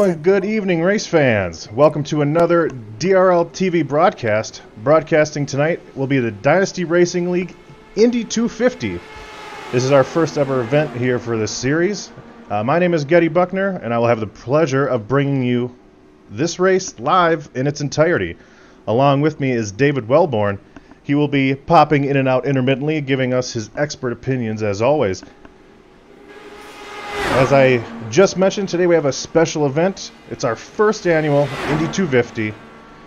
Hello and good evening, race fans. Welcome to another DRL TV broadcast. Broadcasting tonight will be the Dynasty Racing League Indy 250. This is our first ever event here for this series. My name is Getty Buckner, and I will have the pleasure of bringing you this race live in its entirety. Along with me is David Wellborn. He will be popping in and out intermittently, giving us his expert opinions as always. As I just mentioned, today we have a special event. It's our first annual Indy 250,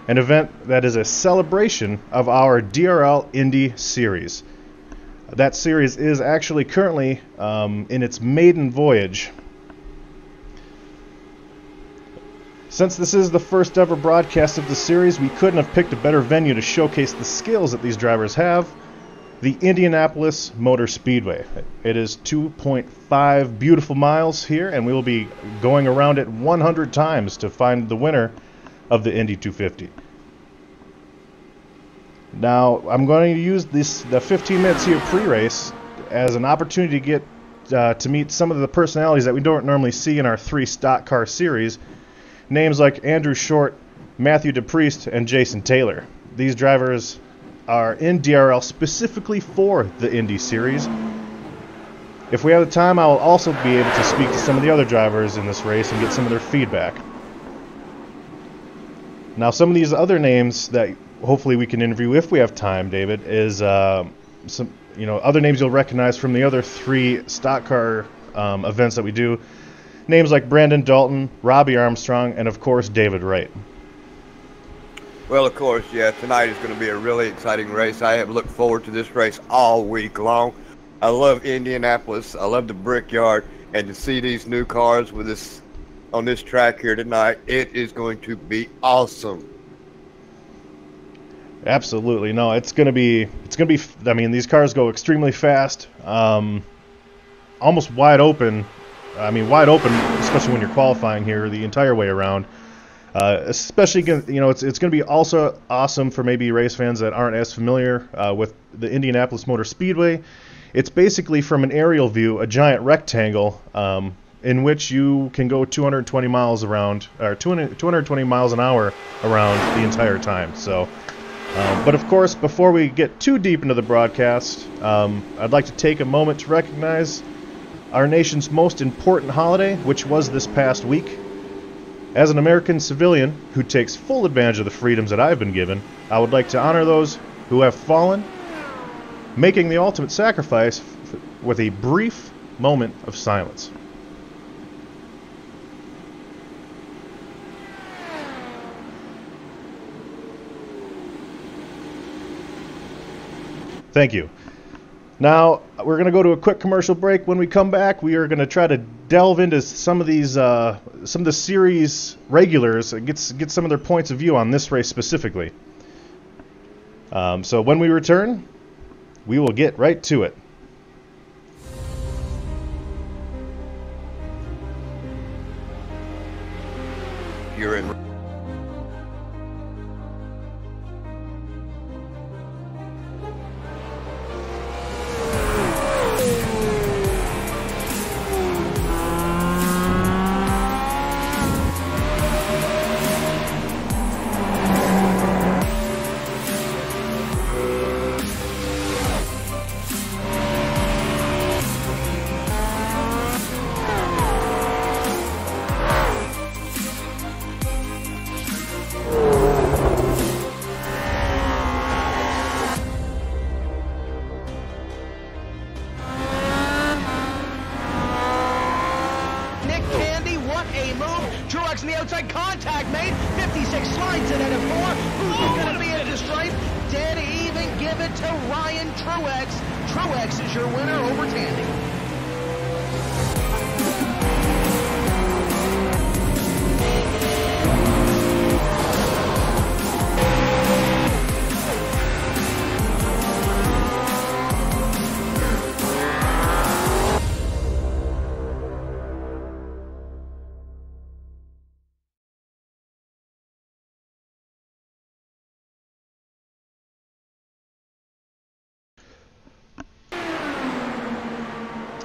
an event that is a celebration of our DRL Indy series. That series is actually currently in its maiden voyage. Since this is the first ever broadcast of the series, we couldn't have picked a better venue to showcase the skills that these drivers have. The Indianapolis Motor Speedway. It is 2.5 beautiful miles here, and we will be going around it 100 times to find the winner of the Indy 250. Now, I'm going to use the 15 minutes here pre-race as an opportunity to get to meet some of the personalities that we don't normally see in our 3 stock car series. Names like Andrew Short, Matthew DePriest, and Jason Taylor. These drivers are in DRL specifically for the Indy series. If we have the time, I will also be able to speak to some of the other drivers in this race and get some of their feedback. Now, some of these other names that hopefully we can interview if we have time, David, is some other names you'll recognize from the other 3 stock car events that we do. Names like Brandon Dalton, Robbie Armstrong, and of course David Wright. Well, of course, yeah, tonight is going to be a really exciting race. I have looked forward to this race all week long. I love Indianapolis. I love the Brickyard, and to see these new cars with this on this track here tonight, it is going to be awesome. Absolutely. No, it's going to be I mean, these cars go extremely fast. Almost wide open. I mean, wide open, especially when you're qualifying here the entire way around. Especially, it's going to be also awesome for maybe race fans that aren't as familiar with the Indianapolis Motor Speedway. It's basically, from an aerial view, a giant rectangle in which you can go 220 miles around, or 220 miles an hour around the entire time. So, but of course, before we get too deep into the broadcast, I'd like to take a moment to recognize our nation's most important holiday, which was this past week. As an American civilian who takes full advantage of the freedoms that I've been given, I would like to honor those who have fallen, making the ultimate sacrifice with a brief moment of silence. Thank you. Now, we're going to go to a quick commercial break. When we come back, we are going to try to delve into some of these, some of the series regulars and get some of their points of view on this race specifically. So when we return, we will get right to it. You're in. The outside contact made. 56 slides it at a 4. Who's going to be at the stripe? Dead even. Give it to Ryan Truex. Truex is your winner over Tandy.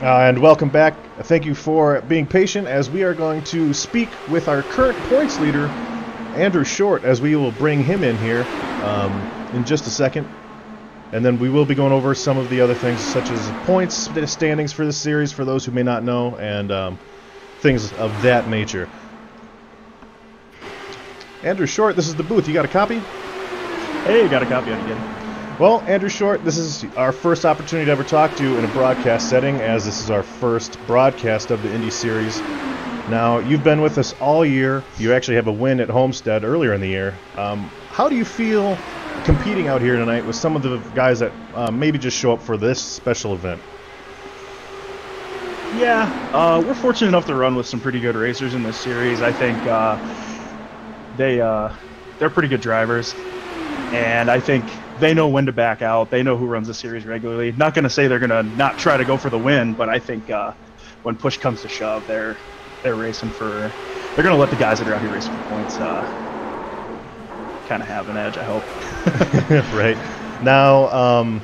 And welcome back. Thank you for being patient as we are going to speak with our current points leader, Andrew Short, as we will bring him in here in just a second. And then we will be going over some of the other things, such as points, standings for this series, for those who may not know, and things of that nature. Andrew Short, this is the booth. You got a copy? Hey, got a copy on it again. Well, Andrew Short, this is our first opportunity to ever talk to you in a broadcast setting, as this is our first broadcast of the Indy Series. Now, you've been with us all year. You actually have a win at Homestead earlier in the year. How do you feel competing out here tonight with some of the guys that maybe just show up for this special event? Yeah, we're fortunate enough to run with some pretty good racers in this series. I think they're pretty good drivers, and I think they know when to back out. They know who runs the series regularly. Not going to say they're going to not try to go for the win, but I think when push comes to shove, they're racing for. They're going to let the guys that are out here racing for points kind of have an edge, I hope. Right. Now,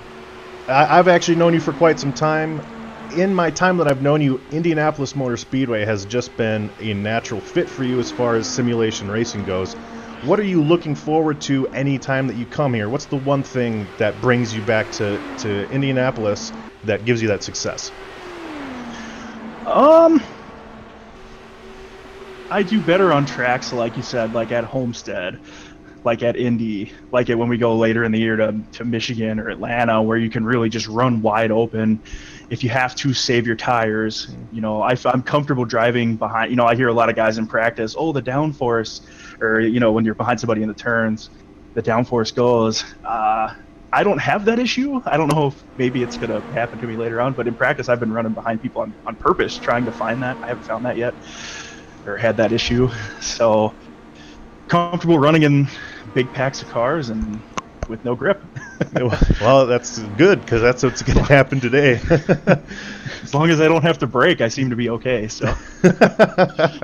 I've actually known you for quite some time. In my time that I've known you, Indianapolis Motor Speedway has just been a natural fit for you as far as simulation racing goes. What are you looking forward to any time that you come here? What's the one thing that brings you back to Indianapolis that gives you that success? I do better on tracks, like you said, like at Homestead, like at Indy, like when we go later in the year to Michigan or Atlanta, where you can really just run wide open. If you have to save your tires, you know, I'm comfortable driving behind. You know, I hear a lot of guys in practice, oh, the downforce, or, you know, when you're behind somebody in the turns, the downforce goes. I don't have that issue. I don't know if maybe it's going to happen to me later on, but in practice, I've been running behind people on purpose, trying to find that. I haven't found that yet, or had that issue. So comfortable running in big packs of cars and with no grip. Well, that's good, because that's what's going to happen today. As long as I don't have to brake, I seem to be okay. So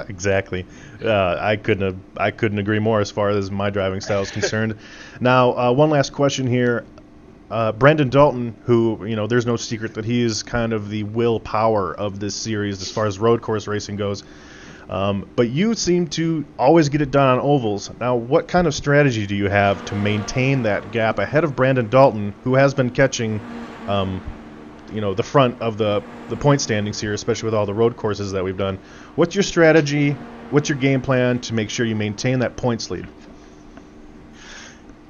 exactly. I couldn't agree more as far as my driving style is concerned. Now, one last question here. Brendan Dalton, who, you know, there's no secret that he is kind of the willpower of this series as far as road course racing goes. But you seem to always get it done on ovals. Now, what kind of strategy do you have to maintain that gap ahead of Brandon Dalton, who has been catching, you know, the front of the point standings here, especially with all the road courses that we've done? What's your strategy? What's your game plan to make sure you maintain that points lead?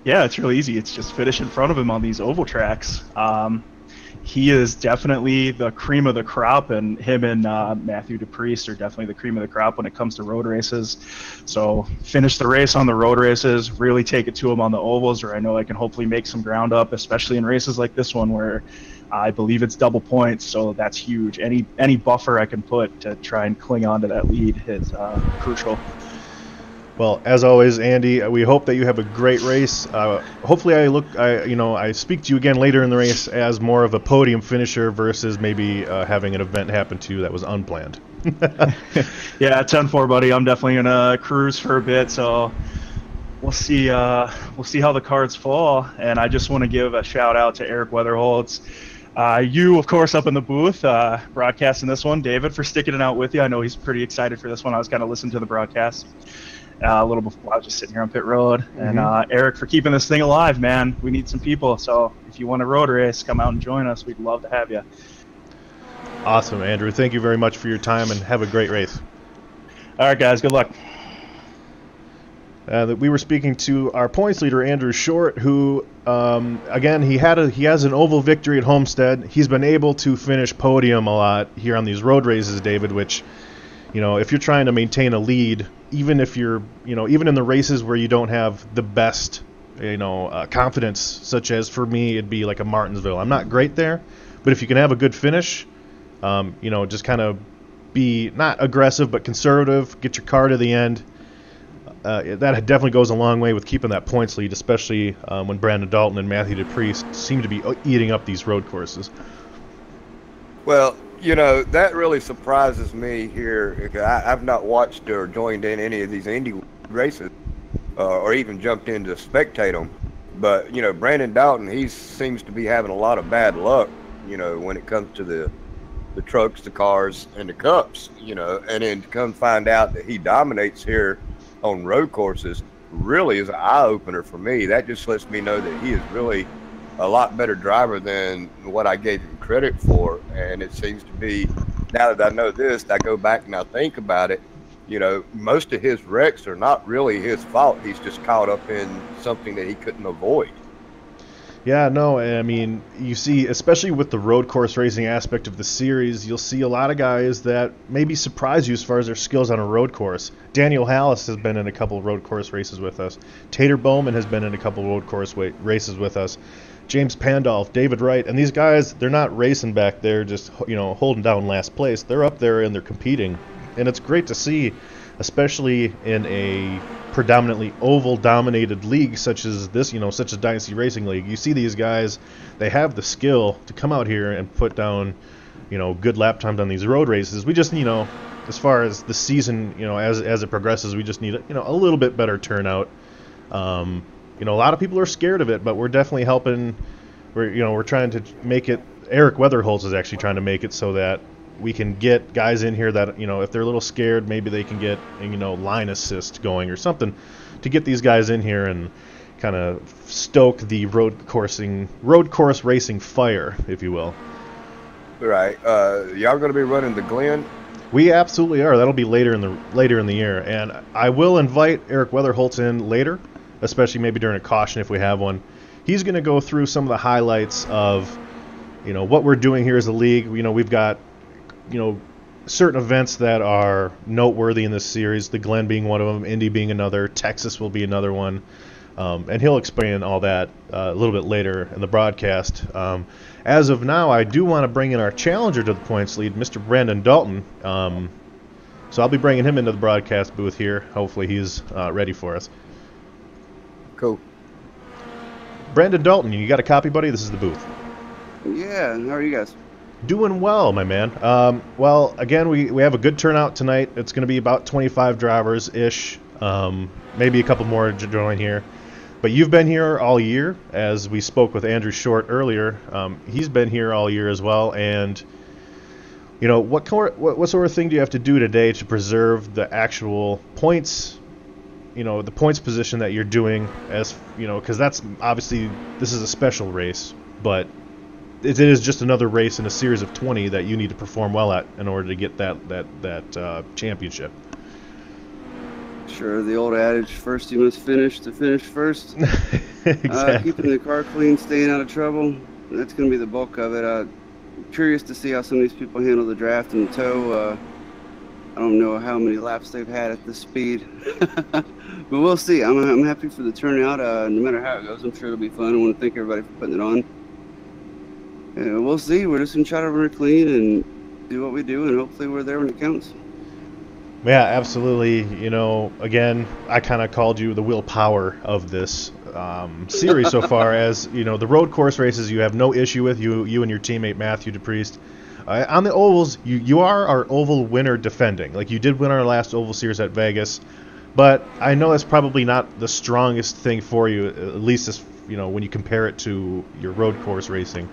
Yeah, it's really easy. It's just finish in front of him on these oval tracks. He is definitely the cream of the crop, and him and Matthew DePriest are definitely the cream of the crop when it comes to road races. So finish the race on the road races, really take it to him on the ovals, or I know I can hopefully make some ground up, especially in races like this one where I believe it's double points, so that's huge. Any buffer I can put to try and cling on to that lead is crucial. Well, as always, Andy, we hope that you have a great race. Hopefully, I speak to you again later in the race as more of a podium finisher versus maybe having an event happen to you that was unplanned. Yeah, 10-4, buddy. I'm definitely gonna cruise for a bit, so we'll see. We'll see how the cards fall. And I just want to give a shout out to Eric Weatherholtz. You, of course, up in the booth, broadcasting this one. David, for sticking it out with you. I know he's pretty excited for this one. I was kind of listening to the broadcast a little before. I was just sitting here on pit road. And Eric, for keeping this thing alive, man. We need some people. So if you want a road race, come out and join us. We'd love to have you. Awesome, Andrew. Thank you very much for your time, and have a great race. All right, guys. Good luck. We were speaking to our points leader, Andrew Short, who, again, he has an oval victory at Homestead. He's been able to finish podium a lot here on these road races, David, which, you know, if you're trying to maintain a lead, even if you're, you know, even in the races where you don't have the best, you know, confidence, such as for me, it'd be like a Martinsville. I'm not great there, but if you can have a good finish, you know, just kind of be not aggressive but conservative, get your car to the end. That definitely goes a long way with keeping that points lead, especially when Brandon Dalton and Matthew DePriest seem to be eating up these road courses. Well, you know, that really surprises me here. I've not watched or joined in any of these Indy races or even jumped in to spectate them. But, you know, Brandon Dalton, he seems to be having a lot of bad luck, you know, when it comes to the the trucks, the cars, and the cups, you know, and then to come find out that he dominates here on road courses really is an eye-opener for me. That just lets me know that he is really a lot better driver than what I gave him credit for. And it seems to be, now that I know this, I go back and I think about it, you know, most of his wrecks are not really his fault. He's just caught up in something that he couldn't avoid. Yeah, no, I mean, you see, especially with the road course racing aspect of the series, you'll see a lot of guys that maybe surprise you as far as their skills on a road course. Daniel Hallis has been in a couple of road course races with us. Tater Bowman has been in a couple of road course races with us. James Pandolf, David Wright, and these guys, they're not racing back there just, you know, holding down last place. They're up there and they're competing. And it's great to see, especially in a predominantly oval-dominated league such as this, you know, such as Dynasty Racing League. You see these guys, they have the skill to come out here and put down, you know, good lap times on these road races. We just, you know, as far as the season, you know, as it progresses, we just need, you know, a little bit better turnout. You know, a lot of people are scared of it, but we're definitely helping. We're trying to make it. Eric Weatherholz is actually trying to make it so that we can get guys in here that, you know, if they're a little scared, maybe they can get, you know, line assist going or something to get these guys in here and kind of stoke the road course racing fire, if you will. Right. Y'all going to be running the Glen? We absolutely are. That'll be later in the year, and I will invite Eric Weatherholz in later, especially maybe during a caution if we have one. He's going to go through some of the highlights of, you know, what we're doing here as a league. You know, we've got, you know, certain events that are noteworthy in this series, the Glen being one of them, Indy being another, Texas will be another one, and he'll explain all that a little bit later in the broadcast. As of now, I do want to bring in our challenger to the points lead, Mr. Brandon Dalton, so I'll be bringing him into the broadcast booth here. Hopefully he's ready for us. Cool. Brandon Dalton, you got a copy, buddy? This is the booth. Yeah, how are you guys? Doing well, my man. Well, again, we have a good turnout tonight. It's going to be about 25 drivers-ish, maybe a couple more to join here. But you've been here all year, as we spoke with Andrew Short earlier. He's been here all year as well. And, you know, what sort of thing do you have to do today to preserve the actual points, you know, the points position that you're doing, as, you know, because that's obviously, this is a special race, but it is just another race in a series of 20 that you need to perform well at in order to get that championship. Sure, the old adage, first you must finish to finish first. Exactly. Keeping the car clean, staying out of trouble, that's going to be the bulk of it. I'm curious to see how some of these people handle the draft and the tow. I don't know how many laps they've had at this speed, but we'll see. I'm happy for the turnout, no matter how it goes. I'm sure it'll be fun. I want to thank everybody for putting it on. And we'll see. We're just going to try to run it clean and do what we do, and hopefully we're there when it counts. Yeah, absolutely. You know, again, I kind of called you the willpower of this series so far. As, you know, the road course races you have no issue with, you and your teammate Matthew DePriest. On the ovals, you are our oval winner defending. Like, you did win our last oval series at Vegas, but I know that's probably not the strongest thing for you, at least as, you know, when you compare it to your road course racing.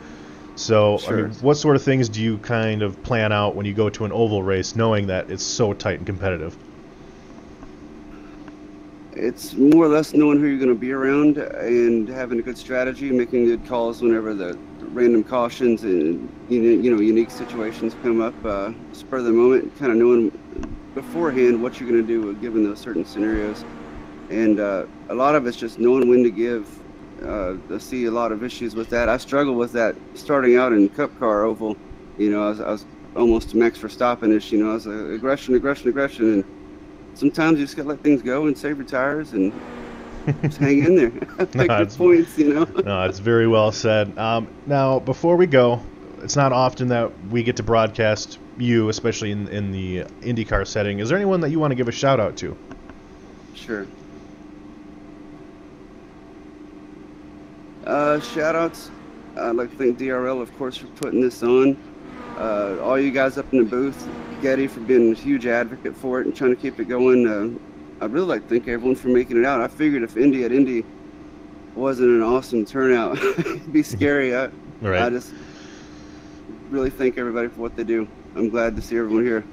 So, sure. I mean, what sort of things do you kind of plan out when you go to an oval race, knowing that it's so tight and competitive? It's more or less knowing who you're going to be around and having a good strategy, making good calls whenever the random cautions and unique situations come up, spur of the moment, kind of knowing beforehand what you're going to do given those certain scenarios. And a lot of it's just knowing when to give. I see a lot of issues with that. I struggle with that starting out in Cup Car Oval. You know, I was almost Max Verstappen-ish. You know, I was aggression, and sometimes you just got to let things go and save your tires and just hang in there. Pick your points, you know. No, it's very well said. Now, before we go, it's not often that we get to broadcast you, especially in the IndyCar setting. Is there anyone that you want to give a shout out to? Sure. Shout outs. I'd like to thank DRL, of course, for putting this on. All you guys up in the booth, Getty for being a huge advocate for it and trying to keep it going. I'd really like to thank everyone for making it out. I figured if Indy at Indy wasn't an awesome turnout, it'd be scary. Right. really thank everybody for what they do. I'm glad to see everyone here.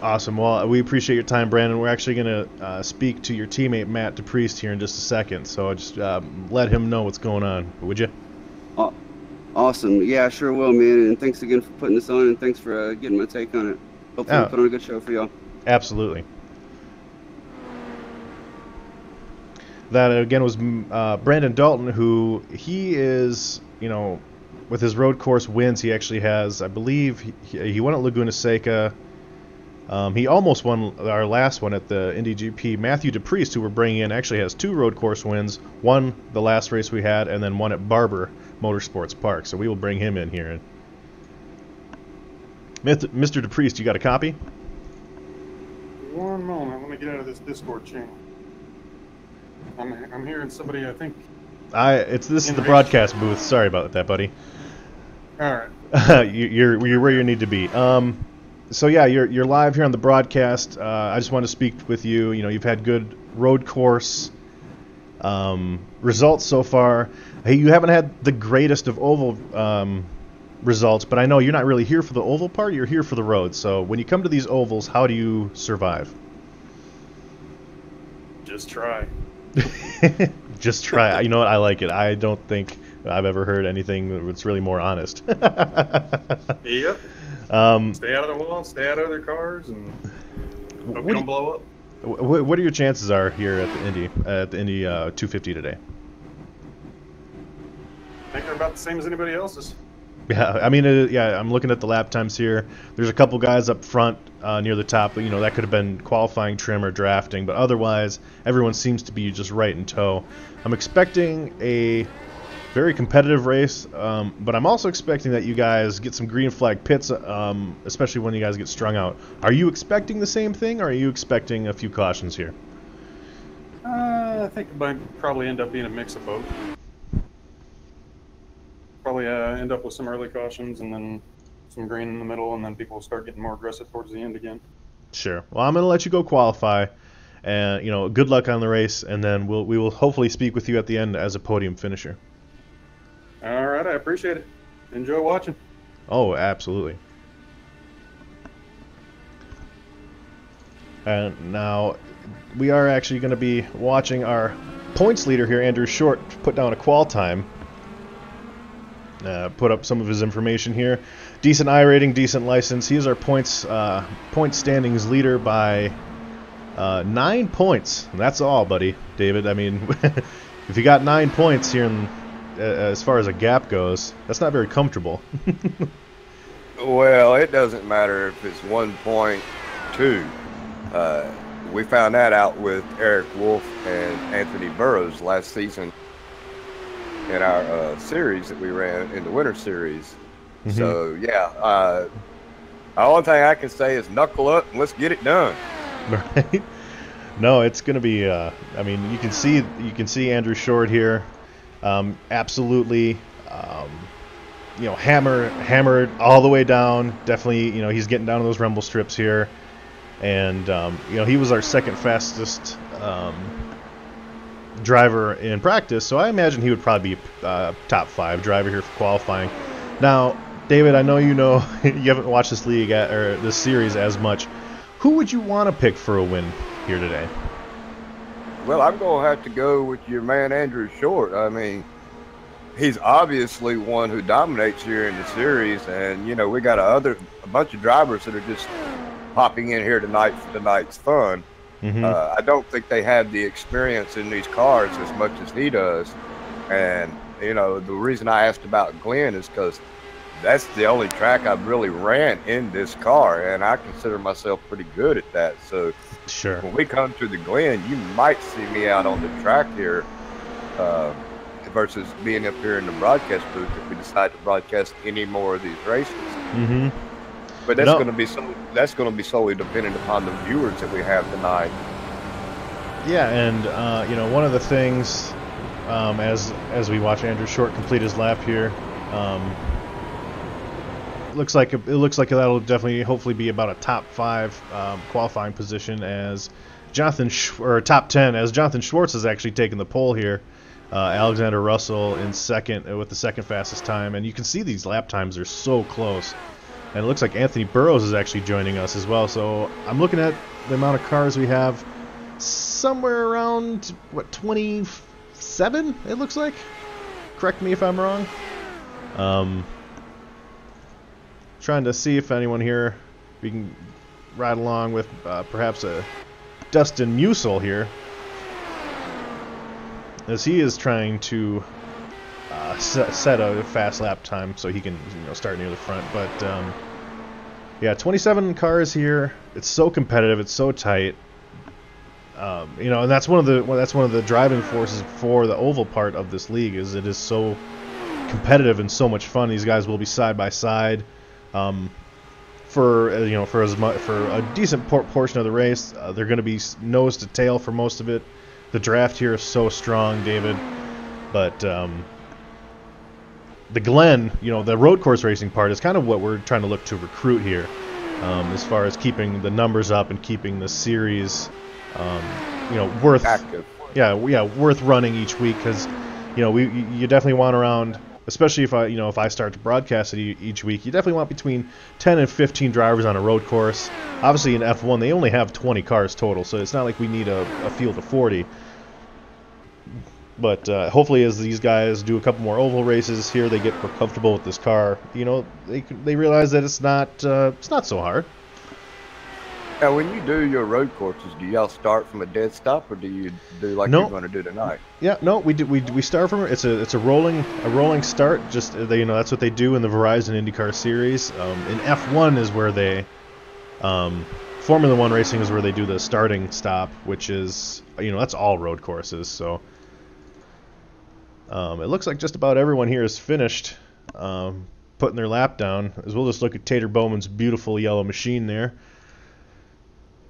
Awesome. Well, we appreciate your time, Brandon. We're actually going to speak to your teammate, Matt DePriest, here in just a second. So just let him know what's going on, would you? Awesome. Yeah, I sure will, man. And thanks again for putting this on, and thanks for getting my take on it. Hopefully we'll put on a good show for y'all. Absolutely. That, again, was Brandon Dalton, who he is, you know, with his road course wins, he actually has, I believe, he won at Laguna Seca. He almost won our last one at the Indy GP. Matthew DePriest, who we're bringing in, actually has 2 road course wins. One the last race we had, and then one at Barber Motorsports Park. So we will bring him in here. Mr. DePriest, you got a copy? One moment. Let me get out of this Discord channel. I'm hearing somebody, I think. This is the broadcast booth. Sorry about that, buddy. All right. You're where you need to be. So yeah, you're live here on the broadcast. I just want to speak with you. You know, you've had good road course results so far. Hey, you haven't had the greatest of oval results, but I know you're not really here for the oval part. You're here for the road. So when you come to these ovals, how do you survive? Just try. Just try. You know what? I like it. I don't think I've ever heard anything that's really more honest. Yep. Stay out of the wall, stay out of other cars, and hope you don't blow up. What are your chances are here at the Indy 250 today? I think they're about the same as anybody else's. Yeah, I mean, I'm looking at the lap times here. There's a couple guys up front near the top, but, you know, that could have been qualifying trim or drafting, but otherwise, everyone seems to be just right in tow. I'm expecting a very competitive race, but I'm also expecting that you guys get some green flag pits, especially when you guys get strung out. Are you expecting the same thing, or are you expecting a few cautions here? I think it might probably end up being a mix of both. Probably end up with some early cautions and then some green in the middle, and then people will start getting more aggressive towards the end again. Sure. Well, I'm going to let you go qualify, and, you know, good luck on the race, and then we will hopefully speak with you at the end as a podium finisher. All right, I appreciate it. Enjoy watching. Oh, absolutely. And now we are actually going to be watching our points leader here, Andrew Short, put down a qual time. Put up some of his information here. Decent I rating, decent license. He is our point standings leader by 9 points. And that's all, buddy, David. I mean, if you got 9 points here as far as a gap goes, that's not very comfortable. Well, it doesn't matter if it's 1.2. We found that out with Eric Wolf and Anthony Burroughs last season in our series that we ran in the winter series. Mm-hmm. So yeah, the only thing I can say is knuckle up and let's get it done. Right? No, it's going to be. I mean, you can see Andrew Short here, absolutely, you know, hammered all the way down. Definitely, you know, he's getting down to those rumble strips here, and you know, he was our second fastest driver in practice, so I imagine he would probably be top 5 driver here for qualifying. Now, David, I know you haven't watched this league or this series as much. Who would you want to pick for a win here today? Well, I'm going to have to go with your man Andrew Short. I mean, he's obviously one who dominates here in the series, and you know, we got a bunch of drivers that are just popping in here tonight for tonight's fun. Mm-hmm. I don't think they have the experience in these cars as much as he does. And, you know, the reason I asked about Glenn is because that's the only track I've really ran in this car, and I consider myself pretty good at that. So sure, when we come to the Glen, you might see me out on the track here versus being up here in the broadcast booth if we decide to broadcast any more of these races. Mm-hmm. But that's going to be solely dependent upon the viewers that we have tonight. Yeah, and you know, one of the things as we watch Andrew Short complete his lap here, it looks like that'll definitely hopefully be about a top 5 qualifying position as top 10 as Jonathan Schwartz has actually taken the pole here. Alexander Russell in second with the second fastest time, and you can see these lap times are so close. And it looks like Anthony Burrows is actually joining us as well. So I'm looking at the amount of cars we have, somewhere around what, 27? It looks like. Correct me if I'm wrong. Trying to see if anyone here we can ride along with, perhaps a Dustin Musil here, as he is trying to set a fast lap time so he can, you know, start near the front. But yeah, 27 cars here. It's so competitive. It's so tight. You know, and that's one of the driving forces for the oval part of this league, is it is so competitive and so much fun. These guys will be side by side for a decent portion of the race. They're going to be nose to tail for most of it. The draft here is so strong, David, but the Glen, you know, the road course racing part is kind of what we're trying to look to recruit here, as far as keeping the numbers up and keeping the series, you know, worth active. Yeah, worth running each week, because, you know, you definitely want around, especially if I start to broadcast it each week, you definitely want between 10 and 15 drivers on a road course. Obviously in F1 they only have 20 cars total, so it's not like we need a field of 40. But hopefully, as these guys do a couple more oval races here, they get more comfortable with this car. You know, they realize that it's not so hard. Now, when you do your road courses, do y'all start from a dead stop, or do you do like you're going to do tonight? Yeah, no, we start from it's a rolling start. Just that's what they do in the Verizon IndyCar series. In F1 is where they Formula One racing is where they do the starting stop, which is, that's all road courses. So it looks like just about everyone here is finished putting their lap down. As we'll just look at Tater Bowman's beautiful yellow machine there.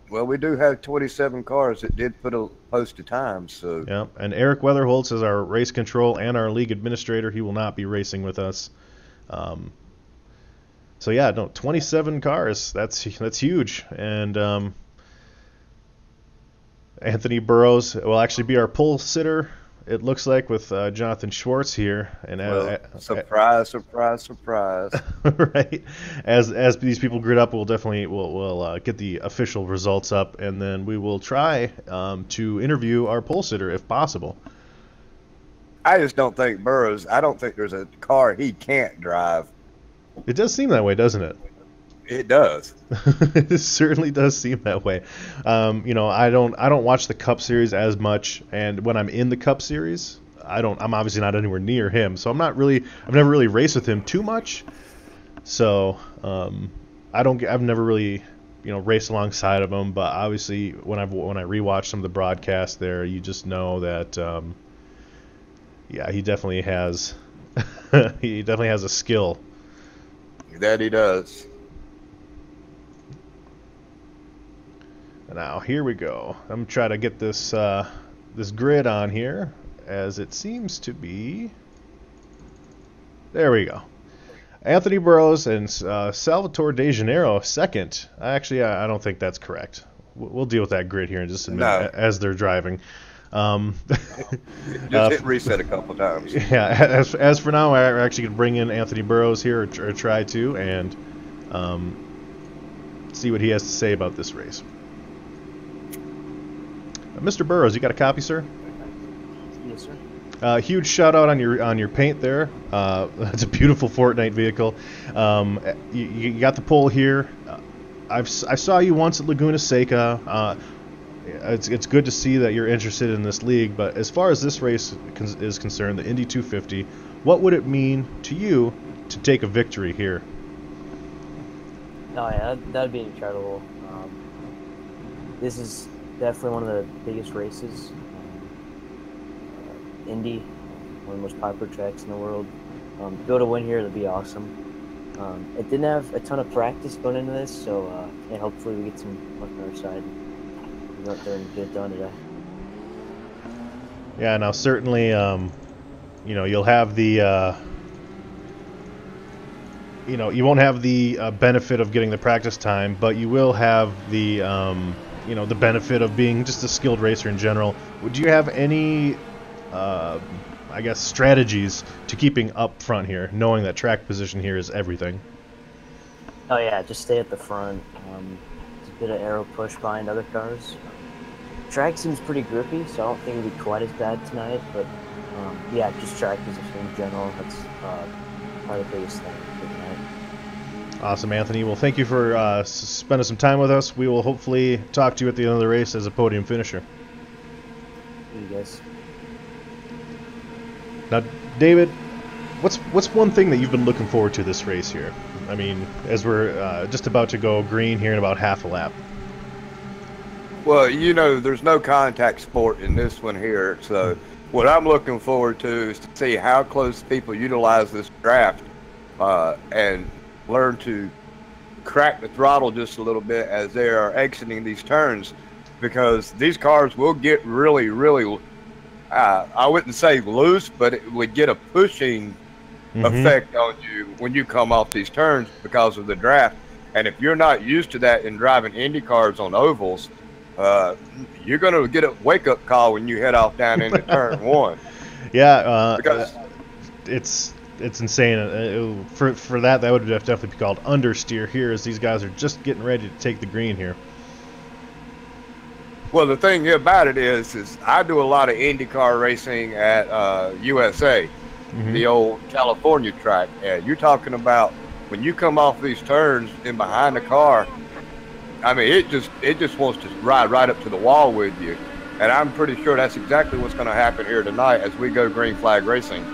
Well, we do have 27 cars that did post a time, so. Yeah, and Eric Weatherholtz is our race control and our league administrator. He will not be racing with us. So yeah, no, 27 cars. That's huge. And Anthony Burrows will actually be our pole sitter, it looks like, with Jonathan Schwartz here. And surprise, surprise, surprise. Right. As these people grid up, we'll get the official results up, and then we will try to interview our pole sitter if possible. I just don't think Burrows. I don't think there's a car he can't drive. It does seem that way, doesn't it? It does. It certainly does seem that way. I don't watch the Cup Series as much, and when I'm in the Cup Series, I'm obviously not anywhere near him, so I've never really raced with him too much. So I've never really raced alongside of him, but obviously when I rewatch some of the broadcasts there, you just know that he definitely has a skill. That he does. Now here we go. I'm gonna try to get this grid on here, as it seems to be. There we go. Anthony Burrows and Salvatore De Janeiro second. Actually, I don't think that's correct. We'll deal with that grid here in just a minute as they're driving. Just hit reset a couple times. Yeah. As for now, we're actually gonna bring in Anthony Burrows here, or try to, and see what he has to say about this race. Mr. Burrows, you got a copy, sir? Yes, sir. Huge shout out on your paint there. That's a beautiful Fortnite vehicle. You got the pole here. I saw you once at Laguna Seca. It's good to see that you're interested in this league. But as far as this race is concerned, the Indy 250, what would it mean to you to take a victory here? Oh yeah, that'd be incredible. This is definitely one of the biggest races. Indy, one of the most popular tracks in the world. To be able to win here, that'd be awesome. It didn't have a ton of practice going into this, so hopefully we get some luck on our side. Go out there and get it done today. Yeah, now certainly, you'll have the, you won't have the benefit of getting the practice time, but you will have the, the benefit of being just a skilled racer in general. Would you have any I guess, strategies to keeping up front here, knowing that track position here is everything? Oh yeah, just stay at the front. Just a bit of aero push behind other cars. Track seems pretty grippy, so I don't think it'll be quite as bad tonight. But yeah, just track position in general. That's probably the biggest thing for tonight. Awesome, Anthony. Well, thank you for spending some time with us. We will hopefully talk to you at the end of the race as a podium finisher. You guys. Now, David, what's one thing that you've been looking forward to this race here? I mean, as we're just about to go green here in about half a lap. Well, you know, there's no contact sport in this one here, so what I'm looking forward to is to see how close people utilize this draft and learn to crack the throttle just a little bit as they are exiting these turns, because these cars will get really, really, I wouldn't say loose, but it would get a pushing effect on you when you come off these turns because of the draft. And if you're not used to that in driving Indy cars on ovals, you're going to get a wake-up call when you head off down into turn one. Yeah, because it's insane. For that would definitely be called understeer here, as these guys are just getting ready to take the green here. Well, the thing about it is I do a lot of IndyCar racing at USA, the old California track. And you're talking about when you come off these turns in behind the car, I mean, it just wants to ride right up to the wall with you. And I'm pretty sure that's exactly what's going to happen here tonight as we go green flag racing.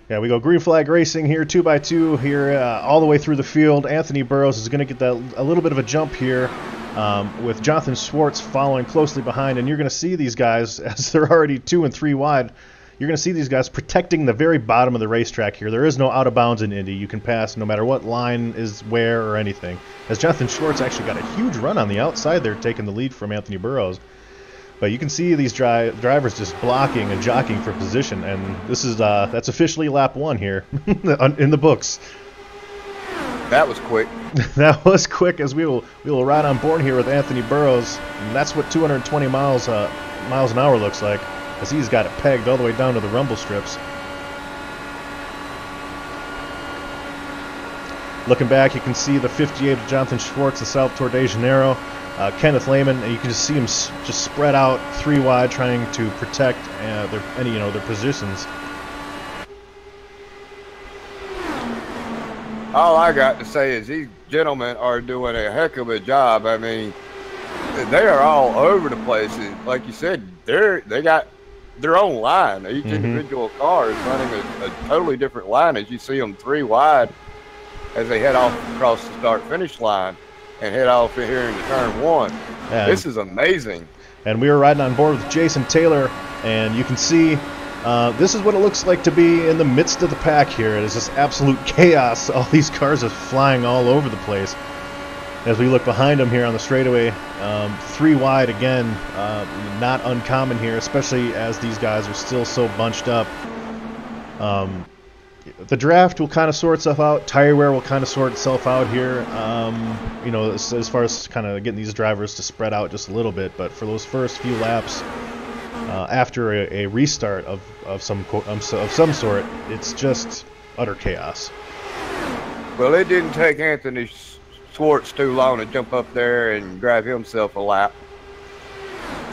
Yeah, we go green flag racing here, 2x2 here, all the way through the field. Anthony Burrows is going to get a little bit of a jump here with Jonathan Schwartz following closely behind. And you're going to see these guys, as they're already 2 and 3 wide, you're going to see these guys protecting the very bottom of the racetrack here. There is no out of bounds in Indy. You can pass no matter what line is where or anything. As Jonathan Schwartz actually got a huge run on the outside there, taking the lead from Anthony Burrows. But you can see these drivers just blocking and jockeying for position, and this is that's officially lap 1 here in the books. That was quick. That was quick, as we will ride on board here with Anthony Burrows, and that's what 220 miles an hour looks like, as he's got it pegged all the way down to the rumble strips. Looking back, you can see the 58 of Jonathan Schwartz, the South Tour de Janeiro. Kenneth Lehman, and you can just see him just spread out 3 wide, trying to protect their positions. All I got to say is these gentlemen are doing a heck of a job. I mean, they are all over the place. Like you said, they got their own line. Each individual car is running a totally different line, as you see them 3 wide as they head off across the start-finish line and head off here into turn 1. This is amazing. And we were riding on board with Jason Taylor, and you can see this is what it looks like to be in the midst of the pack here. It is just absolute chaos. All these cars are flying all over the place. As we look behind them here on the straightaway, 3 wide again, not uncommon here, especially as these guys are still so bunched up. The draft will kind of sort itself out. Tire wear will kind of sort itself out here, as far as kind of getting these drivers to spread out just a little bit. But for those first few laps, after a restart of some sort, it's just utter chaos. Well, it didn't take Anthony Schwartz too long to jump up there and grab himself a lap.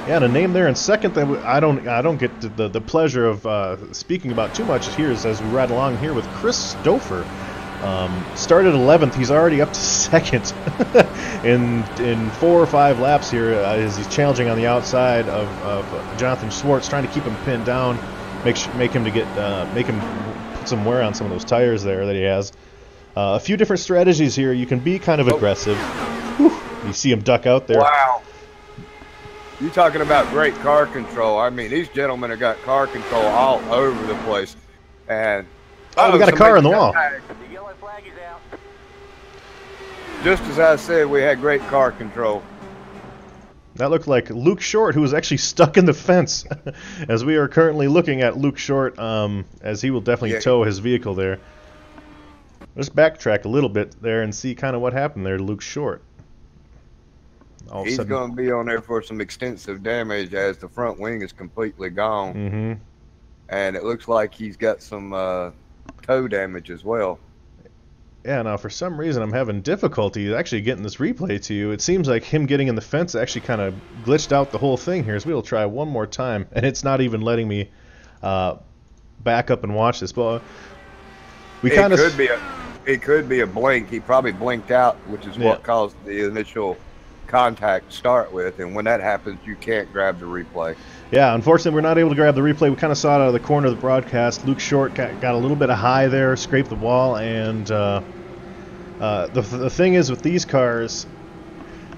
Yeah, and a name there in second that I don't get the pleasure of speaking about too much here is as we ride along here with Chris Stouffer. Started 11th, he's already up to 2nd in 4 or 5 laps here as he's challenging on the outside of Jonathan Schwartz, trying to keep him pinned down, make him put some wear on some of those tires there that he has. A few different strategies here. You can be kind of aggressive. Whew, you see him duck out there. Wow. You're talking about great car control. I mean, these gentlemen have got car control all over the place. And we got a car on the wall. The yellow flag is out. Just as I said, we had great car control. That looked like Luke Short, who was actually stuck in the fence, as we are currently looking at Luke Short, as he will definitely tow his vehicle there. Let's backtrack a little bit there and see kind of what happened there to Luke Short. all of a He's sudden. going to be on there for some extensive damage as the front wing is completely gone. Mm-hmm. And it looks like he's got some toe damage as well. Yeah, now for some reason I'm having difficulty actually getting this replay to you. It seems like him getting in the fence actually kind of glitched out the whole thing here, so we'll try one more time, and it's not even letting me back up and watch this. But It could be a blink. He probably blinked out, which is what caused the initial contact to start with, and when that happens, you can't grab the replay. Yeah, unfortunately, we're not able to grab the replay. We kind of saw it out of the corner of the broadcast. Luke Short got a little bit of high there, scraped the wall, and the thing is with these cars,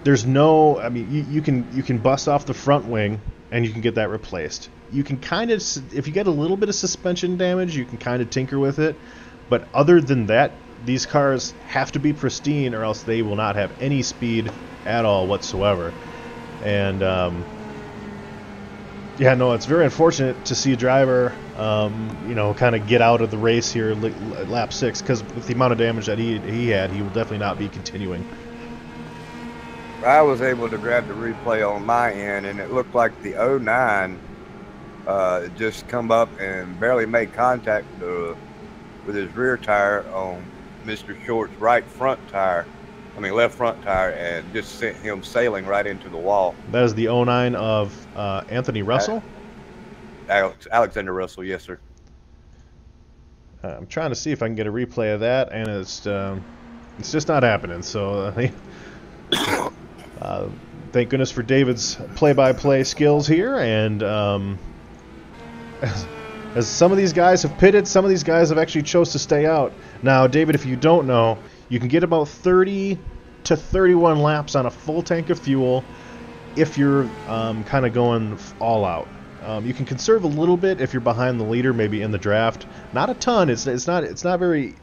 there's no. I mean, you can bust off the front wing and you can get that replaced. You can kind of, if you get a little bit of suspension damage, you can kind of tinker with it. But other than that, these cars have to be pristine, or else they will not have any speed at all whatsoever. And yeah, no, it's very unfortunate to see a driver, kind of get out of the race here lap 6, because with the amount of damage that he had, he will definitely not be continuing. I was able to grab the replay on my end, and it looked like the 09 just come up and barely made contact with his rear tire on Mr. Short's left front tire, and just sent him sailing right into the wall. That is the 09 of Anthony Russell? Alexander Russell, yes, sir. I'm trying to see if I can get a replay of that, and it's just not happening. So thank goodness for David's play-by-play skills here. And as some of these guys have pitted, some of these guys have actually chose to stay out. Now, David, if you don't know, you can get about 30 to 31 laps on a full tank of fuel if you're kind of going all out. You can conserve a little bit if you're behind the leader, maybe in the draft. Not a ton. It's not very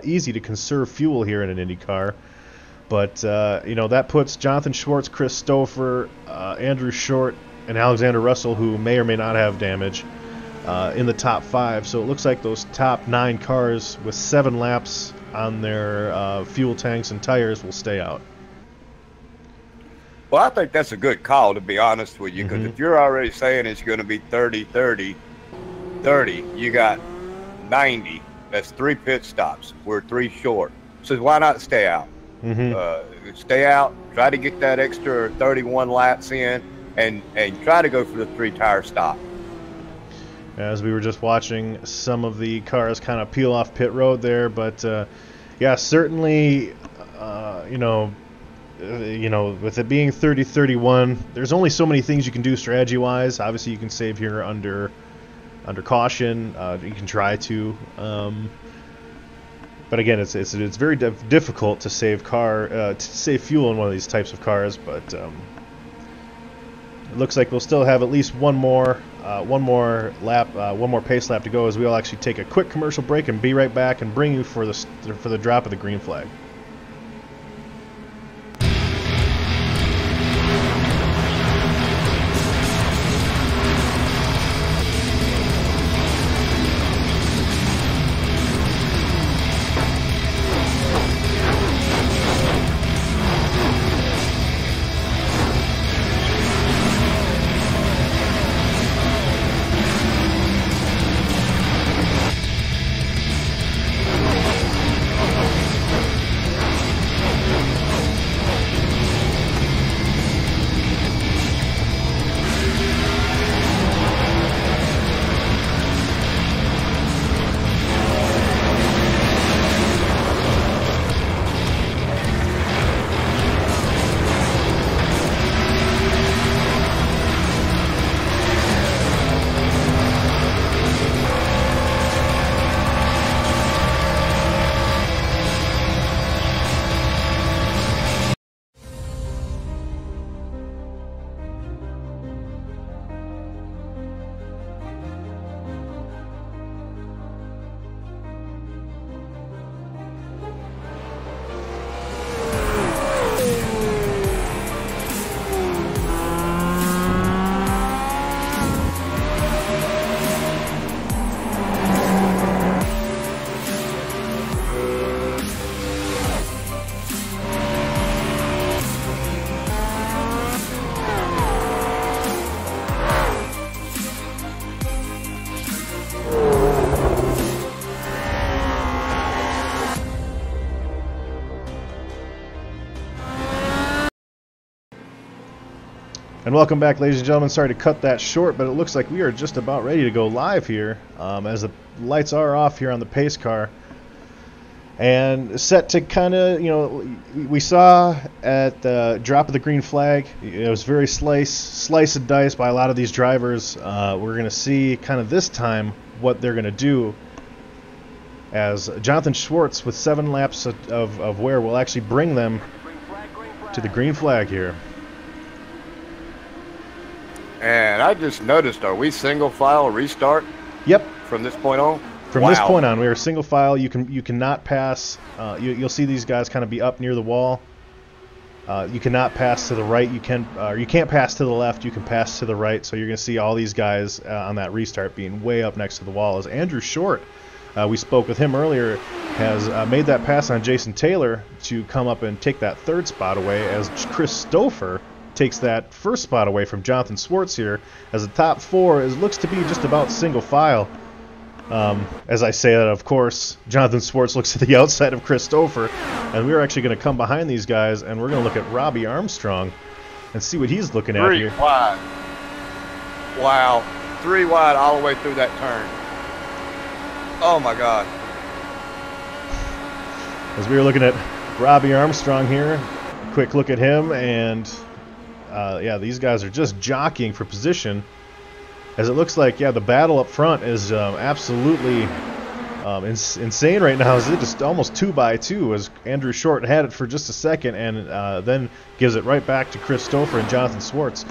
easy to conserve fuel here in an Indy car. But that puts Jonathan Schwartz, Chris Stouffer, Andrew Short, and Alexander Russell, who may or may not have damage, in the top 5. So it looks like those top 9 cars with 7 laps on their fuel tanks and tires will stay out. Well, I think that's a good call, to be honest with you, because if you're already saying it's going to be 30, 30, 30, you got 90. That's 3 pit stops. We're 3 short. So why not stay out? Stay out, try to get that extra 31 laps in, and try to go for the 3-tire stop. As we were just watching some of the cars kind of peel off pit road there, but yeah, certainly, with it being 30-31, there's only so many things you can do strategy-wise. Obviously, you can save here under caution. You can try to, but again, it's very difficult to save fuel in one of these types of cars. But it looks like we'll still have at least one more pace lap to go, as we'll actually take a quick commercial break and be right back and bring you for the drop of the green flag. And welcome back, ladies and gentlemen. Sorry to cut that short, but it looks like we are just about ready to go live here, as the lights are off here on the pace car. And set to kind of, you know, we saw at the drop of the green flag, it was very slice and dice by a lot of these drivers. We're going to see kind of this time what they're going to do, as Jonathan Schwartz with 7 laps of wear will actually bring them to the green flag here. And I just noticed, are we single file restart? Yep. From this point on? From this point on, we are single file. You cannot pass. You'll see these guys kind of be up near the wall. You cannot pass to the right. You can't pass to the left. You can pass to the right. So you're going to see all these guys on that restart being way up next to the wall. As Andrew Short, we spoke with him earlier, has made that pass on Jason Taylor to come up and take that 3rd spot away, as Chris Stouffer takes that 1st spot away from Jonathan Schwartz here, as the top 4 looks to be just about single file. As I say that, of course, Jonathan Schwartz looks to the outside of Chris Stouffer, and we're actually going to come behind these guys, and we're going to look at Robbie Armstrong and see what he's looking at here. 3 wide. Wow. 3 wide all the way through that turn. Oh my God. As we were looking at Robbie Armstrong here, quick look at him, and yeah, these guys are just jockeying for position, as it looks like, yeah, the battle up front is absolutely insane right now. It's just almost 2 by 2, as Andrew Short had it for just a second, and then gives it right back to Chris Stouffer and Jonathan Schwartz.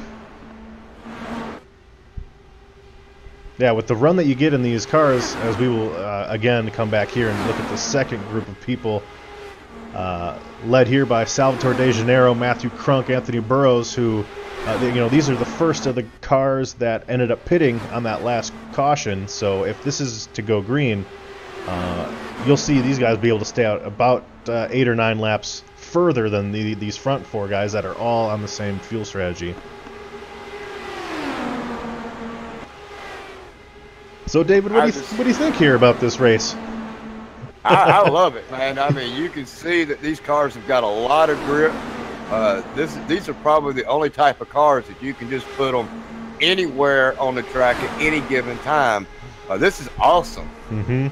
Yeah, with the run that you get in these cars, as we will again come back here and look at the second group of people, led here by Salvatore De Janeiro, Matthew Crunk, Anthony Burrows, who, you know, these are the first of the cars that ended up pitting on that last caution. So if this is to go green, you'll see these guys be able to stay out about 8 or 9 laps further than these front 4 guys that are all on the same fuel strategy. So, David, what do you think here about this race? I love it, man. I mean, you can see that these cars have got a lot of grip. These are probably the only type of cars that you can just put them anywhere on the track at any given time. This is awesome. Mm-hmm.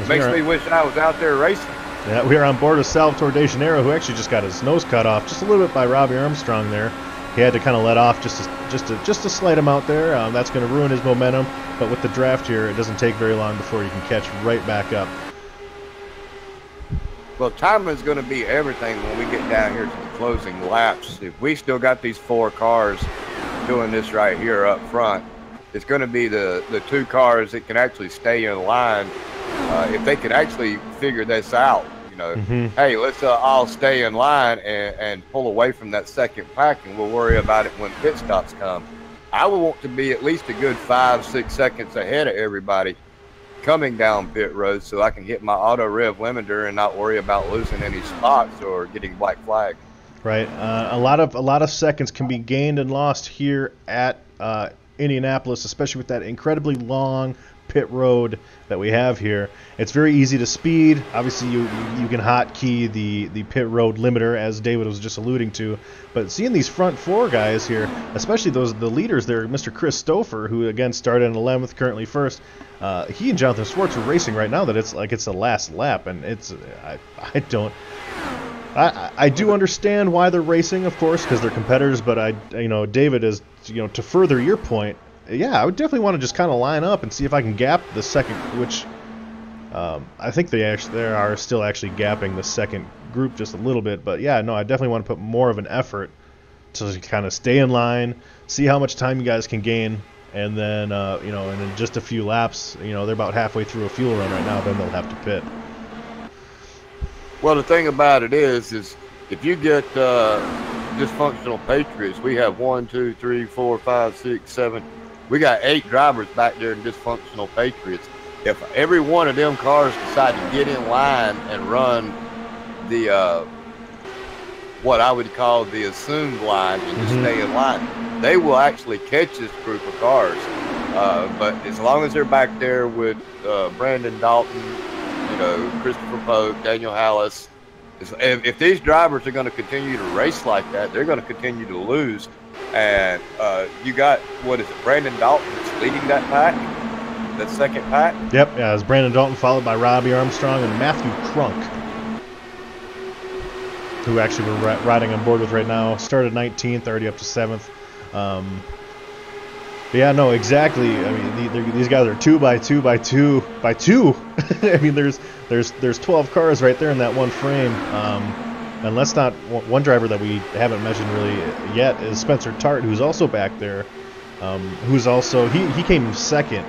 Makes me wish I was out there racing. Yeah, we are on board with Salvatore De Janeiro, who actually just got his nose cut off just a little bit by Robbie Armstrong there. He had to kind of let off just a slight amount there. That's going to ruin his momentum. But with the draft here, it doesn't take very long before you can catch right back up. Well, timing is going to be everything when we get down here to the closing laps. If we still got these 4 cars doing this right here up front, it's going to be the 2 cars that can actually stay in line. If they could actually figure this out, you know, hey, let's all stay in line and pull away from that second pack, and we'll worry about it when pit stops come. I would want to be at least a good 5-6 seconds ahead of everybody coming down pit road, so I can hit my auto rev limiter and not worry about losing any spots or getting black flag. Right. A lot of seconds can be gained and lost here at Indianapolis, especially with that incredibly long pit road that we have here. It's very easy to speed. Obviously, you can hotkey the pit road limiter, as David was just alluding to. But seeing these front 4 guys here, especially the leaders there, Mr. Chris Stouffer, who again started in 11th, currently 1st. He and Jonathan Schwartz are racing right now that it's like it's the last lap, and I do understand why they're racing, of course, because they're competitors. But David, is, to further your point, yeah, I would definitely want to just kind of line up and see if I can gap the second, which I think they are still actually gapping the second group just a little bit. But yeah, no, I definitely want to put more of an effort to kind of stay in line, see how much time you guys can gain, and then and in just a few laps, they're about halfway through a fuel run right now, then they'll have to pit. Well, the thing about it is if you get dysfunctional Patriots, we have 1, 2, 3, 4, 5, 6, 7. We got 8 drivers back there in dysfunctional Patriots. If every one of them cars decide to get in line and run the what I would call the assumed line and just stay in line, they will actually catch this group of cars. But as long as they're back there with Brandon Dalton, Christopher Pope, Daniel Hallis, If these drivers are going to continue to race like that, they're going to continue to lose. And you got, what is it, Brandon Dalton that's leading that pack, that second pack? Yep, yeah, it's Brandon Dalton followed by Robbie Armstrong and Matthew Crunk, who actually we're riding on board with right now. Started 19th, already up to 7th. But yeah, no, exactly. I mean, these guys are 2 by 2 by 2 by 2. I mean, there's 12 cars right there in that one frame. And let's not, one driver that we haven't mentioned really yet is Spencer Tart, who's also back there. Who's also, he came second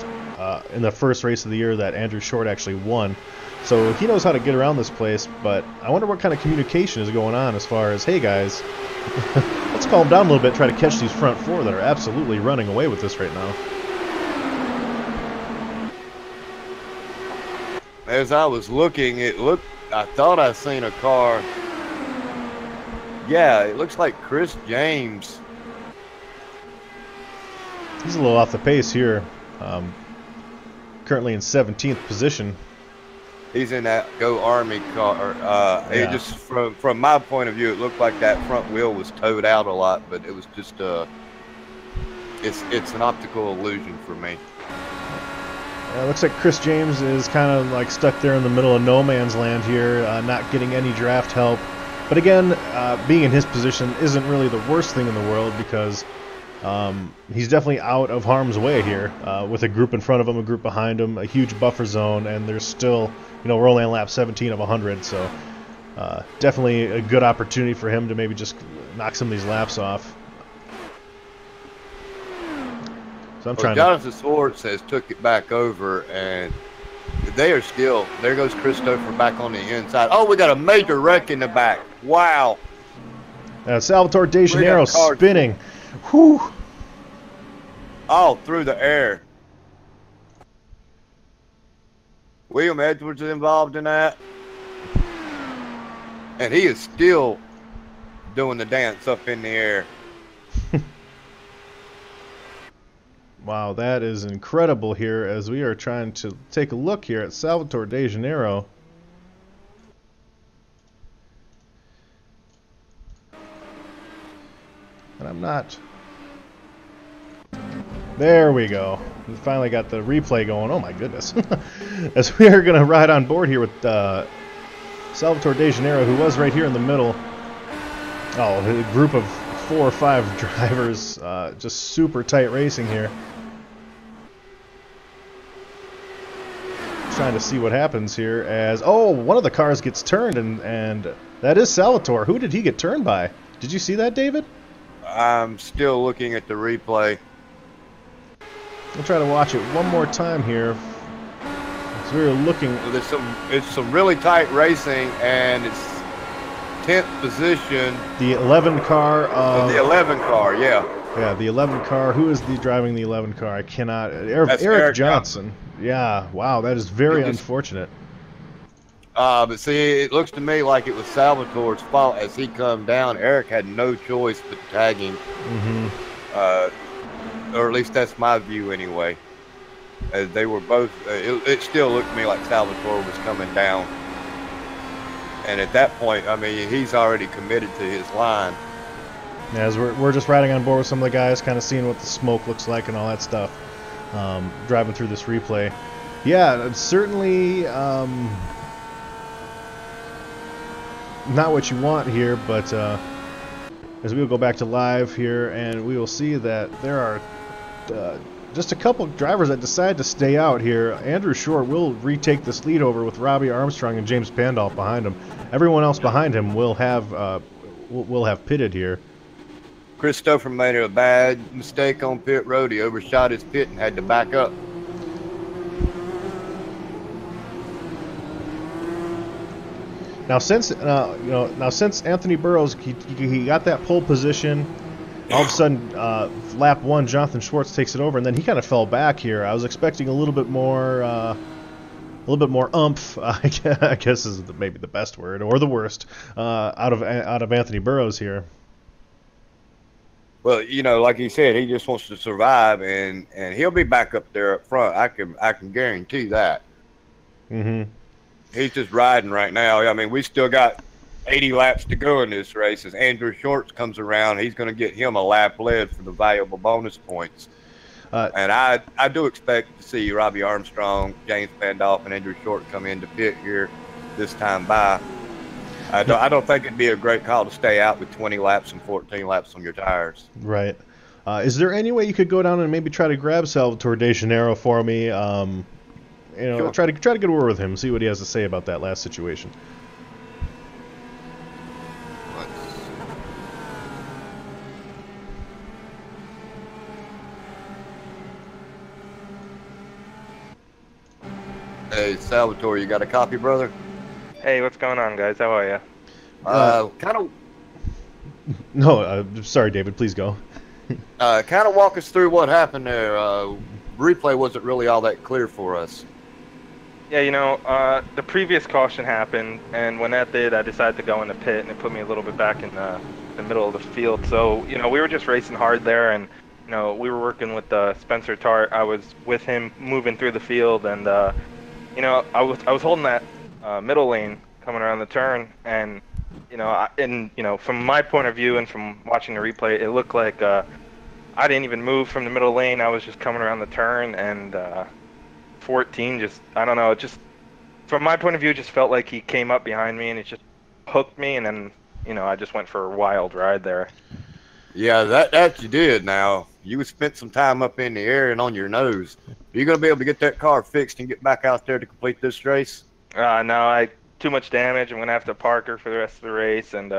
in the first race of the year that Andrew Short actually won. So he knows how to get around this place, but I wonder what kind of communication is going on as far as, hey guys, let's calm down a little bit, try to catch these front four that are absolutely running away with this right now. As I was looking, I thought I seen a car. Yeah, it looks like Chris James. He's a little off the pace here. Currently in 17th position. He's in that Go Army car. It just from my point of view, it looked like that front wheel was towed out a lot, but it was just it's an optical illusion for me. It looks like Chris James is kind of like stuck there in the middle of no man's land here, not getting any draft help. But again, being in his position isn't really the worst thing in the world because he's definitely out of harm's way here with a group in front of him, a group behind him, a huge buffer zone, and there's still, you know, we're only on lap 17 of 100, so definitely a good opportunity for him to maybe just knock some of these laps off. So I'm trying Jonathan Swartz has took it back over, and they are still, there goes Christopher back on the inside. Oh, we got a major wreck in the back. Wow. Salvatore De Janeiro spinning. Whew. All through the air. William Edwards is involved in that. And he is still doing the dance up in the air. Wow, that is incredible here as we are trying to take a look here at Salvatore De Janeiro. And I'm not... There we go. We finally got the replay going. Oh my goodness. As we are going to ride on board here with Salvatore De Janeiro, who was right here in the middle. Oh, a group of 4 or 5 drivers, just super tight racing here. Trying to see what happens here as, oh, one of the cars gets turned, and that is Salvatore. Who did he get turned by? Did you see that, David? I'm still looking at the replay. We'll try to watch it one more time here. So we're looking. It's some really tight racing, and it's 10th position. The 11 car. The 11 car, yeah. Yeah, the 11 car. Who is driving the 11 car? I cannot. Eric Johnson. Yeah. Wow, that is very unfortunate. But see, it looks to me like it was Salvatore's fault as he come down. Eric had no choice but to tag him. Or at least that's my view anyway. As they were both, it still looked to me like Salvatore was coming down. And at that point, I mean, he's already committed to his line. Yeah, as we're just riding on board with some of the guys, kind of seeing what the smoke looks like and all that stuff. Driving through this replay. Yeah, it's certainly not what you want here, but as we will go back to live here, and we will see that there are just a couple drivers that decide to stay out here. Andrew Short will retake this lead over with Robbie Armstrong and James Pandolf behind him. Everyone else behind him will have pitted here. Christopher made a bad mistake on pit road. He overshot his pit and had to back up. Now, since since Anthony Burrows he got that pole position, all of a sudden lap 1 Jonathan Schwartz takes it over, and then he kind of fell back here. I was expecting a little bit more umph. I guess is maybe the best word or the worst out of Anthony Burrows here. Well, you know, like he said, he just wants to survive, and he'll be back up there up front. I can guarantee that. He's just riding right now. I mean, we still got 80 laps to go in this race. As Andrew Shorts comes around, he's going to get him a lap led for the valuable bonus points. And I do expect to see Robbie Armstrong, James Van Dolph, and Andrew Short come in to pit here this time by. I don't think it'd be a great call to stay out with 20 laps and 14 laps on your tires. Right. Is there any way you could go down and maybe try to grab Salvatore De Janeiro for me? Sure. Try to get a word with him, see what he has to say about that last situation. Hey, Salvatore, you got a copy, brother? Hey, what's going on, guys? How are you? No, sorry, David. Please go. Kind of walk us through what happened there. Replay wasn't really all that clear for us. Yeah, the previous caution happened, and when that did, I decided to go in the pit, and it put me a little bit back in the middle of the field. So, we were just racing hard there, and we were working with Spencer Tart. I was with him moving through the field, and I was holding that middle lane coming around the turn, and from my point of view and from watching the replay, it looked like I didn't even move from the middle lane. I was just coming around the turn, and 14 just, I don't know, it just, from my point of view, it just felt like he came up behind me and it just hooked me, and then I just went for a wild ride there. Yeah, that you did. Now you spent some time up in the air and on your nose. Are you going to be able to get that car fixed and get back out there to complete this race? No, too much damage. I'm going to have to park her for the rest of the race, and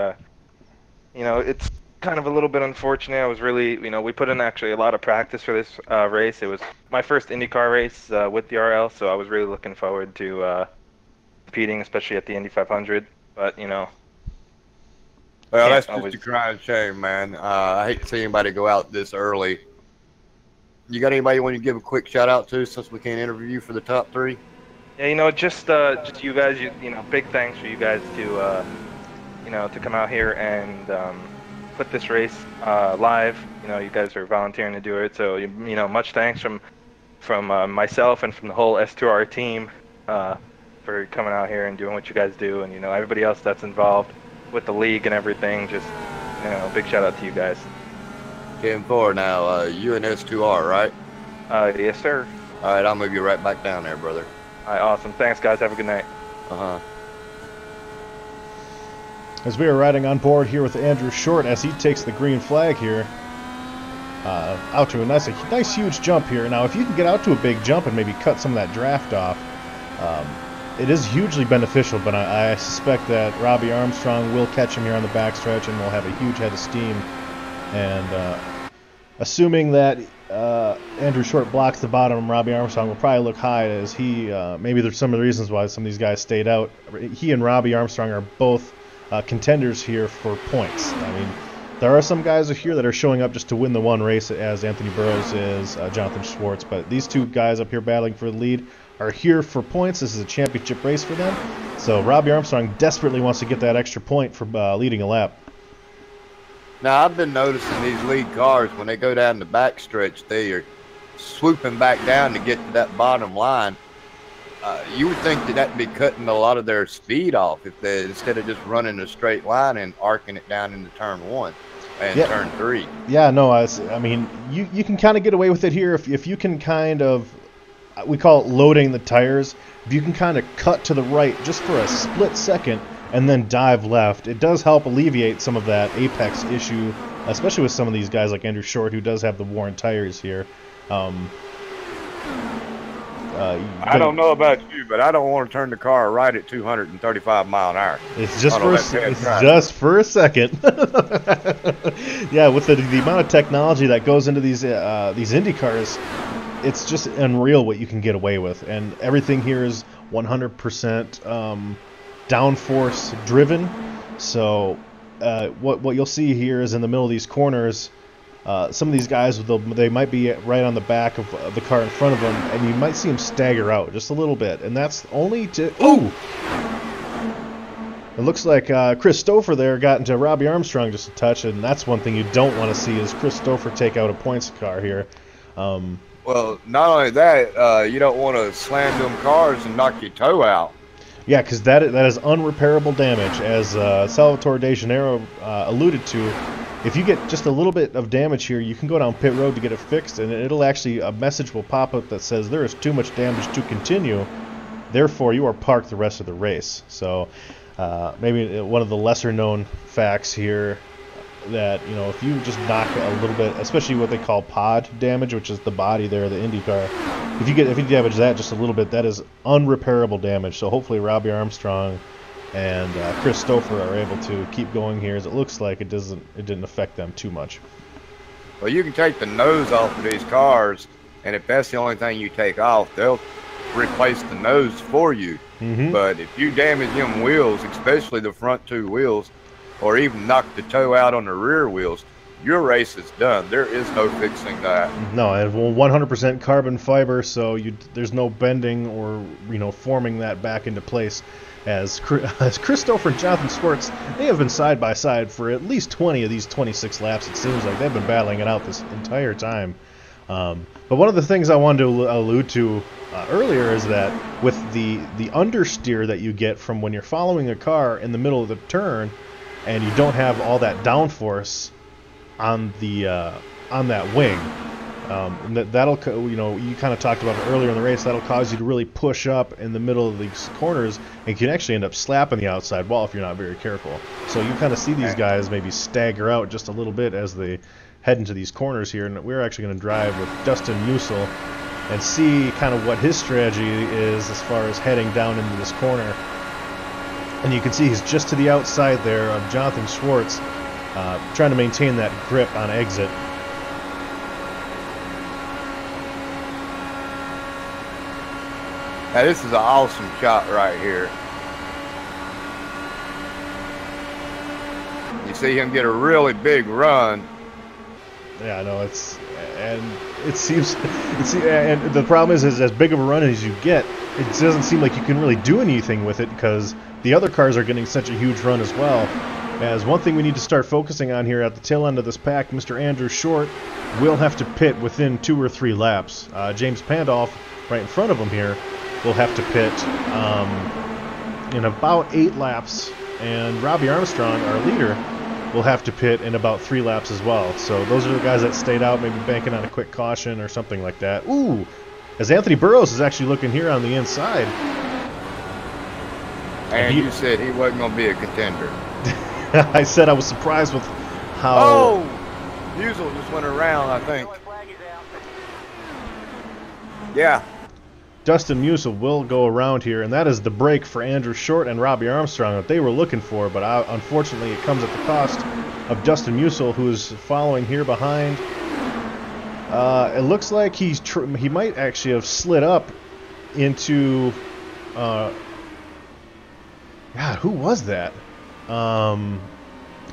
it's kind of a little bit unfortunate. I was really, we put in actually a lot of practice for this race. It was my first IndyCar race with DRL, so I was really looking forward to competing, especially at the Indy 500. But well, that's just a crying shame, man. I hate to see anybody go out this early. You got anybody you want to give a quick shout out to, since we can't interview you for the top three? Yeah, just you guys. Big thanks for you guys to to come out here and put this race live. You guys are volunteering to do it, so much thanks from myself and from the whole S2R team for coming out here and doing what you guys do, and everybody else that's involved with the league and everything. Just big shout out to you guys. 10-4 now. You and S2R, right? Yes, sir. All right, I'll move you right back down there, brother. All right, awesome. Thanks, guys. Have a good night. As we are riding on board here with Andrew Short as he takes the green flag here, out to a nice huge jump here. Now, if you can get out to a big jump and maybe cut some of that draft off, it is hugely beneficial, but I suspect that Robbie Armstrong will catch him here on the backstretch and will have a huge head of steam. And assuming that Andrew Short blocks the bottom, Robbie Armstrong will probably look high, as he, maybe there's some of the reasons why some of these guys stayed out. He and Robbie Armstrong are both contenders here for points. I mean, there are some guys here that are showing up just to win the one race, as Anthony Burrows is, Jonathan Schwartz, but these two guys up here battling for the lead are here for points. This is a championship race for them, so Robbie Armstrong desperately wants to get that extra point for leading a lap. Now, I've been noticing these lead cars, when they go down the backstretch, they are swooping back down to get to that bottom line. You would think that that'd be cutting a lot of their speed off if they, instead of just running a straight line and arcing it down into turn 1 and turn 3. Yeah, no, I mean, you can kind of get away with it here if you can kind of, we call it loading the tires. If you can kind of cut to the right just for a split second and then dive left, it does help alleviate some of that apex issue, especially with some of these guys like Andrew Short, who does have the worn tires here. I don't know about you, but I don't want to turn the car right at 235 mile an hour. It's just for a second. Yeah, with the amount of technology that goes into these Indy cars, it's just unreal what you can get away with, and everything here is 100% downforce driven. So what you'll see here is in the middle of these corners, some of these guys, they might be right on the back of the car in front of them, and you might see them stagger out just a little bit, and that's only to... Ooh! It looks like Chris Stouffer there got into Robbie Armstrong just a touch, and that's one thing you don't want to see is Chris Stouffer take out a points car here. Well, not only that, you don't want to slam them cars and knock your toe out. Yeah, because that is unrepairable damage, as Salvatore De Janeiro alluded to. If you get just a little bit of damage here, you can go down pit road to get it fixed, and it'll actually, a message will pop up that says there is too much damage to continue, therefore you are parked the rest of the race. So maybe one of the lesser known facts here, that, you know, if you just knock a little bit, especially what they call pod damage, which is the body there, the Indy car, if you damage that just a little bit, that is unrepairable damage. So hopefully Robbie Armstrong and Chris Stouffer are able to keep going here, as it looks like it didn't affect them too much. Well, you can take the nose off of these cars, and if that's the only thing you take off, they'll replace the nose for you. But if you damage them wheels, especially the front two wheels, or even knock the toe out on the rear wheels, your race is done. There is no fixing that. No, and 100% carbon fiber, so there's no bending or, you know, forming that back into place. As Christopher and Jonathan Schwartz, they have been side by side for at least 20 of these 26 laps. It seems like they've been battling it out this entire time. But one of the things I wanted to allude to earlier is that with the understeer that you get from when you're following a car in the middle of the turn, and you don't have all that downforce on that wing, and that'll, you know, you kind of talked about it earlier in the race, that'll cause you to really push up in the middle of these corners, and you can actually end up slapping the outside wall if you're not very careful. So you kind of see these guys maybe stagger out just a little bit as they head into these corners here, and we're actually going to drive with Dustin Musil and see kind of what his strategy is as far as heading down into this corner. And you can see he's just to the outside there of Jonathan Schwartz, trying to maintain that grip on exit. Now this is an awesome shot right here. You see him get a really big run. Yeah, no, and the problem is as big of a run as you get, it doesn't seem like you can really do anything with it, because the other cars are getting such a huge run as well. As one thing we need to start focusing on here at the tail end of this pack, Mr. Andrew Short will have to pit within 2 or 3 laps. James Pandolf, right in front of him here, will have to pit in about 8 laps, and Robbie Armstrong, our leader, will have to pit in about 3 laps as well. So those are the guys that stayed out, maybe banking on a quick caution or something like that. Ooh, as Anthony Burrows is actually looking here on the inside. And you said he wasn't going to be a contender. I said I was surprised with how... Oh! Musil just went around, I think. Yeah. Dustin Musil will go around here, and that is the break for Andrew Short and Robbie Armstrong that they were looking for, but unfortunately it comes at the cost of Dustin Musil, who's following here behind. It looks like he might actually have slid up into... God, who was that?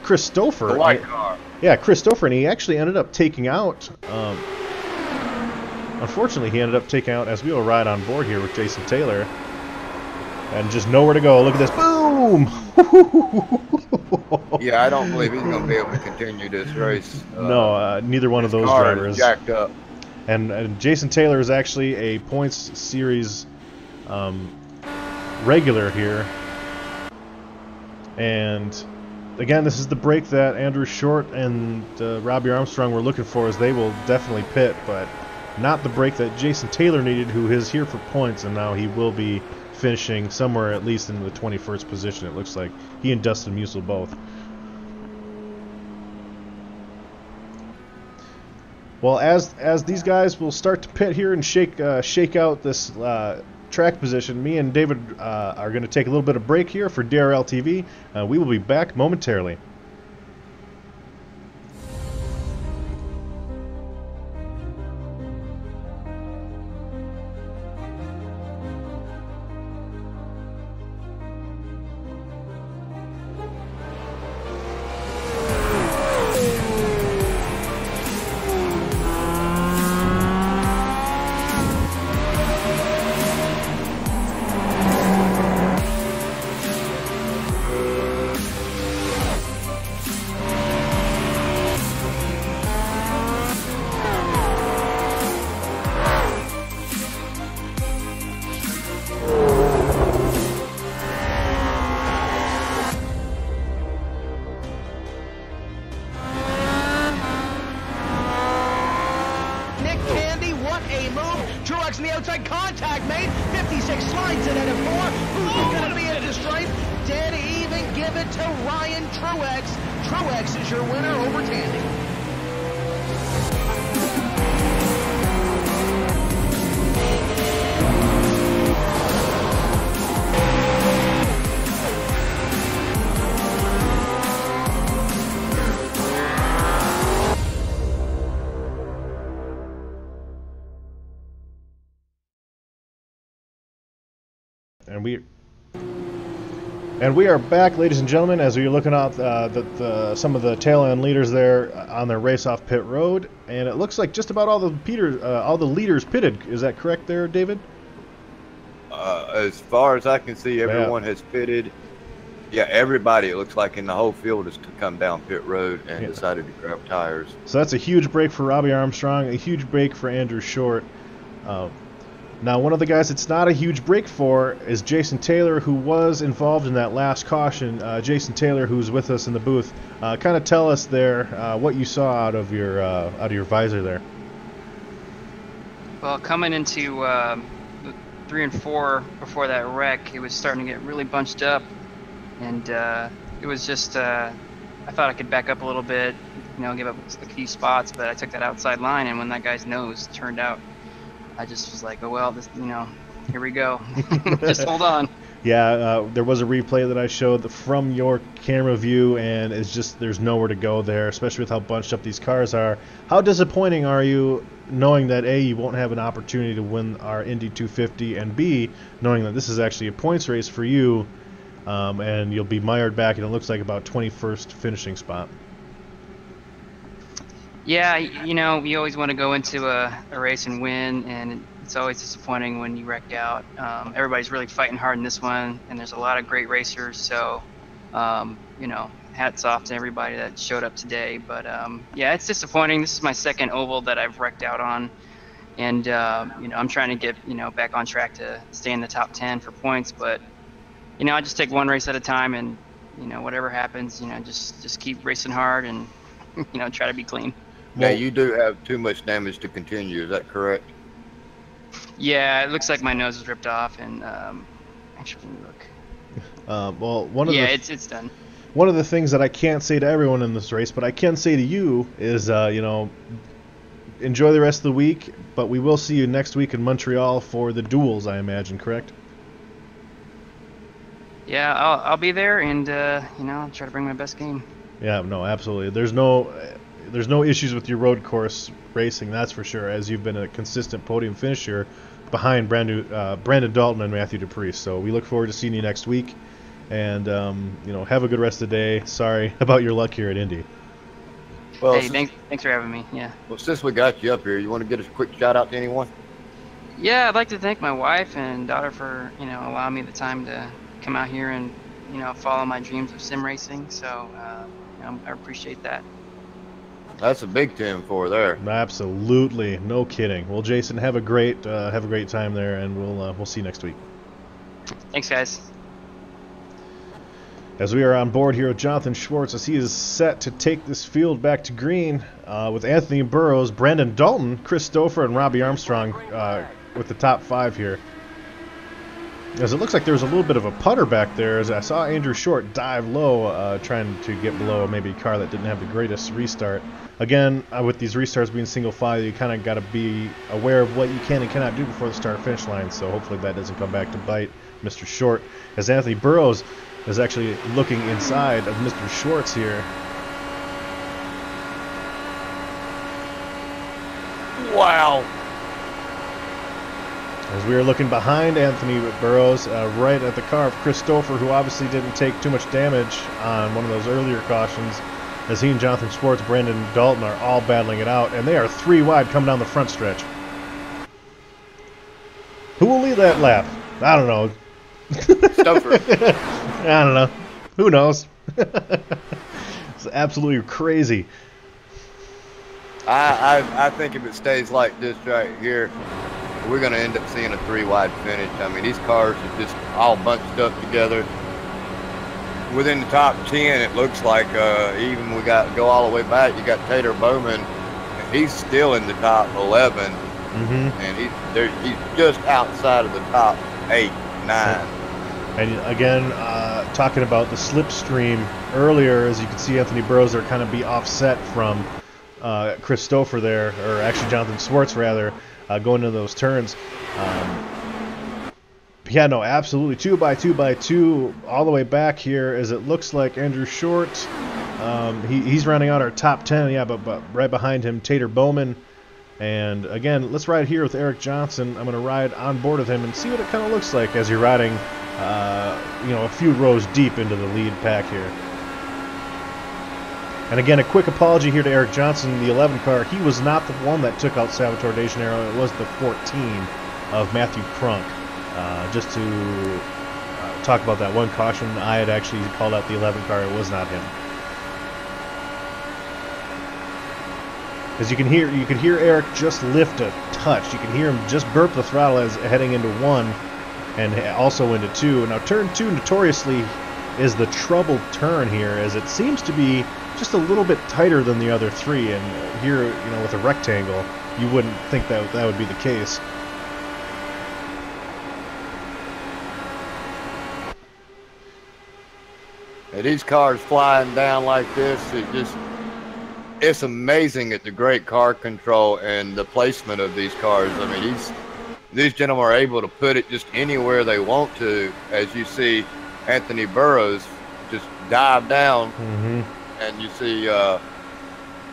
Chris Stouffer. The white car. Yeah, Chris Stouffer, and he actually ended up taking out... Unfortunately, he ended up taking out, as we will ride on board here with Jason Taylor, and just nowhere to go. Look at this. Boom! Yeah, I don't believe he's going to be able to continue this race. No, neither one of those drivers. Is jacked up. And Jason Taylor is actually a points series regular here. And again, this is the break that Andrew Short and Robbie Armstrong were looking for, as they will definitely pit, but not the break that Jason Taylor needed, who is here for points, and now he will be finishing somewhere at least in the 21st position, it looks like. He and Dustin Musil both. Well, as these guys will start to pit here and shake out this track position, me and David are going to take a little bit of break here for DRL TV. We will be back momentarily. Nick Tandy, what a move. Truex on the outside, contact made. 56 slides it at a 4. Who's going to be into the stripe? Dead even, give it to Ryan Truex. Truex is your winner over Tandy. And we are back, ladies and gentlemen, as we're looking at some of the tail end leaders there on their race off pit road, and it looks like just about all the leaders pitted. Is that correct, there, David? As far as I can see, everyone has pitted. Yeah, everybody, it looks like, in the whole field has come down pit road and decided to grab tires. So that's a huge break for Robbie Armstrong, a huge break for Andrew Short. Now, one of the guys it's not a huge break for is Jason Taylor, who was involved in that last caution. Jason Taylor, who's with us in the booth, kind of tell us there what you saw out of your visor there. Well, coming into 3 and 4 before that wreck, it was starting to get really bunched up, and it was just I thought I could back up a little bit, give up a few spots, but I took that outside line, and when that guy's nose turned out, I just was like, oh, well, this, here we go. Just hold on. Yeah, there was a replay that I showed from your camera view, and it's just there's nowhere to go there, especially with how bunched up these cars are. How disappointing are you knowing that, A, you won't have an opportunity to win our Indy 250, and B, knowing that this is actually a points race for you, and you'll be mired back, and it looks like about 21st finishing spot? Yeah, you always want to go into a race and win, and it's always disappointing when you wreck out. Everybody's really fighting hard in this one, and there's a lot of great racers, so, hats off to everybody that showed up today. But, yeah, it's disappointing. This is my second oval that I've wrecked out on, and, I'm trying to get, back on track to stay in the top 10 for points, but, I just take one race at a time, and, whatever happens, just keep racing hard and, try to be clean. Yeah, you do have too much damage to continue. Is that correct? Yeah, it looks like my nose is ripped off, and actually, look. Well, it's done. One of the things that I can't say to everyone in this race, but I can say to you is, enjoy the rest of the week. But we will see you next week in Montreal for the duels, I imagine. Correct? Yeah, I'll be there, and I'll try to bring my best game. Yeah, no, absolutely. There's no issues with your road course racing, that's for sure, as you've been a consistent podium finisher behind Brandon Dalton and Matthew Dupree. So we look forward to seeing you next week, and have a good rest of the day. Sorry about your luck here at Indy. Well, hey, thanks for having me. Yeah. Well, since we got you up here, you want to get a quick shout out to anyone? Yeah, I'd like to thank my wife and daughter for allowing me the time to come out here and follow my dreams of sim racing. So I appreciate that. That's a big 10 for there. Absolutely, no kidding. Well, Jason, have a great time there, and we'll see you next week. Thanks, guys. As we are on board here with Jonathan Schwartz, as he is set to take this field back to green with Anthony Burrows, Brandon Dalton, Chris Stouffer, and Robbie Armstrong with the top 5 here. As it looks like there's a little bit of a putter back there, as I saw Andrew Short dive low, trying to get below maybe a car that didn't have the greatest restart. Again, with these restarts being single file, you kind of got to be aware of what you can and cannot do before the start-finish line, so hopefully that doesn't come back to bite Mr. Short. As Anthony Burrows is actually looking inside of Mr. Schwartz here. Wow. As we are looking behind Anthony Burrows, right at the car of Chris Stouffer, who obviously didn't take too much damage on one of those earlier cautions, as he and Jonathan Schwartz, Brandon Dalton are all battling it out, and they are 3 wide coming down the front stretch. Who will lead that lap? I don't know. Stouffer. I don't know. Who knows? It's absolutely crazy. I think if it stays like this right here, we're going to end up seeing a 3-wide finish. I mean, these cars are just all bunched up together. Within the top 10, it looks like even we go all the way back. You got Taylor Bowman. he's still in the top 11, and he's just outside of the top 8, 9. And again, talking about the slipstream earlier, as you can see, Anthony Burrows are kind of be offset from Chris Stouffer there, or actually Jonathan Swartz rather, going into those turns. Yeah, no, absolutely 2x2 all the way back here, as it looks like Andrew Short. He's rounding out our top 10, yeah, but right behind him, Tater Bowman. And again, let's ride here with Eric Johnson. I'm going to ride on board with him and see what it kind of looks like as you're riding, a few rows deep into the lead pack here. And again, a quick apology here to Eric Johnson, the 11 car. He was not the one that took out Salvatore De Janeiro. It was the 14 of Matthew Crunk. Just to talk about that one caution, I had actually called out the 11 car. It was not him. As you can hear Eric just lift a touch. You can hear him just burp the throttle as heading into 1 and also into 2. Now turn 2 notoriously is the troubled turn here, as it seems to be just a little bit tighter than the other 3. And here, with a rectangle, you wouldn't think that would be the case. These cars flying down like this, it's amazing at the great car control and the placement of these cars. I mean, these gentlemen are able to put it just anywhere they want to. As you see Anthony Burrows just dive down, and you see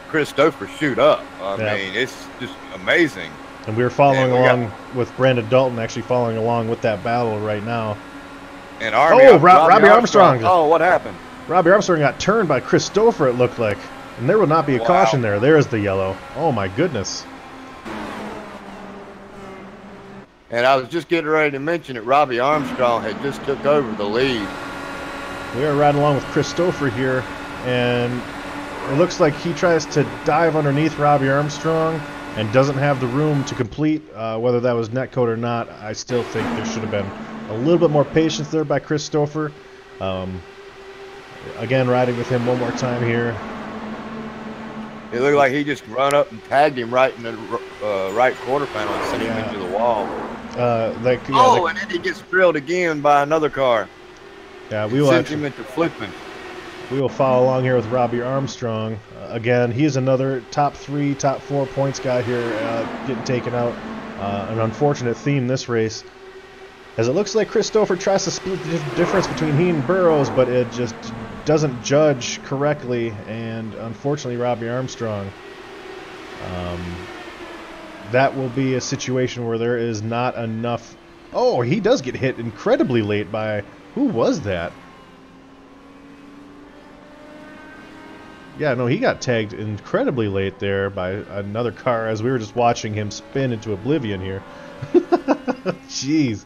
Chris Stouffer shoot up. I mean, it's just amazing. And we were following along with Brandon Dalton, actually following along with that battle right now. And Robbie Armstrong. Oh, what happened? Robbie Armstrong got turned by Chris Stouffer, it looked like. And there will not be a caution there. There's the yellow. Oh, my goodness. And I was just getting ready to mention that Robbie Armstrong had just took over the lead. We are riding along with Chris Stouffer here, and it looks like he tries to dive underneath Robbie Armstrong and doesn't have the room to complete. Whether that was netcode or not, I still think there should have been a little bit more patience there by Chris Stouffer. Again, riding with him one more time here. It looked like he just run up and tagged him right in the right quarter panel and sent him into the wall. And then he gets drilled again by another car. Yeah, we will send him into flipping. We will follow along here with Robbie Armstrong. Again, he's another top 3, top 4 points guy here, getting taken out. An unfortunate theme this race, as it looks like Chris Stouffer tries to split the difference between he and Burrows, but it just doesn't judge correctly, and unfortunately Robbie Armstrong, that will be a situation where there is not enough. Oh, he does get hit incredibly late by, who was that? Yeah, no, he got tagged incredibly late there by another car as we were just watching him spin into oblivion here. Jeez.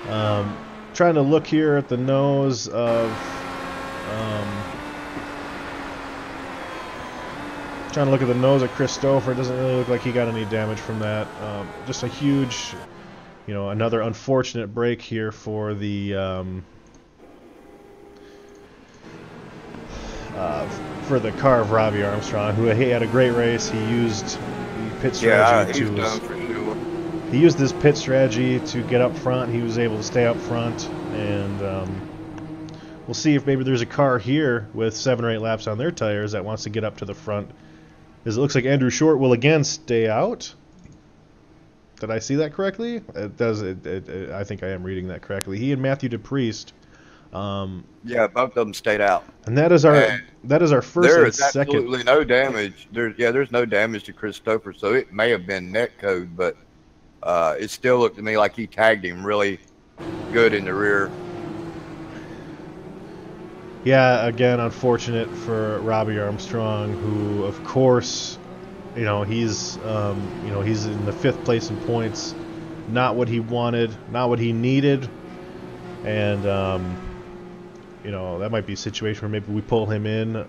Trying to look here at the nose of trying to look at the nose of Chris Stouffer. It doesn't really look like he got any damage from that. Just a huge, another unfortunate break here for the car of Robbie Armstrong, who he had a great race. He used the pit strategy he used this pit strategy to get up front. He was able to stay up front, and we'll see if maybe there's a car here with 7 or 8 laps on their tires that wants to get up to the front. As it looks like Andrew Short will again stay out. Did I see that correctly? It does. I think I am reading that correctly. He and Matthew DePriest. Yeah, both of them stayed out. And that is our first there and is second. Absolutely no damage. There's no damage to Chris Stouffer, so it may have been netcode, but it still looked to me like he tagged him really good in the rear. Yeah, again, unfortunate for Robbie Armstrong, who, of course, he's in the 5th place in points. Not what he wanted, not what he needed, and that might be a situation where maybe we pull him in,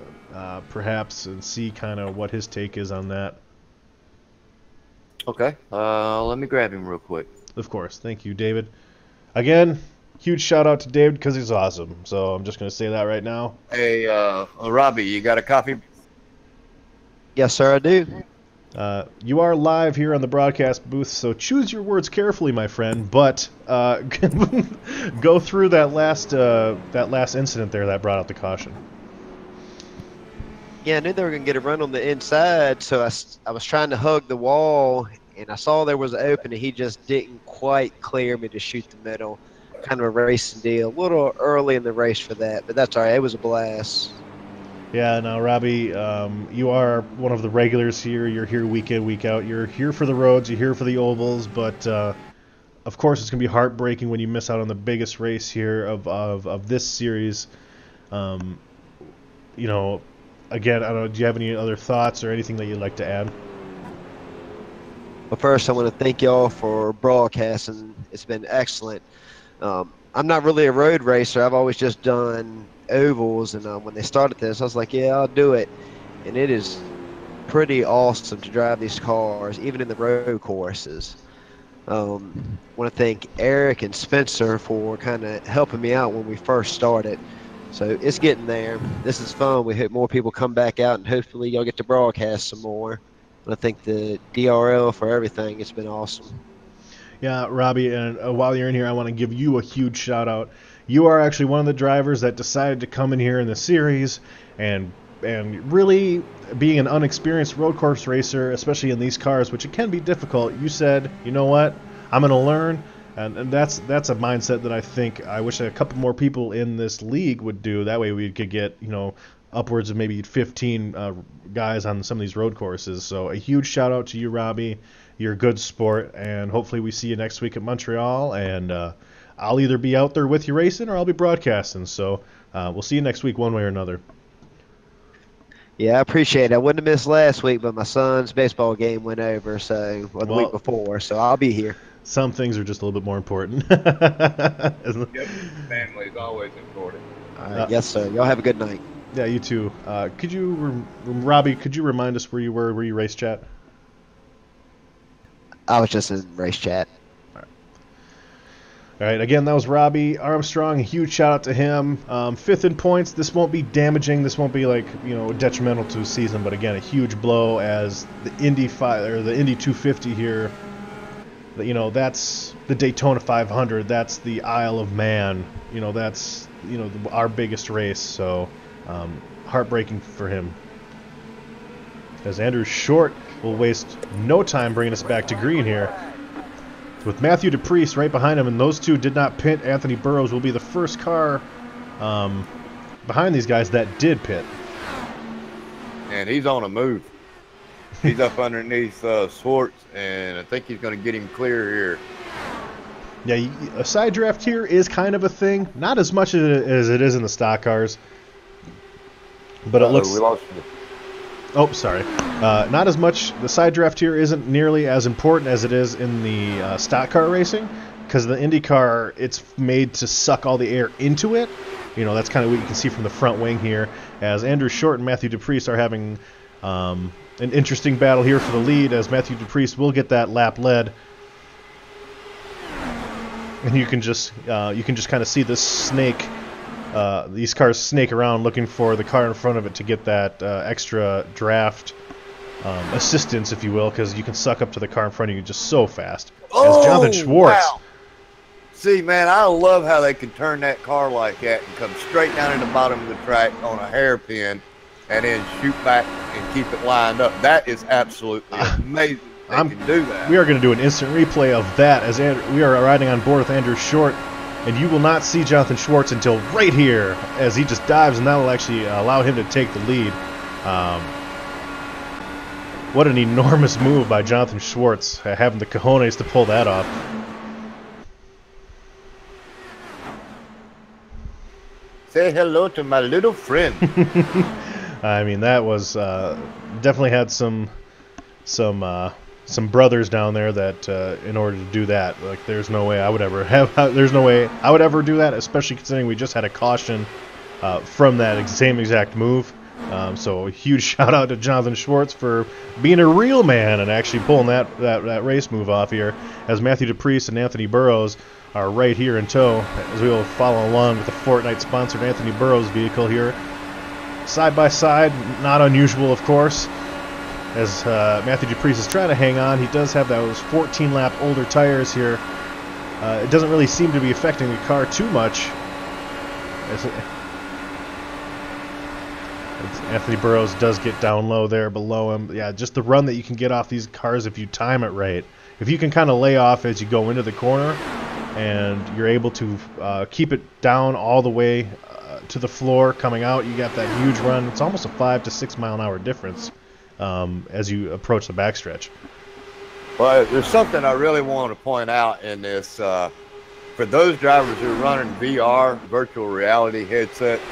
perhaps, and see kind of what his take is on that. Okay, let me grab him real quick. Of course. Thank you, David. Again, huge shout out to David because he's awesome. So I'm just going to say that right now. Hey, Robbie, you got a copy? Yes, sir, I do. You are live here on the broadcast booth, so choose your words carefully, my friend. But go through that last incident there that brought out the caution. Yeah, I knew they were going to get a run on the inside, so I was trying to hug the wall, and I saw there was an opening. He just didn't quite clear me to shoot the middle. Kind of a racing deal. A little early in the race for that, but that's all right. It was a blast. Yeah, now, Robbie, you are one of the regulars here. You're here week in, week out. You're here for the roads. You're here for the ovals, but of course it's going to be heartbreaking when you miss out on the biggest race here of this series. You know, again, I don't know, do you have any other thoughts or anything that you'd like to add? Well, first, I want to thank y'all for broadcasting. It's been excellent. I'm not really a road racer. I've always just done ovals, and when they started this, I was like, yeah, I'll do it. And it is pretty awesome to drive these cars, even in the road courses. Want to thank Eric and Spencer for kind of helping me out when we first started. So it's getting there. This is fun. We hope more people come back out, and hopefully y'all get to broadcast some more. And I thank the DRL for everything. It's been awesome. Yeah, Robbie, and while you're in here, I want to give you a huge shout out. You are actually one of the drivers that decided to come in here in the series and really being an unexperienced road course racer, especially in these cars, which it can be difficult. You said, you know what, I'm going to learn, and that's a mindset that I think I wish a couple more people in this league would do. That way we could get, you know, upwards of maybe 15 guys on some of these road courses. So a huge shout out to you, Robbie. You're a good sport, and hopefully we see you next week at Montreal, and I'll either be out there with you racing or I'll be broadcasting. So we'll see you next week one way or another. Yeah, I appreciate it. I wouldn't have missed last week, but my son's baseball game went over, the week before, so I'll be here. Some things are just a little bit more important. Yep, family is always important. All right, yes, sir. Y'all have a good night. Yeah, you too. Could you, Robbie, could you remind us where you were? Were you race chat? I was just in race chat. All right, again, that was Robbie Armstrong. A huge shout out to him. 5th in points. This won't be damaging. This won't be detrimental to his season. But again, a huge blow as the Indy 250 here. That's the Daytona 500. That's the Isle of Man. That's our biggest race. So heartbreaking for him. As Andrew Short will waste no time bringing us back to green here. With Matthew DePriest right behind him, and those two did not pit. Anthony Burrows will be the first car behind these guys that did pit. And he's on a move. He's up underneath Swartz, and I think he's going to get him clear here. Yeah, a side draft here is kind of a thing. Not as much as it is in the stock cars. But it looks... We lost you. Oh, sorry. Not as much. The side draft here isn't nearly as important as it is in the stock car racing, because the Indy car, it's made to suck all the air into it. That's kind of what you can see from the front wing here, as Andrew Short and Matthew DePriest are having an interesting battle here for the lead, as Matthew DePriest will get that lap led. And you can just kind of see this snake. These cars snake around looking for the car in front of it to get that extra draft assistance, if you will, because you can suck up to the car in front of you just so fast. As Jonathan Schwartz. Wow. See, man, I love how they can turn that car like that and come straight down in the bottom of the track on a hairpin and then shoot back and keep it lined up. That is absolutely amazing. They can do that. We are going to do an instant replay of that as we are riding on board with Andrew Short. And you will not see Jonathan Schwartz until right here as he just dives, and that will actually allow him to take the lead. What an enormous move by Jonathan Schwartz, having the cojones to pull that off. Say hello to my little friend. I mean, that was definitely had some brothers down there that in order to do that, like, there's no way I would ever do that, especially considering we just had a caution from that same exact move. So a huge shout out to Jonathan Schwartz for being a real man and actually pulling that race move off here, as Matthew DePriest and Anthony Burrows are right here in tow, as we will follow along with the Fortnite sponsored Anthony Burrows vehicle here side by side. Not unusual, of course. as Matthew Dupreece is trying to hang on. He does have those 14-lap older tires here. It doesn't really seem to be affecting the car too much. As Anthony Burrows does get down low there below him. Yeah, just the run that you can get off these cars if you time it right. If you can kind of lay off as you go into the corner and you're able to keep it down all the way to the floor coming out, you got that huge run. It's almost a 5 to 6 mile an hour difference as you approach the backstretch. Well, there's something I really want to point out in this. For those drivers who are running VR, virtual reality headsets,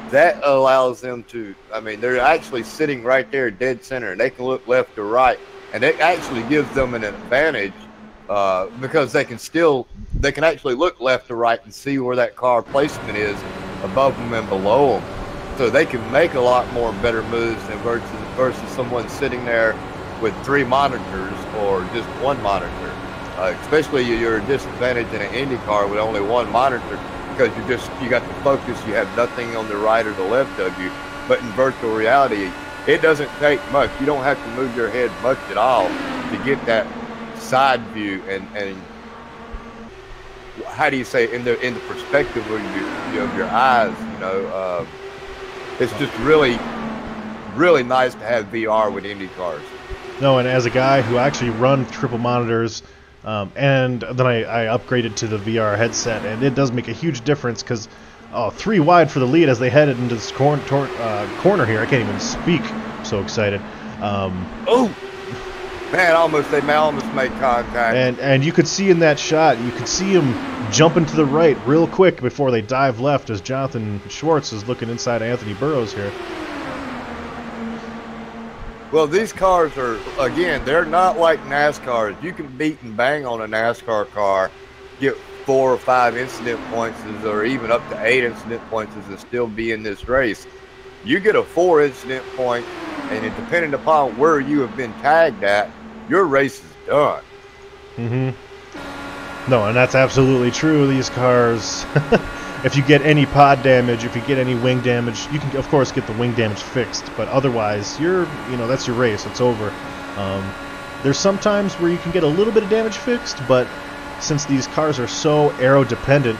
that allows them to, I mean, they're actually sitting right there dead center, and they can look left or right, and it actually gives them an advantage because they can actually look left or right and see where that car placement is above them and below them. So they can make a lot more better moves than versus someone sitting there with 3 monitors or just 1 monitor. Especially you're a disadvantage in an Indy car with only 1 monitor because you got the focus, you have nothing on the right or the left of you. But in virtual reality, it doesn't take much. You don't have to move your head much at all to get that side view and how do you say, in the perspective of your eyes, you know. It's just really, really nice to have VR with Indy cars. No, and as a guy who actually run triple monitors, and then I upgraded to the VR headset, and it does make a huge difference because 3 wide for the lead as they headed into this corner here. I can't even speak. I'm so excited. Oh! Man, they almost made contact. And you could see in that shot, you could see him jumping to the right real quick before they dive left as Jonathan Schwartz is looking inside Anthony Burrows here. Well, these cars are, again, they're not like NASCARs. You can beat and bang on a NASCAR car, get 4 or 5 incident points or even up to 8 incident points and still be in this race. You get a 4 incident point, and it, depending upon where you have been tagged at, your race is done. No, and that's absolutely true. These cars, if you get any pod damage, if you get any wing damage, you can of course get the wing damage fixed, but otherwise that's your race. It's over. There's some times where you can get a little bit of damage fixed, but since these cars are so aero dependent,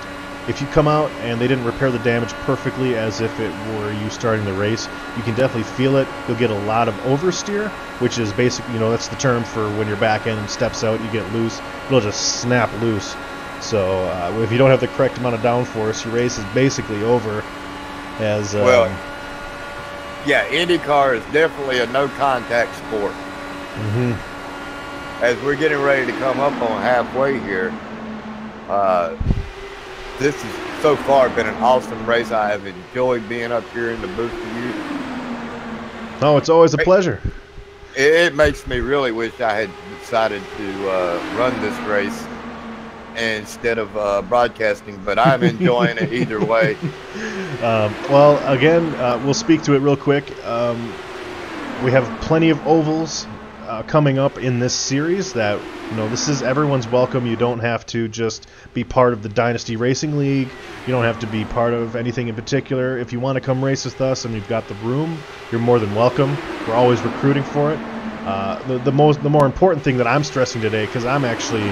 if you come out and they didn't repair the damage perfectly as if it were you starting the race, you can definitely feel it. You'll get a lot of oversteer, which is basically, that's the term for when your back end steps out, you get loose. It'll just snap loose. So if you don't have the correct amount of downforce, your race is basically over. Yeah, IndyCar is definitely a no-contact sport. As we're getting ready to come up on halfway here, this has so far been an awesome race. I have enjoyed being up here in the booth with you. Oh, it's always a pleasure. It makes me really wish I had decided to run this race instead of broadcasting, but I'm enjoying it either way. Well, again, we'll speak to it real quick. We have plenty of ovals coming up in this series that, this is everyone's welcome. You don't have to just be part of the Dynasty Racing League. You don't have to be part of anything in particular. If you want to come race with us and we've got the room, you're more than welcome. We're always recruiting for it. The more important thing that I'm stressing today, because I'm actually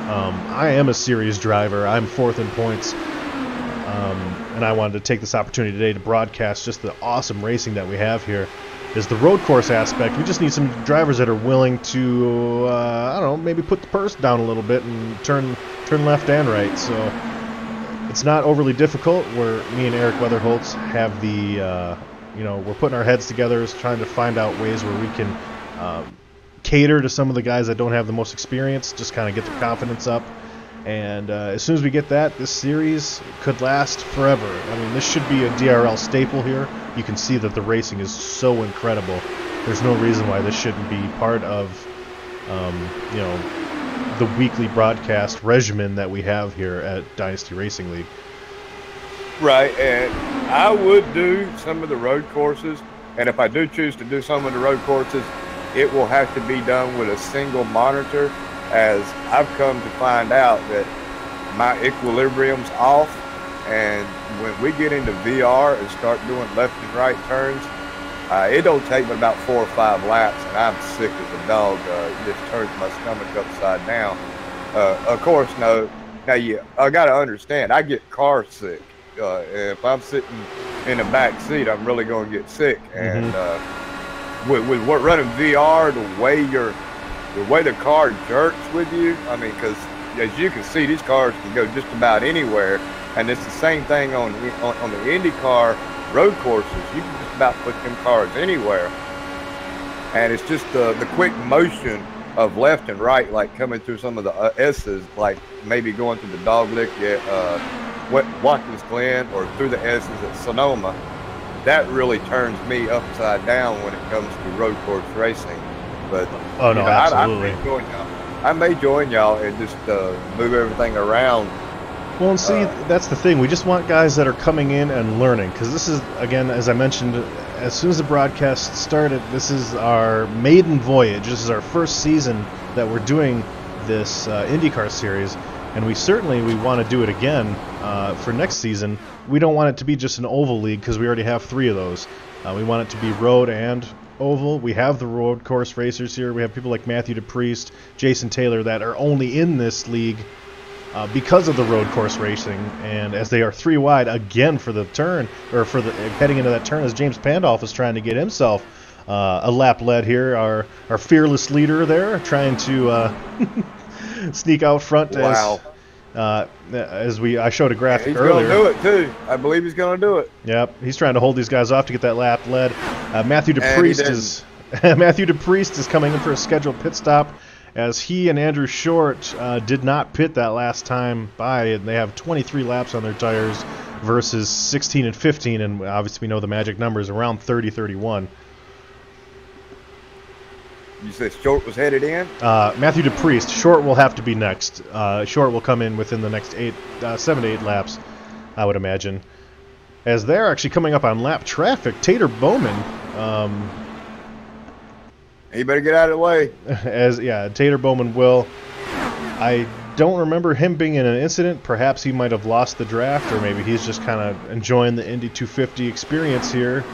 I am a series driver. I'm 4th in points, and I wanted to take this opportunity today to broadcast just the awesome racing that we have here. Is the road course aspect. We just need some drivers that are willing to, maybe put the purse down a little bit and turn left and right. So it's not overly difficult. Me and Eric Weatherholtz have we're putting our heads together, trying to find out ways where we can cater to some of the guys that don't have the most experience, just kind of get their confidence up. And as soon as we get that, this series could last forever. I mean, this should be a DRL staple here. You can see that the racing is so incredible. There's no reason why this shouldn't be part of, the weekly broadcast regimen that we have here at Dynasty Racing League. Right, and I would do some of the road courses, and if I do choose to do some of the road courses, it will have to be done with a single monitor, as I've come to find out that my equilibrium's off, and when we get into VR and start doing left and right turns, It don't take me about 4 or 5 laps, and I'm sick as a dog. It just turns my stomach upside down. Of course, no. Now, I got to understand, I get car sick. If I'm sitting in the back seat, I'm really going to get sick. And with running VR, the way the car jerks with you, I mean, because as you can see, these cars can go just about anywhere. And it's the same thing on the IndyCar road courses. You can just about put them cars anywhere. And it's just the quick motion of left and right, like coming through some of the S's, like maybe going through the dog lick at Watkins Glen or through the S's at Sonoma. That really turns me upside down when it comes to road course racing. But oh no, absolutely. I may join y'all and just move everything around. Well, and see, that's the thing. We just want guys that are coming in and learning, because this is, again, as I mentioned, as soon as the broadcast started, this is our maiden voyage. This is our first season that we're doing this IndyCar series, and we want to do it again for next season. We don't want it to be just an oval league, because we already have 3 of those. We want it to be road and oval. We have the road course racers here. We have people like Matthew DePriest, Jason Taylor that are only in this league because of the road course racing, and as they are 3 wide again for the turn, or for the heading into that turn, as James Pandolf is trying to get himself a lap led here, our fearless leader there, trying to sneak out front. Wow. As I showed a graphic He's earlier. going to do it too. I believe he's going to do it. Yep, he's trying to hold these guys off to get that lap led. Matthew DePriest is coming in for a scheduled pit stop, as he and Andrew Short did not pit that last time by, and they have 23 laps on their tires versus 16 and 15, and obviously we know the magic number is around 30-31. You said Short was headed in? Matthew DePriest. Short will have to be next. Short will come in within the next 7 to 8 laps, I would imagine. As they're actually coming up on lap traffic, Tater Bowman... he better get out of the way. Tater Bowman will. I don't remember him being in an incident. Perhaps he might have lost the draft, or maybe he's just kind of enjoying the Indy 250 experience here.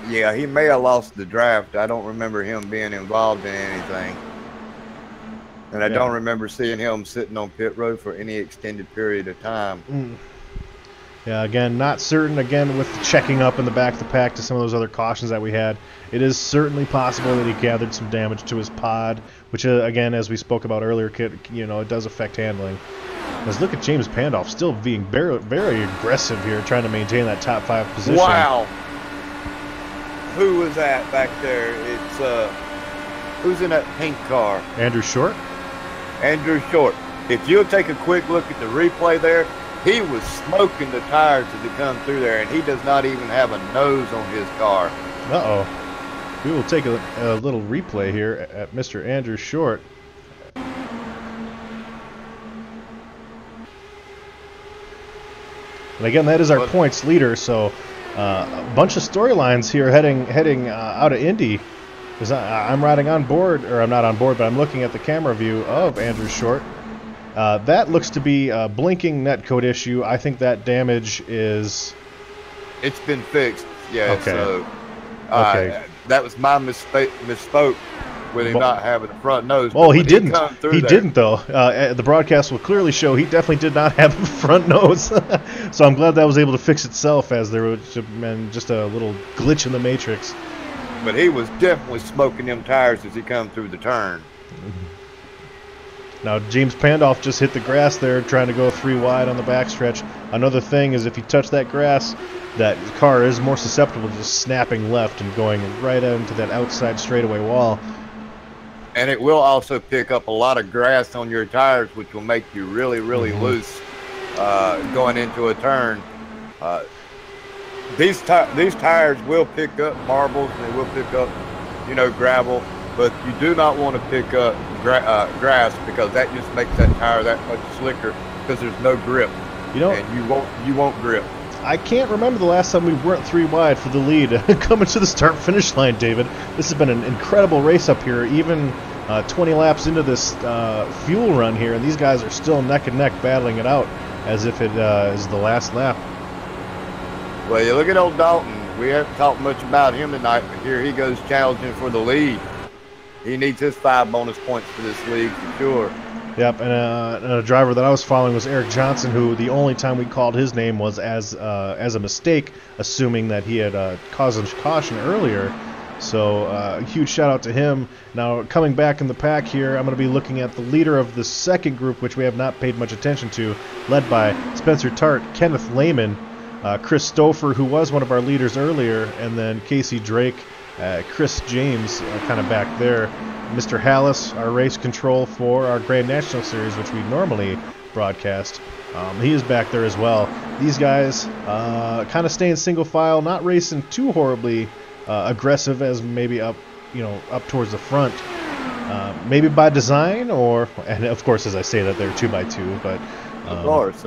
Yeah, he may have lost the draft. I don't remember him being involved in anything. And I don't remember seeing him sitting on pit road for any extended period of time. Yeah, again, not certain. Again, with checking up in the back of the pack to some of those other cautions that we had, it is certainly possible that he gathered some damage to his pod, which, again, as we spoke about earlier, it does affect handling. Let's look at James Pandolf still being very, very aggressive here, trying to maintain that top 5 position. Wow. Who was that back there? It's who's in that pink car? Andrew Short. Andrew Short. If you'll take a quick look at the replay there, he was smoking the tires as he come through there, and he does not even have a nose on his car. Uh-oh. We will take a little replay here at Mr. Andrew Short. And again, that is our points leader, so a bunch of storylines here heading out of Indy. I'm riding on board, or I'm not on board, but I'm looking at the camera view of Andrew Short. That looks to be a blinking netcode issue. I think that damage is... It's been fixed, yeah. Okay. So, okay. That was my misspoke with him not having a front nose. Oh, he didn't. He didn't, though. The broadcast will clearly show he definitely did not have a front nose. So I'm glad that was able to fix itself, as there was just a little glitch in the matrix. But he was definitely smoking them tires as he come through the turn. Now, James Pandolf just hit the grass there, trying to go 3 wide on the backstretch. Another thing is if you touch that grass, that car is more susceptible to just snapping left and going right into that outside straightaway wall. And it will also pick up a lot of grass on your tires, which will make you really, really loose going into a turn. These tires will pick up marbles, and they will pick up, gravel. But you do not want to pick up grass, because that just makes that tire that much slicker, because there's no grip, and you won't grip. I can't remember the last time we weren't 3 wide for the lead coming to the start-finish line, David. This has been an incredible race up here, even 20 laps into this fuel run here, and these guys are still neck and neck battling it out as if it is the last lap. Well, you look at old Dalton. We haven't talked much about him tonight, but here he goes challenging for the lead. He needs his 5 bonus points for this league for sure. Yep, and a driver that I was following was Eric Johnson, who the only time we called his name was as a mistake, assuming that he had caused him caution earlier. So a huge shout out to him. Now coming back in the pack here, I'm going to be looking at the leader of the second group, which we have not paid much attention to, led by Spencer Tart, Kenneth Lehman, Chris Stouffer, who was one of our leaders earlier, and then Casey Drake, Chris James kind of back there. Mr. Hallis, our race control for our Grand National Series, which we normally broadcast, he is back there as well. These guys kind of staying single file, not racing too horribly aggressive as maybe up towards the front. Maybe by design, and of course, as I say that, they're 2x2, but of course,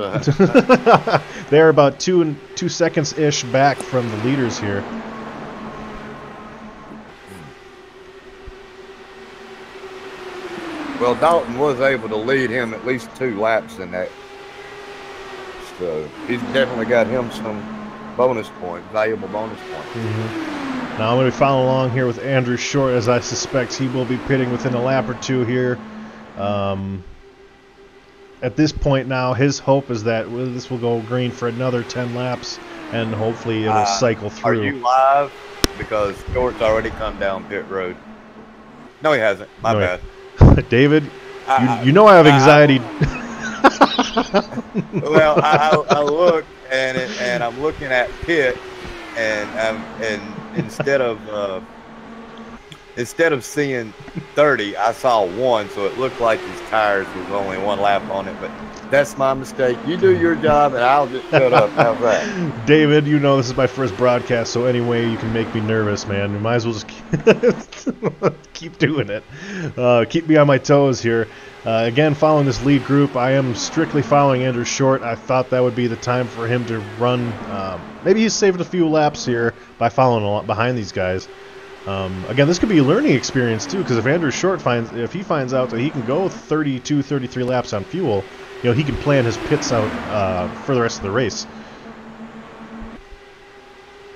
they're about 2 seconds ish back from the leaders here. Well, Dalton was able to lead him at least 2 laps in that. So he's definitely got him some bonus points, valuable bonus points. Mm-hmm. Now I'm going to be following along here with Andrew Short, as I suspect he will be pitting within a lap or 2 here. At this point now, his hope is that this will go green for another 10 laps, and hopefully it'll cycle through. Are you live? Because Short's already come down pit road. No, he hasn't. My bad. David, you know I have anxiety. Well, I look and I'm looking at pit, and instead of seeing 30, I saw 1, so it looked like his tires was only 1 lap on it. But that's my mistake. You do your job, and I'll just shut up. How's that? David, you know this is my first broadcast, so any way you can make me nervous, man, you might as well just keep doing it. Keep me on my toes here. Again, following this lead group, I am strictly following Andrew Short. I thought that would be the time for him to run. Maybe he's saved a few laps here by following a lot behind these guys. Again, this could be a learning experience too, because if Andrew Short finds out that he can go 32, 33 laps on fuel, he can plan his pits out for the rest of the race.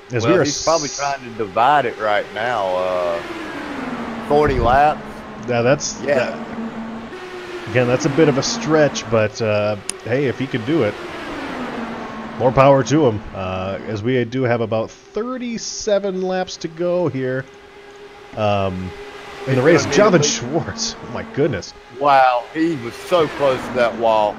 He's probably trying to divide it right now. 40 laps. Again, that's a bit of a stretch, but hey, if he can do it, more power to him. As we do have about 37 laps to go here in the race. Jonathan Schwartz, oh my goodness. Wow, he was so close to that wall.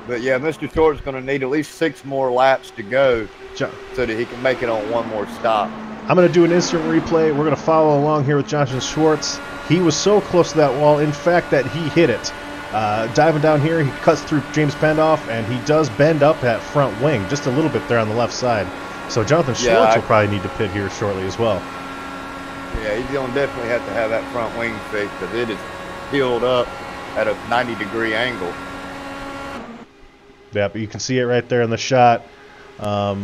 But yeah, Mr. Short's going to need at least 6 more laps to go so that he can make it on 1 more stop. I'm going to do an instant replay. We're going to follow along here with Jonathan Schwartz. He was so close to that wall, in fact, that he hit it. Diving down here, he cuts through James Pendoff, and he does bend up that front wing just a little bit there on the left side. So Jonathan Schwartz will probably need to pit here shortly as well. Yeah, he's going to definitely have to have that front wing fixed, because it is peeled up at a 90-degree angle. Yeah, but you can see it right there in the shot. A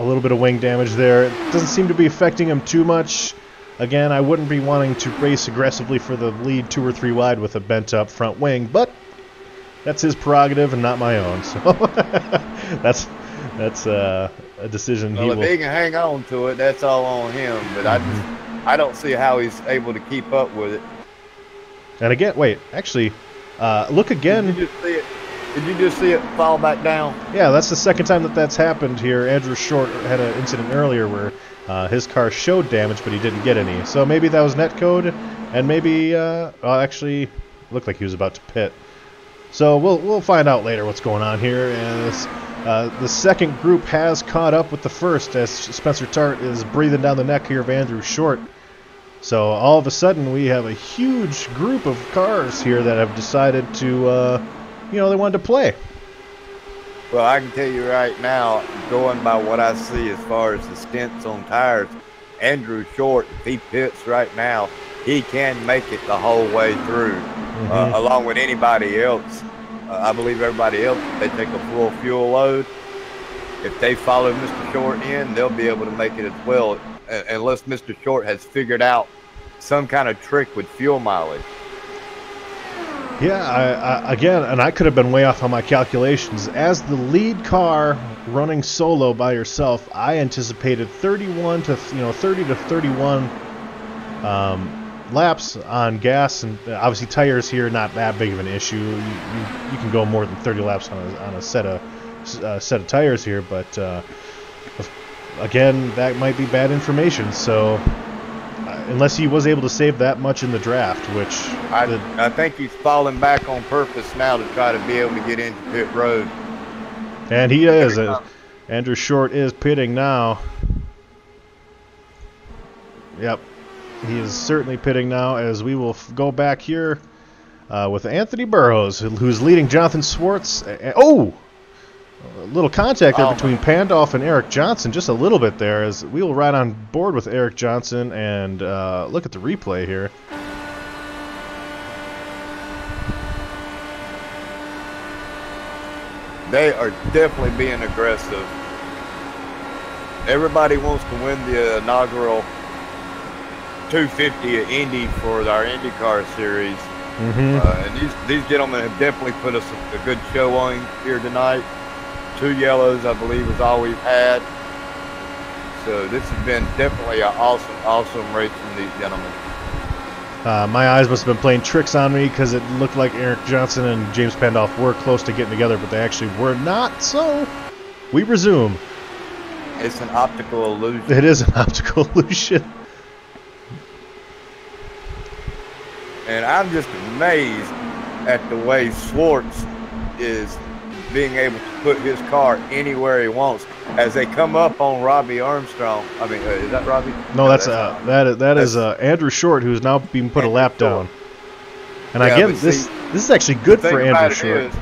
little bit of wing damage there. It doesn't seem to be affecting him too much. Again, I wouldn't be wanting to race aggressively for the lead 2 or 3 wide with a bent-up front wing, but that's his prerogative and not my own. So that's a decision he will. If he can hang on to it, that's all on him. But I don't see how he's able to keep up with it. And again, wait, actually, look again. Did you just see it fall back down? Yeah, that's the second time that's happened here. Andrew Short had an incident earlier where his car showed damage, but he didn't get any. So maybe that was netcode, and maybe actually looked like he was about to pit. So we'll find out later what's going on here. And the second group has caught up with the first, as Spencer Tart is breathing down the neck here of Andrew Short. So all of a sudden we have a huge group of cars here that have decided to, they wanted to play. Well, I can tell you right now, going by what I see as far as the stints on tires, Andrew Short, if he pits right now, he can make it the whole way through, along with anybody else. I believe everybody else, if they take a full fuel load, if they follow Mr. Short in, they'll be able to make it as well, unless Mr. Short has figured out some kind of trick with fuel mileage. Yeah, again, and I could have been way off on my calculations. As the lead car running solo by yourself, I anticipated 30 to 31 laps on gas, and obviously tires here not that big of an issue. You can go more than 30 laps on a set of tires here, but again, that might be bad information. So unless he was able to save that much in the draft, which I think he's falling back on purpose now to try to be able to get into pit road. And he is. Andrew Short is pitting now. Yep. He is certainly pitting now, as we will go back here with Anthony Burrows, who's leading Jonathan Schwartz. Oh! A little contact there between Pandolf and Eric Johnson, just a little bit there, as we will ride on board with Eric Johnson and look at the replay here. They are definitely being aggressive. Everybody wants to win the inaugural 250 at Indy for our IndyCar series. And these gentlemen have definitely put us a good show on here tonight. 2 yellows, I believe, is all we've had. So this has been definitely an awesome race from these gentlemen. My eyes must have been playing tricks on me, because it looked like Eric Johnson and James Pandolf were close to getting together, but they actually were not. So we resume. It's an optical illusion. It is an optical illusion. And I'm just amazed at the way Schwartz is being able to put his car anywhere he wants as they come up on Robbie Armstrong. I mean, is that Robbie? No, that's that is Andrew Short, who's now being put a lap down. And again, this is actually good for Andrew Short.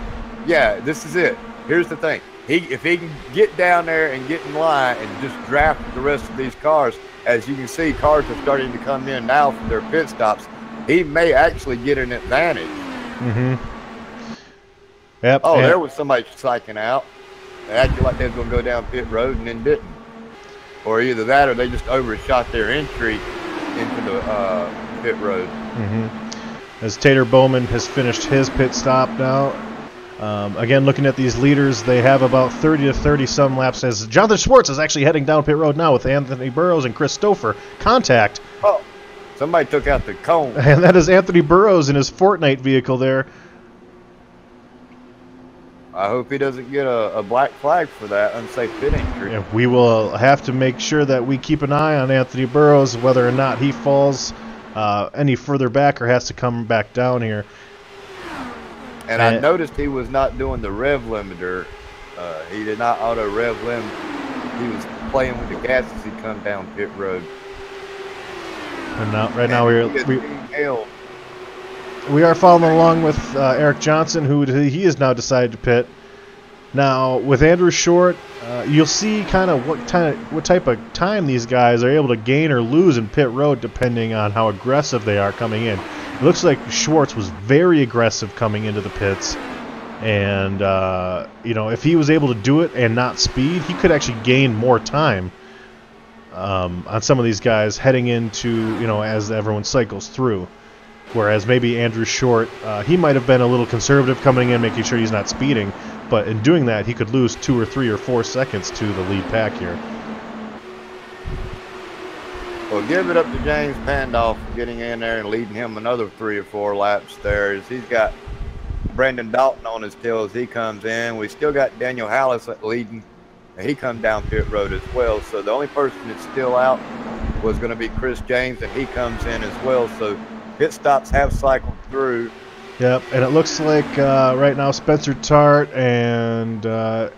This is it. Here's the thing: if he can get down there and get in line and just draft the rest of these cars, as you can see, cars are starting to come in now for their pit stops. He may actually get an advantage. Yep. Oh, there was somebody psyching out. They acted like they was going to go down pit road and then didn't. Or either that or they just overshot their entry into the pit road. As Tater Bowman has finished his pit stop now. Again, looking at these leaders, they have about 30 to 30 some laps, as Jonathan Schwartz is actually heading down pit road now with Anthony Burrows and Chris Stouffer. Contact. Oh, somebody took out the cone. And that is Anthony Burrows in his Fortnite vehicle there. I hope he doesn't get a black flag for that unsafe pit entry. Yeah, we will have to make sure that we keep an eye on Anthony Burrows, whether or not he falls any further back or has to come back down here. And I noticed he was not doing the rev limiter. He did not auto rev limit. He was playing with the gas as he come down pit road. And now, right now we are following along with Eric Johnson, who he has now decided to pit. Now with Andrew Short, you'll see kind of what type of time these guys are able to gain or lose in pit road, depending on how aggressive they are coming in. It looks like Schwartz was very aggressive coming into the pits, and if he was able to do it and not speed, he could actually gain more time on some of these guys heading into as everyone cycles through. Whereas maybe Andrew Short, he might have been a little conservative coming in, making sure he's not speeding, but in doing that, he could lose 2 or 3 or 4 seconds to the lead pack here. Well, give it up to James Pandolf for getting in there and leading him another 3 or 4 laps there. As he's got Brandon Dalton on his tail as he comes in. We still got Daniel Hallis leading, and he comes down pit road as well. So the only person that's still out was going to be Chris James, and he comes in as well. So pit stops have cycled through. Yep, and it looks like right now Spencer Tart and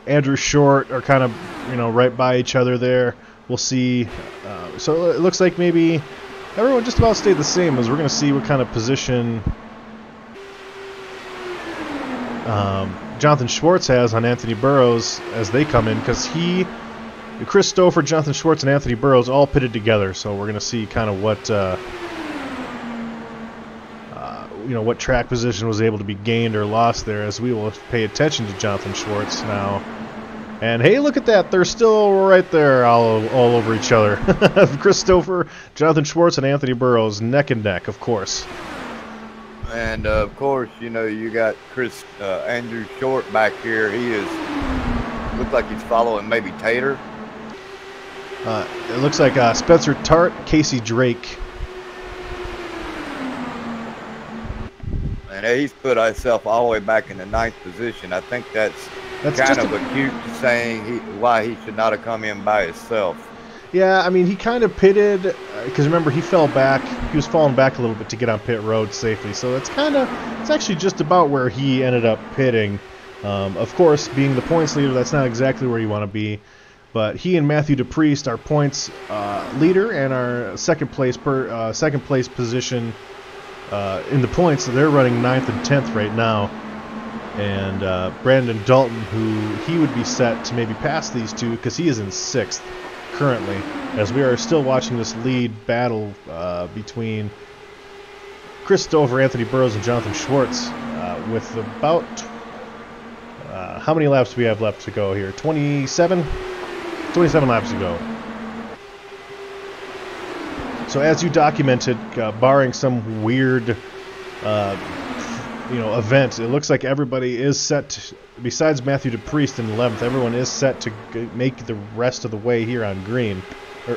Andrew Short are kind of right by each other there. We'll see. So it looks like maybe everyone just about stayed the same, as we're going to see what kind of position Jonathan Schwartz has on Anthony Burrows as they come in, because Chris Stouffer, Jonathan Schwartz, and Anthony Burrows all pitted together. So we're going to see kind of what what track position was able to be gained or lost there, as we will pay attention to Jonathan Schwartz now. And hey, look at that. They're still right there all over each other. Chris Stouffer, Jonathan Schwartz, and Anthony Burrows neck and neck, of course. And of course, you got Andrew Short back here. He is Looks like he's following maybe Tater. It looks like Spencer Tart, Casey Drake. And he's put himself all the way back in the 9th position. I think that's kind of acute to saying why he should not have come in by himself. Yeah, I mean, he kind of pitted, because remember, he fell back. He was falling back a little bit to get on pit road safely. So it's actually just about where he ended up pitting. Of course, being the points leader, that's not exactly where you want to be. But he and Matthew DePriest are points leader and our second place position in the points. So they're running 9th and 10th right now. And Brandon Dalton, he would be set to maybe pass these two because he is in 6th currently, as we are still watching this lead battle between Chris Stover, Anthony Burrows, and Jonathan Schwartz with about how many laps do we have left to go here? 27 laps to go. So as you documented, barring some weird event, it looks like everybody is set besides Matthew DePriest in 11th, everyone is set to make the rest of the way here on green,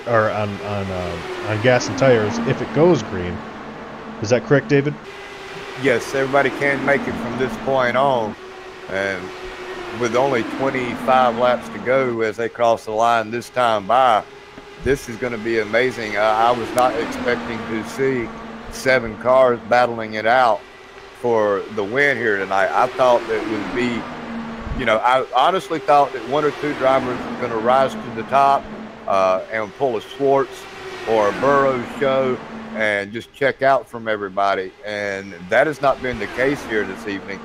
or on gas and tires if it goes green. Is that correct, David? Yes, everybody can make it from this point on, and with only 25 laps to go as they cross the line this time by, this is going to be amazing. I was not expecting to see 7 cars battling it out for the win here tonight. I thought that it would be, I honestly thought that 1 or 2 drivers were going to rise to the top and pull a Schwartz or a Burrows show and just check out from everybody. And that has not been the case here this evening.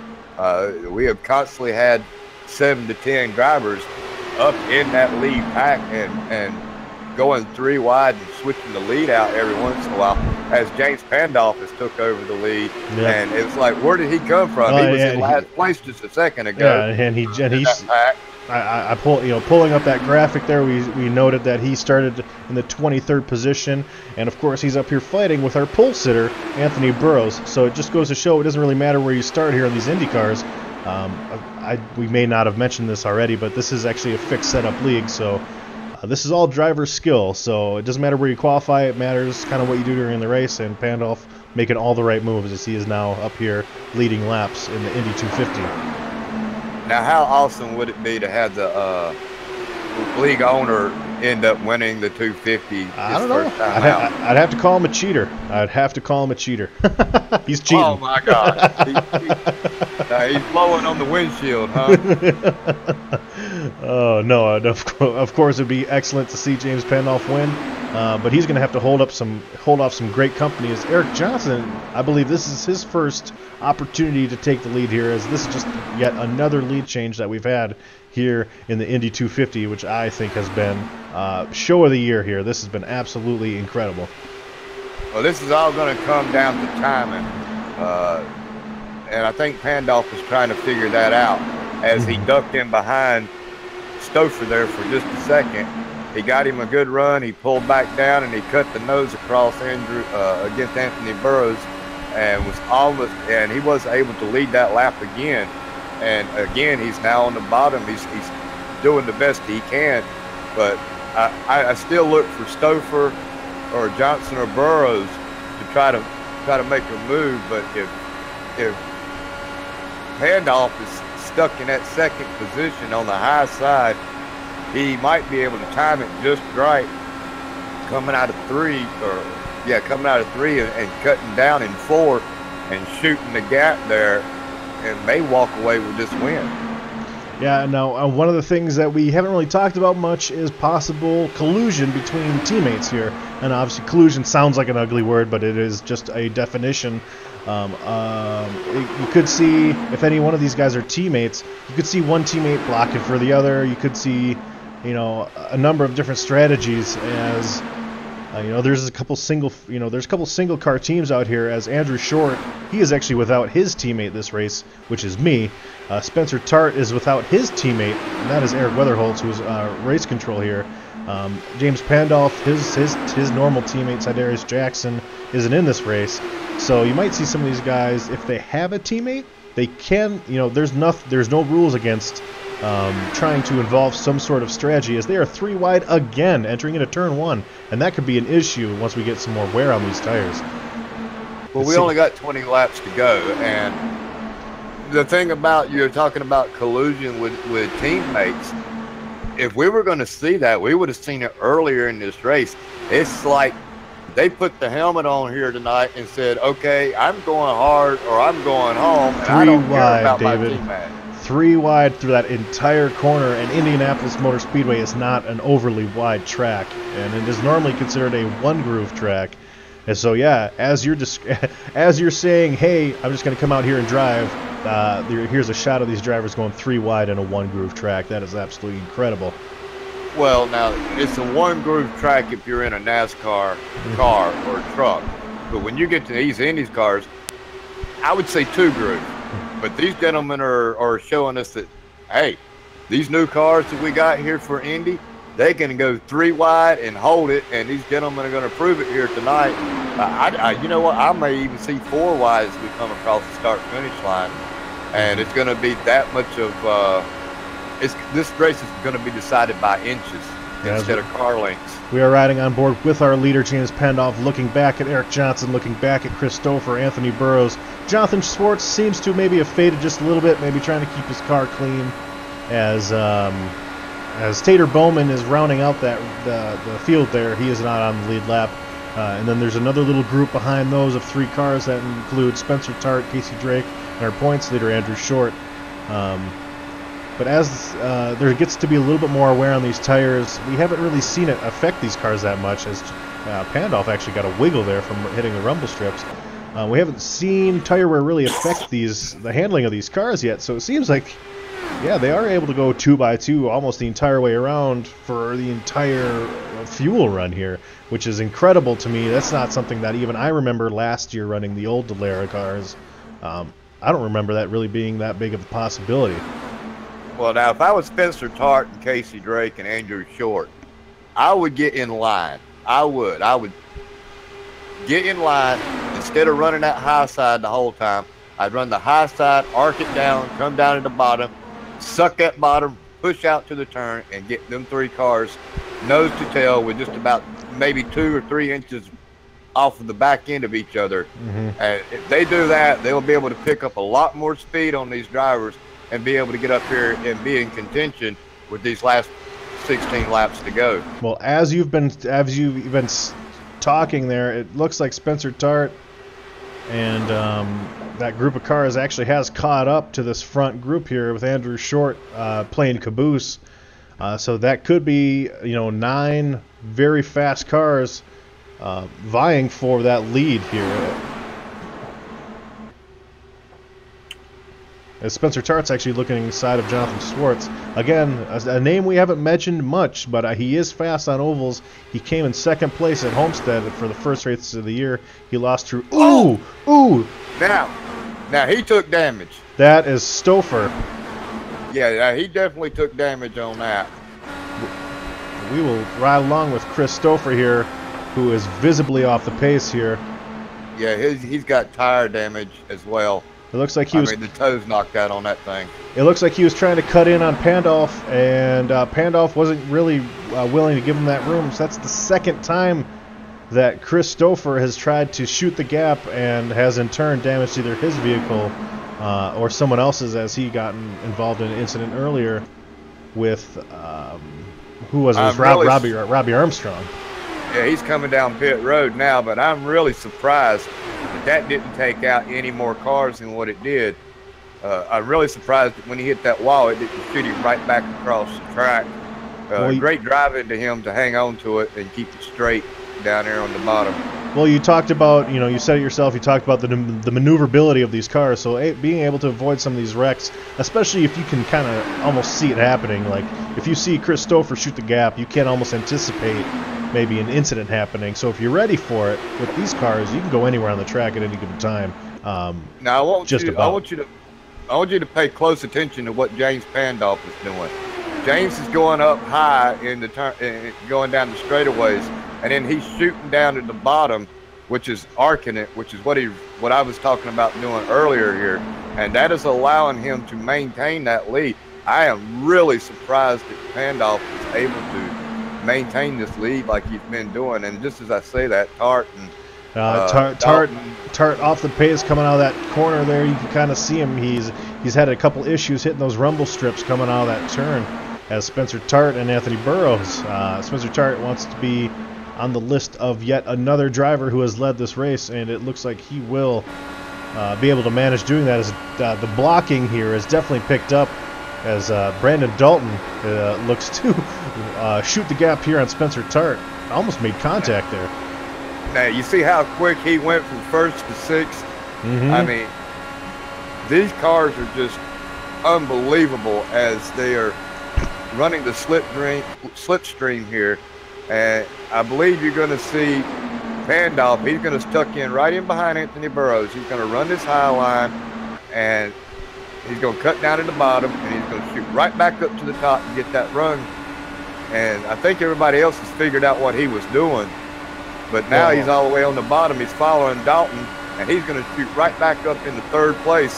We have constantly had 7 to 10 drivers up in that lead pack and going 3 wide and switching the lead out every once in a while, as James Pandolf has took over the lead. Yeah. And it was like, where did he come from? He was in last place just a second ago. Yeah, and he's pulling up that graphic there, we noted that he started in the 23rd position, and of course he's up here fighting with our pole sitter Anthony Burrows. So it just goes to show it doesn't really matter where you start here in these Indy cars. We may not have mentioned this already, but this is actually a fixed setup league, so this is all driver skill, so it doesn't matter where you qualify. It matters kind of what you do during the race, and Pandolf making all the right moves as he is now up here leading laps in the Indy 250. Now, how awesome would it be to have the league owner end up winning the 250 I don't know. I'd have to call him a cheater. He's cheating. Oh, my God. He's blowing on the windshield, huh? Oh, no. Of course, it would be excellent to see James Pandolf win, but he's going to have to hold off some great company. As Eric Johnson, I believe this is his first opportunity to take the lead here, as this is just yet another lead change that we've had here in the Indy 250, which I think has been show of the year here. This has been absolutely incredible. Well, this is all going to come down to timing, and I think Pandolf is trying to figure that out as he ducked in behind Stouffer there for just a second. He got him a good run. He pulled back down and he cut the nose across against Anthony Burrows, and he was able to lead that lap again. And again, he's now on the bottom. He's doing the best he can, but I still look for Stouffer or Johnson or Burrows to try to make a move. But if Pandolf is stuck in that second position on the high side, he might be able to time it just right, coming out of 3 and cutting down in 4 and shooting the gap there, and may walk away with this win. Yeah, now one of the things that we haven't really talked about much is possible collusion between teammates here. And obviously collusion sounds like an ugly word, but it is just a definition. You could see, if any one of these guys are teammates, you could see one teammate blocking for the other. You could see, a number of different strategies as, there's a couple single car teams out here, as Andrew Short, he is actually without his teammate this race, which is me. Spencer Tart is without his teammate, and that is Eric Weatherholtz, who's race control here. James Pandolf, his normal teammate, Sidarius Jackson, isn't in this race. So you might see some of these guys, if they have a teammate, they can, there's no rules against trying to involve some sort of strategy, as they are 3 wide again entering into turn 1, and that could be an issue once we get some more wear on these tires. Well, we only got 20 laps to go, and the thing about you're talking about collusion with teammates, if we were going to see that, we would have seen it earlier in this race. It's like they put the helmet on here tonight and said, okay, I'm going hard or I'm going home, and I don't care about my teammate. 3 wide through that entire corner, and Indianapolis Motor Speedway is not an overly wide track, and it is normally considered a one-groove track. And so, yeah, as you're saying, hey, I'm just going to come out here and drive, here's a shot of these drivers going 3 wide in a one-groove track. That is absolutely incredible. Well, now, it's a one-groove track if you're in a NASCAR car or truck. But when you get to these Indy's cars, I would say 2 grooves. But these gentlemen are showing us that, hey, these new cars that we got here for Indy, they can go 3 wide and hold it, and these gentlemen are going to prove it here tonight. You know what? I may even see 4 wide as we come across the start-finish line, and it's going to be that much of this race is going to be decided by inches instead of car lengths. We are riding on board with our leader, James Pendoff, looking back at Eric Johnson, looking back at Christopher, Anthony Burrows. Jonathan Schwartz seems to maybe have faded just a little bit, maybe trying to keep his car clean, as Tater Bowman is rounding out the field there. He is not on the lead lap. And then there's another little group behind those of 3 cars that include Spencer Tart, Casey Drake, and our points leader, Andrew Short. But as there gets to be a little bit more wear on these tires, we haven't really seen it affect these cars that much, as Pandolf actually got a wiggle there from hitting the rumble strips. We haven't seen tire wear really affect the handling of these cars yet, so it seems like, yeah, they are able to go 2x2 almost the entire way around for the entire fuel run here, which is incredible to me. That's not something that even I remember last year running the old Dallara cars. I don't remember that really being that big of a possibility. Well, now, if I was Spencer Tart and Casey Drake and Andrew Short, I would get in line. I would get in line. Instead of running that high side the whole time, I'd run the high side, arc it down, come down to the bottom, suck that bottom, push out to the turn, and get them 3 cars nose to tail with just about maybe 2 or 3 inches off of the back end of each other. And if they do that, they'll be able to pick up a lot more speed on these drivers and be able to get up here and be in contention with these last 16 laps to go. Well, as you've been talking there, it looks like Spencer Tart and that group of cars actually has caught up to this front group here with Andrew Short playing caboose. So that could be, 9 very fast cars vying for that lead here. As Spencer Tart's actually looking inside of Jonathan Schwartz. Again, a name we haven't mentioned much, but he is fast on ovals. He came in 2nd place at Homestead for the first race of the year. He lost to... Ooh! Now he took damage. That is Stouffer. Yeah, he definitely took damage on that. We will ride along with Chris Stouffer here, who is visibly off the pace here. Yeah, he's got tire damage as well. It looks like he was... the toe's knocked out on that thing. It looks like he was trying to cut in on Pandolf, and Pandolf wasn't really willing to give him that room. So that's the 2nd time that Chris Stouffer has tried to shoot the gap and has in turn damaged either his vehicle or someone else's, as he got involved in an incident earlier with, who was it? It was Robbie Armstrong. Yeah, he's coming down pit road now, but I'm really surprised that didn't take out any more cars than what it did. I'm really surprised that when he hit that wall, it didn't shoot him right back across the track. Great driving to him to hang on to it and keep it straight down there on the bottom. Well, you talked about, you said it yourself, you talked about the maneuverability of these cars, so being able to avoid some of these wrecks, especially if you can kind of almost see it happening. Like, if you see Chris Stouffer shoot the gap, you can almost anticipate maybe an incident happening. So if you're ready for it, with these cars, you can go anywhere on the track at any given time. Now, I want you to pay close attention to what James Pandolf is doing. James is going up high in the turn, going down the straightaways, and then he's shooting down at the bottom, which is arcing it, which is what I was talking about doing earlier here, and that is allowing him to maintain that lead. I am really surprised that Pandolf is able to maintain this lead like he's been doing. And just as I say that, Tart off the pace coming out of that corner there. You can kind of see him. He's had a couple issues hitting those rumble strips coming out of that turn, as Spencer Tart and Anthony Burrows. Spencer Tart wants to be on the list of yet another driver who has led this race, and it looks like he will be able to manage doing that. As the blocking here has definitely picked up, as Brandon Dalton looks to shoot the gap here on Spencer Tart. Almost made contact there. Now, you see how quick he went from first to sixth? I mean, these cars are just unbelievable as they are running the slipstream here. And I believe you're going to see Pandolf. He's going to tuck in right in behind Anthony Burrows. He's going to run this high line, and he's going to cut down at the bottom, and he's going to shoot right back up to the top and get that run. And I think everybody else has figured out what he was doing. But now he's all the way on the bottom. He's following Dalton, and he's going to shoot right back up into third place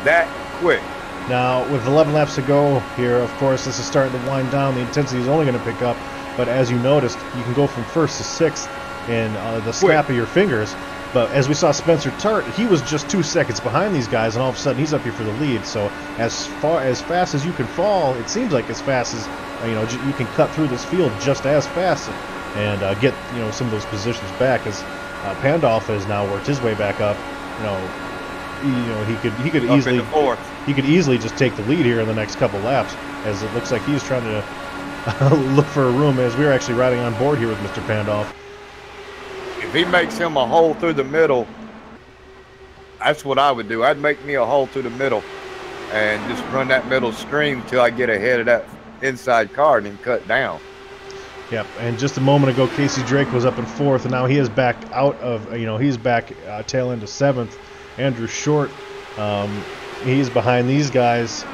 that quick. Now, with 11 laps to go here, of course, this is starting to wind down. The intensity is only going to pick up. But as you noticed, you can go from first to sixth in the snap of your fingers. But as we saw Spencer Tart, he was just 2 seconds behind these guys, and all of a sudden he's up here for the lead. So as fast as you can fall, it seems like as fast as you can cut through this field just as fast and get some of those positions back. As Pandolf has now worked his way back up. He could easily just take the lead here in the next couple laps, as it looks like he's trying to look for a room, as we're actually riding on board here with Mr. Pandolf. If he makes him a hole through the middle, that's what I would do. I'd make me a hole through the middle and just run that middle stream until I get ahead of that inside car and then cut down. Yep, and just a moment ago, Casey Drake was up in fourth, and now he is back out of, he's back tail end to seventh. Andrew Short, he's behind these guys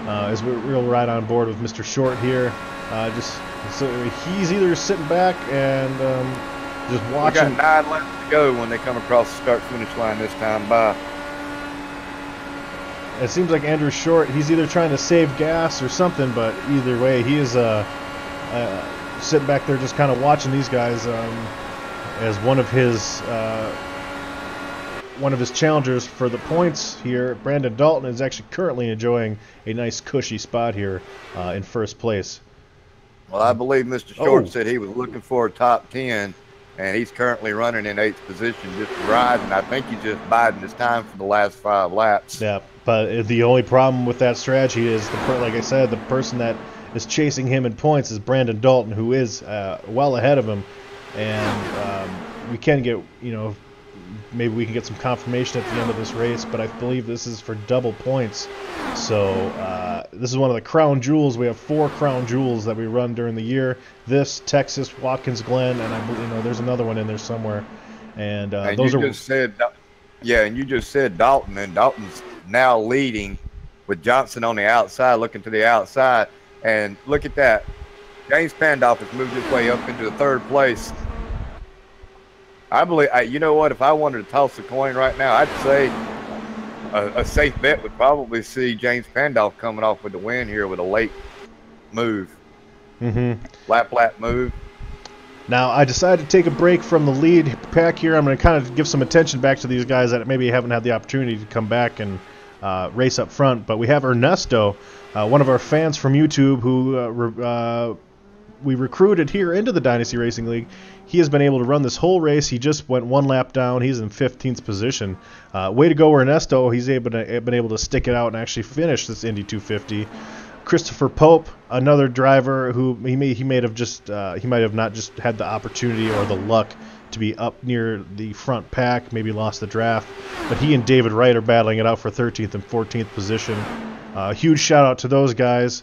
as we'll ride on board with Mr. Short here. So he's either sitting back and just watching. We got 9 laps to go when they come across the start-finish line this time by. It seems like Andrew Short, he's either trying to save gas or something, but either way, he is sitting back there just kind of watching these guys as one of his challengers for the points here. Brandon Dalton is actually currently enjoying a nice cushy spot here in first place. Well, I believe Mr. Short said he was looking for a top 10, and he's currently running in 8th position, just riding. I think he's just biding his time for the last 5 laps. Yeah, but the only problem with that strategy is, like I said, the person that is chasing him in points is Brandon Dalton, who is well ahead of him, and we can get, maybe we can get some confirmation at the end of this race, but I believe this is for double points. So this is one of the crown jewels. We have 4 crown jewels that we run during the year. This, Texas, Watkins Glen, and I believe there's another one in there somewhere. And those you just said Dalton, and Dalton's now leading with Johnson on the outside, looking to the outside. And look at that. James Pandolf has moved his way up into the 3rd place. I believe, you know what, if I wanted to toss a coin right now, I'd say a safe bet would probably see James Pandolf coming off with the win here with a late move. Lap move. Now, I decided to take a break from the lead pack here. I'm going to kind of give some attention back to these guys that maybe haven't had the opportunity to come back and race up front. But we have Ernesto, one of our fans from YouTube who we recruited here into the Dynasty Racing League. He has been able to run this whole race. He just went 1 lap down. He's in 15th position. Way to go, Ernesto. He's been able to stick it out and actually finish this Indy 250. Christopher Pope, another driver who he might have not just had the opportunity or the luck to be up near the front pack, maybe lost the draft, but he and David Wright are battling it out for 13th and 14th position. Huge shout out to those guys.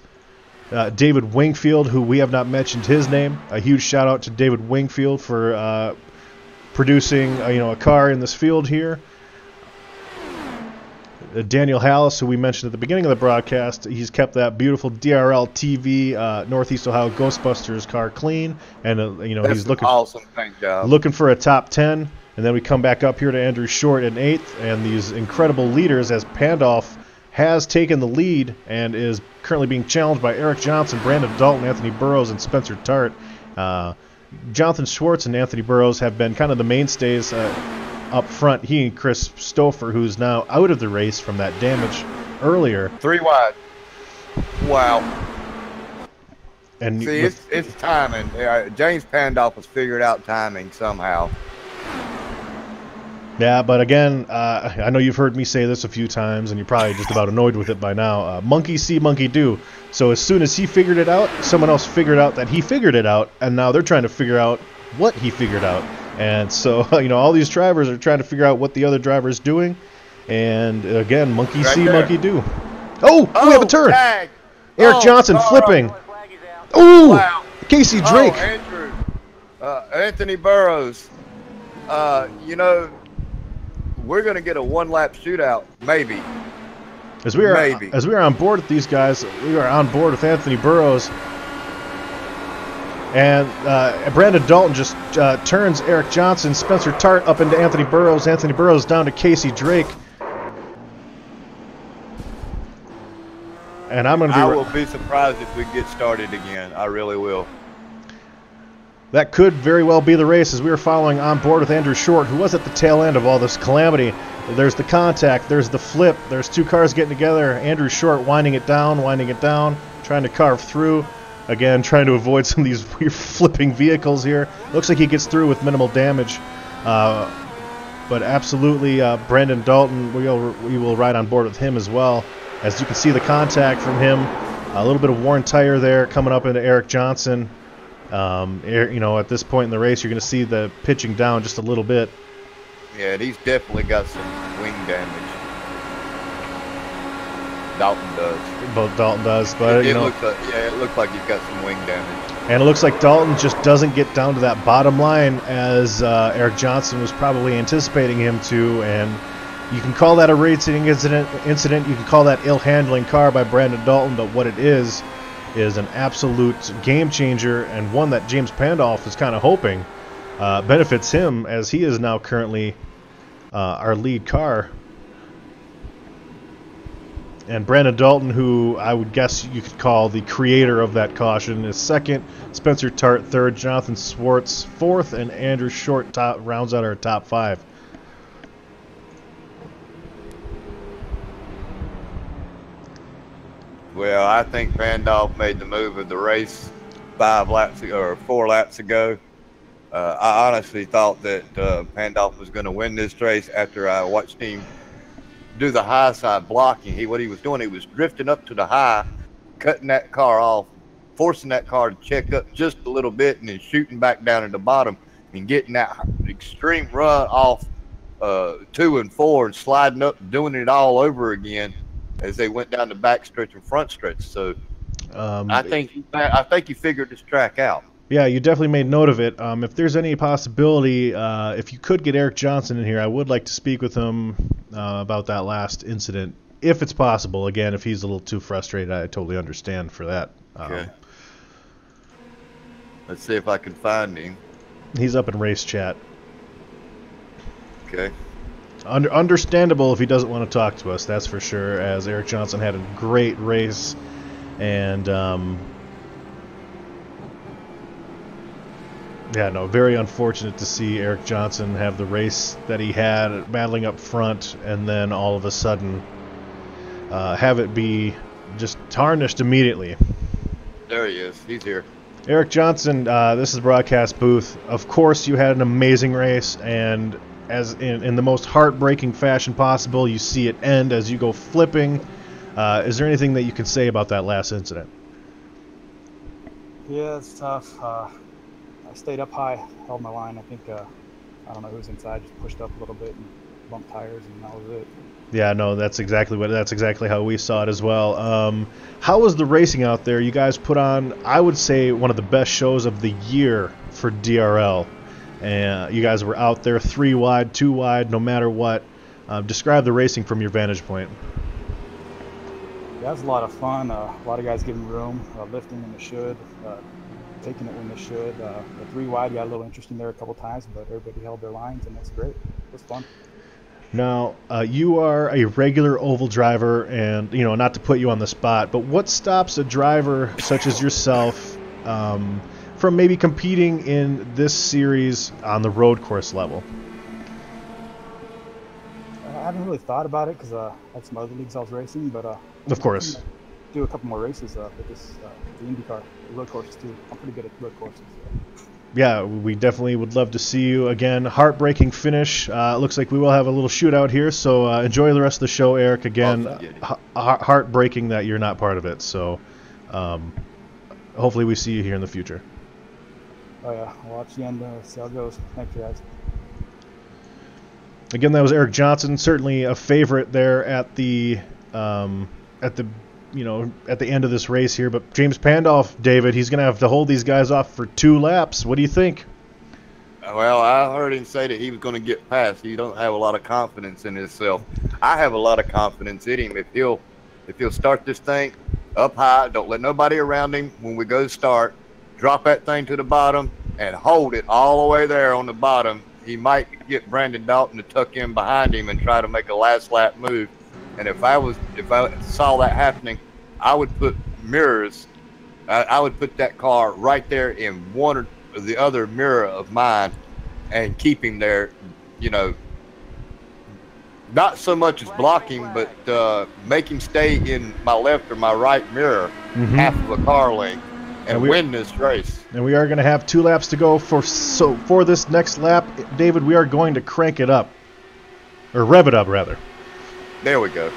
David Wingfield, who we have not mentioned his name. A huge shout out to David Wingfield for producing a car in this field here. Daniel Hallis, who we mentioned at the beginning of the broadcast, he's kept that beautiful DRL TV Northeast Ohio Ghostbusters car clean, and he's looking awesome. Thank God. Looking for a top 10. And then we come back up here to Andrew Short in 8th, and these incredible leaders as Pandolf has taken the lead and is currently being challenged by Eric Johnson, Brandon Dalton, Anthony Burrows, and Spencer Tart. Jonathan Schwartz and Anthony Burrows have been kind of the mainstays up front. He and Chris Stouffer, who's now out of the race from that damage earlier. 3 wide. Wow. And see, it's timing. James Pandolf has figured out timing somehow. Yeah, but again, I know you've heard me say this a few times, and you're probably just about annoyed with it by now. Monkey see, monkey do. So as soon as he figured it out, someone else figured out that he figured it out, and now they're trying to figure out what he figured out. And so, all these drivers are trying to figure out what the other driver is doing. And again, monkey see, monkey do. Oh, we have a turn. Tag. Eric Johnson flipping. Oh, wow. Casey Drake. Andrew. Anthony Burrows. We're going to get a one-lap shootout, maybe. As we are on board with these guys, we are on board with Anthony Burrows. And Brandon Dalton just turns Eric Johnson, Spencer Tart up into Anthony Burrows. Anthony Burrows down to Casey Drake. And I will be surprised if we get started again. I really will. That could very well be the race, as we were following on board with Andrew Short, who was at the tail end of all this calamity. There's the contact, there's the flip, there's two cars getting together. Andrew Short winding it down, trying to carve through. Again, trying to avoid some of these weird flipping vehicles here. Looks like he gets through with minimal damage. But absolutely, Brandon Dalton, we will ride on board with him as well. As you can see the contact from him, a little bit of worn tire there coming up into Eric Johnson. At this point in the race, you're going to see the pitching down just a little bit. Yeah, he's definitely got some wing damage. Dalton does. Both Dalton does, but it looks like he's got some wing damage. And it looks like Dalton just doesn't get down to that bottom line as Eric Johnson was probably anticipating him to, and you can call that a racing incident. You can call that ill-handling car by Brandon Dalton, but what it is an absolute game changer, and one that James Pandolf is kind of hoping benefits him, as he is now currently our lead car. And Brandon Dalton, who I would guess you could call the creator of that caution, is second. Spencer Tart third. Jonathan Schwartz fourth, and Andrew Short rounds out our top five. Well, I think Pandolf made the move of the race 4 laps ago. I honestly thought that Pandolf was going to win this race after I watched him do the high side blocking. What he was doing, he was drifting up to the high, cutting that car off, forcing that car to check up just a little bit, and then shooting back down at the bottom and getting that extreme run off 2 and 4 and sliding up, doing it all over again as they went down the back stretch and front stretch. So I think he figured this track out. Yeah, you definitely made note of it. If there's any possibility, if you could get Eric Johnson in here, I would like to speak with him about that last incident, if it's possible. Again, if he's a little too frustrated, I totally understand for that. Okay. Let's see if I can find him. He's up in race chat. Okay. Understandable if he doesn't want to talk to us, that's for sure, as Eric Johnson had a great race. And, very unfortunate to see Eric Johnson have the race that he had, battling up front, and then all of a sudden have it be just tarnished immediately. There he is. He's here. Eric Johnson, this is the broadcast booth. Of course, you had an amazing race, and as in the most heartbreaking fashion possible, you see it end as you go flipping. Is there anything that you can say about that last incident? Yeah, it's tough. I stayed up high, held my line. I think, I don't know who's inside, just pushed up a little bit and bumped tires, and that was it. Yeah, no, that's exactly how we saw it as well. How was the racing out there? You guys put on, I would say, one of the best shows of the year for DRL. And you guys were out there 3 wide, 2 wide, no matter what. Describe the racing from your vantage point. Yeah, it was a lot of fun. A lot of guys giving room, lifting when they should, taking it when they should. The 3 wide got a little interesting there a couple times, but everybody held their lines, and that's great. It was fun. Now, you are a regular oval driver, and, you know, not to put you on the spot, but what stops a driver such as yourself from maybe competing in this series on the road course level? I haven't really thought about it because I had some other leagues I was racing, but Of course. I'm gonna do a couple more races with this the IndyCar road courses too. I'm pretty good at road courses. So. Yeah, we definitely would love to see you again. Heartbreaking finish. Looks like we will have a little shootout here, so enjoy the rest of the show, Eric. Again, heartbreaking that you're not part of it. So hopefully we see you here in the future. Oh yeah, I'll watch the end, see how it goes. Thanks, guys. Again, that was Eric Johnson, certainly a favorite there at the at the end of this race here. But James Pandolf, David, he's going to have to hold these guys off for 2 laps. What do you think? Well, I heard him say that he was going to get past. He don't have a lot of confidence in himself. I have a lot of confidence in him. If he'll start this thing up high, don't let nobody around him when we go start, drop that thing to the bottom and hold it all the way there on the bottom. He might get Brandon Dalton to tuck in behind him and try to make a last lap move. And if I saw that happening, I would put mirrors. I would put that car right there in one or the other mirror of mine, and keep him there. You know, not so much as blocking, but make him stay in my left or my right mirror, half of a car length, and win this race. And we are going to have 2 laps to go for this next lap, David. We are going to crank it up, or rev it up rather. There we go.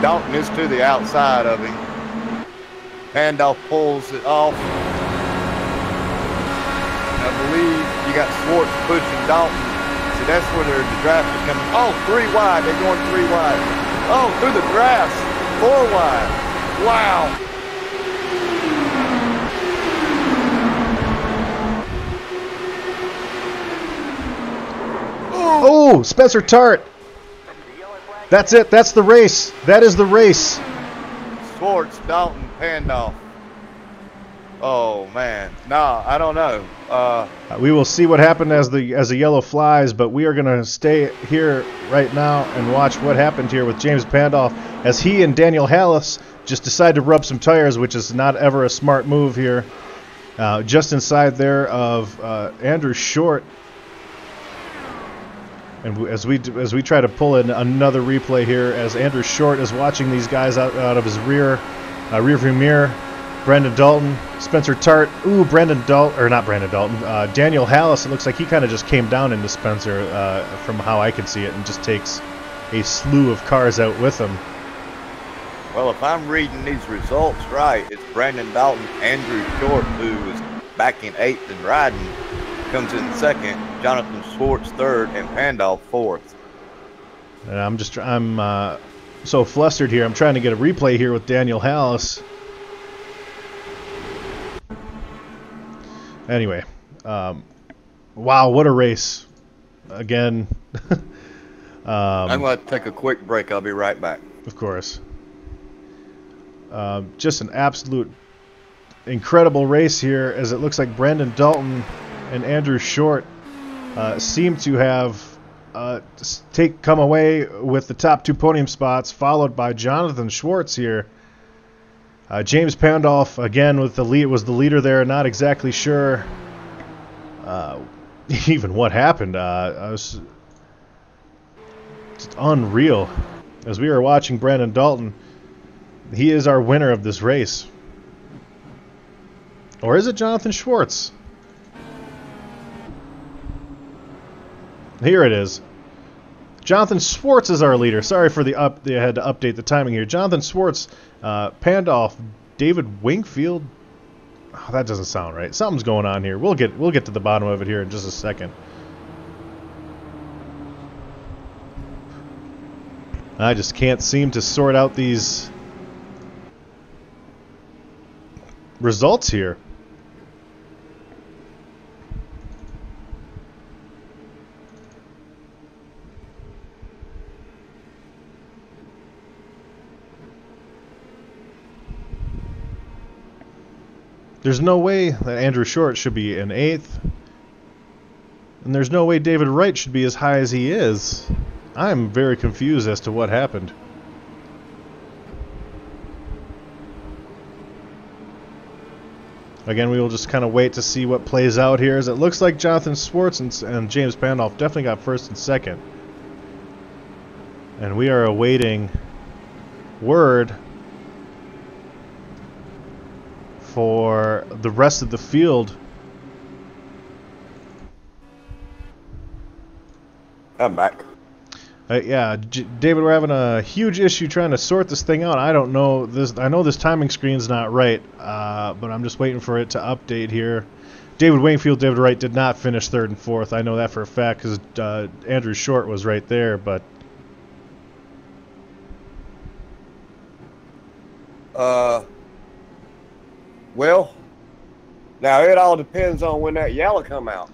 Dalton is to the outside of him. Pandolf pulls it off. I believe you got Schwartz pushing Dalton. So that's where the draft is coming. Oh, 3 wide. They're going 3 wide. Oh, through the grass. 4 wide. Wow. Oh, Spencer Tart. That's it. That's the race. That is the race. Schwartz, Dalton, Pandolf. Oh man, nah, I don't know. We will see what happened as the yellow flies, but we are going to stay here right now and watch what happened here with James Pandolf as he and Daniel Hallis just decide to rub some tires, which is not ever a smart move here. Just inside there of Andrew Short. And as we try to pull in another replay here, as Andrew Short is watching these guys out of his rearview mirror, Brandon Dalton, Spencer Tart, Brandon Dalton, or not Brandon Dalton, Daniel Hallis. It looks like he kind of just came down into Spencer from how I can see it, and just takes a slew of cars out with him. Well, if I'm reading these results right, it's Brandon Dalton, Andrew Short, who was back in 8th and riding, comes in 2nd, Jonathan Schwartz 3rd, and Pandolf 4th. And I'm so flustered here. I'm trying to get a replay here with Daniel Hallis. Anyway, wow, what a race. Again. I'm going to take a quick break. I'll be right back. Of course. Just an absolute incredible race here, as it looks like Brandon Dalton and Andrew Short seem to have come away with the top 2 podium spots, followed by Jonathan Schwartz here. James Pandolf again with the lead, was the leader there. Not exactly sure even what happened. I was just unreal as we were watching Brandon Dalton. He is our winner of this race, or is it Jonathan Schwartz? Here it is. Jonathan Schwartz is our leader. Sorry for I had to update the timing here. Jonathan Schwartz, Pandolf, David Wingfield. Oh, that doesn't sound right. Something's going on here. We'll get to the bottom of it here in just a second. I just can't seem to sort out these results here. There's no way that Andrew Short should be in 8th. And there's no way David Wright should be as high as he is. I'm very confused as to what happened. Again, we will just kind of wait to see what plays out here, as it looks like Jonathan Swartz and James Pandolf definitely got first and second. And we are awaiting word for the rest of the field. I'm back. Yeah, David, we're having a huge issue trying to sort this thing out. I don't know this. I know this timing screen's not right, but I'm just waiting for it to update here. David Wingfield, David Wright did not finish third and fourth. I know that for a fact because Andrew Short was right there. But well, now it all depends on when that yellow come out.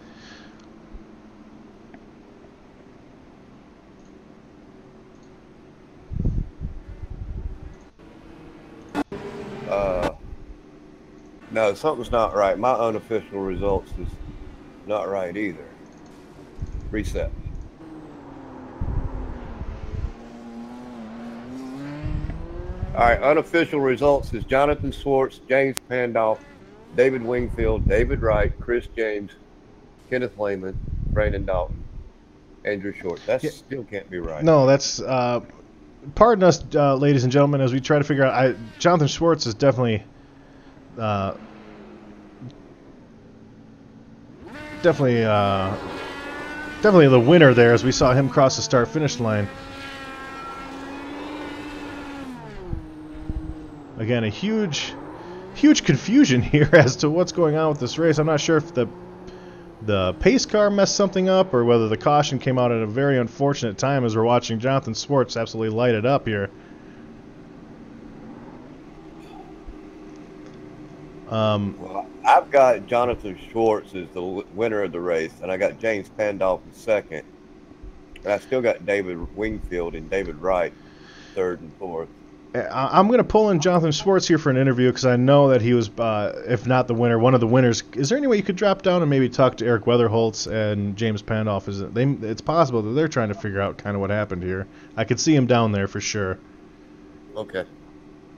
No, something's not right. My unofficial results is not right either. Reset. All right, unofficial results is Jonathan Swartz, James Pandolf, David Wingfield, David Wright, Chris James, Kenneth Lehman, Brandon Dalton, Andrew Short. That still can't be right. No, that's... pardon us, ladies and gentlemen, as we try to figure out... Jonathan Swartz is definitely... definitely the winner there, as we saw him cross the start-finish line. Again, a huge confusion here as to what's going on with this race. I'm not sure if the pace car messed something up or whether the caution came out at a very unfortunate time as we're watching Jonathan Swartz absolutely light it up here. Well, I've got Jonathan Schwartz as the winner of the race, and I got James Pandolf in second. And I still got David Wingfield and David Wright third and fourth. I'm going to pull in Jonathan Swartz here for an interview because I know that he was, if not the winner, one of the winners. Is there any way you could drop down and maybe talk to Eric Weatherholtz and James Pandolf? It's possible that they're trying to figure out kind of what happened here. I could see him down there for sure. Okay.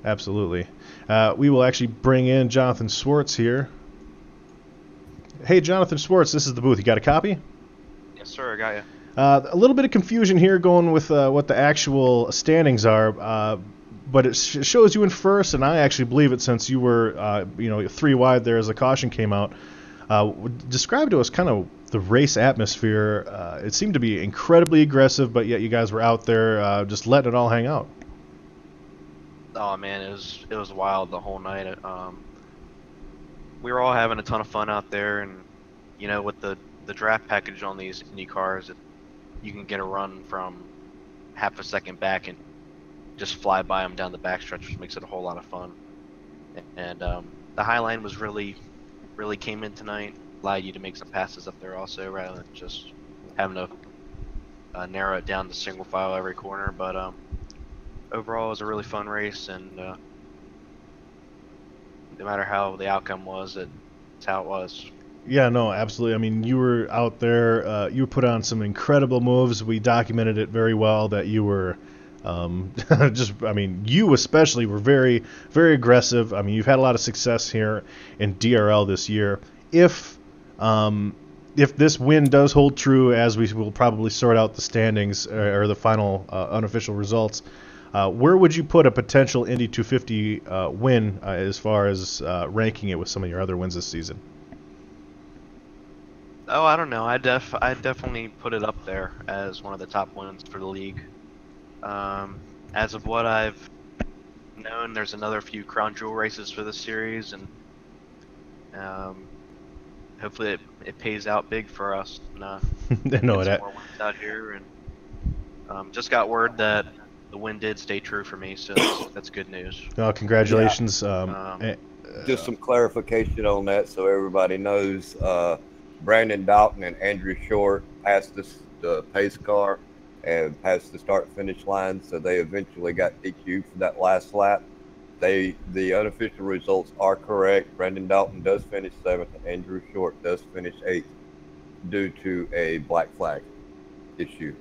Absolutely. We will actually bring in Jonathan Swartz here. Hey, Jonathan Swartz, this is the booth. You got a copy? Yes, sir. I got you. A little bit of confusion here going with what the actual standings are, but it shows you in first, and I actually believe it since you were, 3 wide there as the caution came out. Describe to us kind of the race atmosphere. It seemed to be incredibly aggressive, but yet you guys were out there just letting it all hang out. Oh man, it was wild the whole night. We were all having a ton of fun out there, and with the draft package on these Indy cars, you can get a run from half a second back and just fly by them down the backstretch, which makes it a whole lot of fun. And the high line was really came in tonight. Allowed you to make some passes up there also, rather than just having to narrow it down to single file every corner. But overall, it was a really fun race, and no matter how the outcome was, it's how it was. Yeah, no, absolutely. I mean, you were out there. You put on some incredible moves. We documented it very well that you were you especially were very, very aggressive. I mean, you've had a lot of success here in DRL this year. If this win does hold true, as we will probably sort out the standings or the final unofficial results, where would you put a potential Indy 250 win as far as ranking it with some of your other wins this season? Oh, I don't know. I definitely put it up there as one of the top wins for the league. As of what I've known, there's another few crown jewel races for this series, and hopefully it pays out big for us. And, get some more wins out here, and just got word that the win did stay true for me, so that's good news. Oh, congratulations. Yeah. Just some clarification on that so everybody knows. Brandon Dalton and Andrew Short passed the pace car and passed the start-finish line, so they eventually got DQ'd for that last lap. The unofficial results are correct. Brandon Dalton does finish 7th, and Andrew Short does finish 8th due to a black flag issue.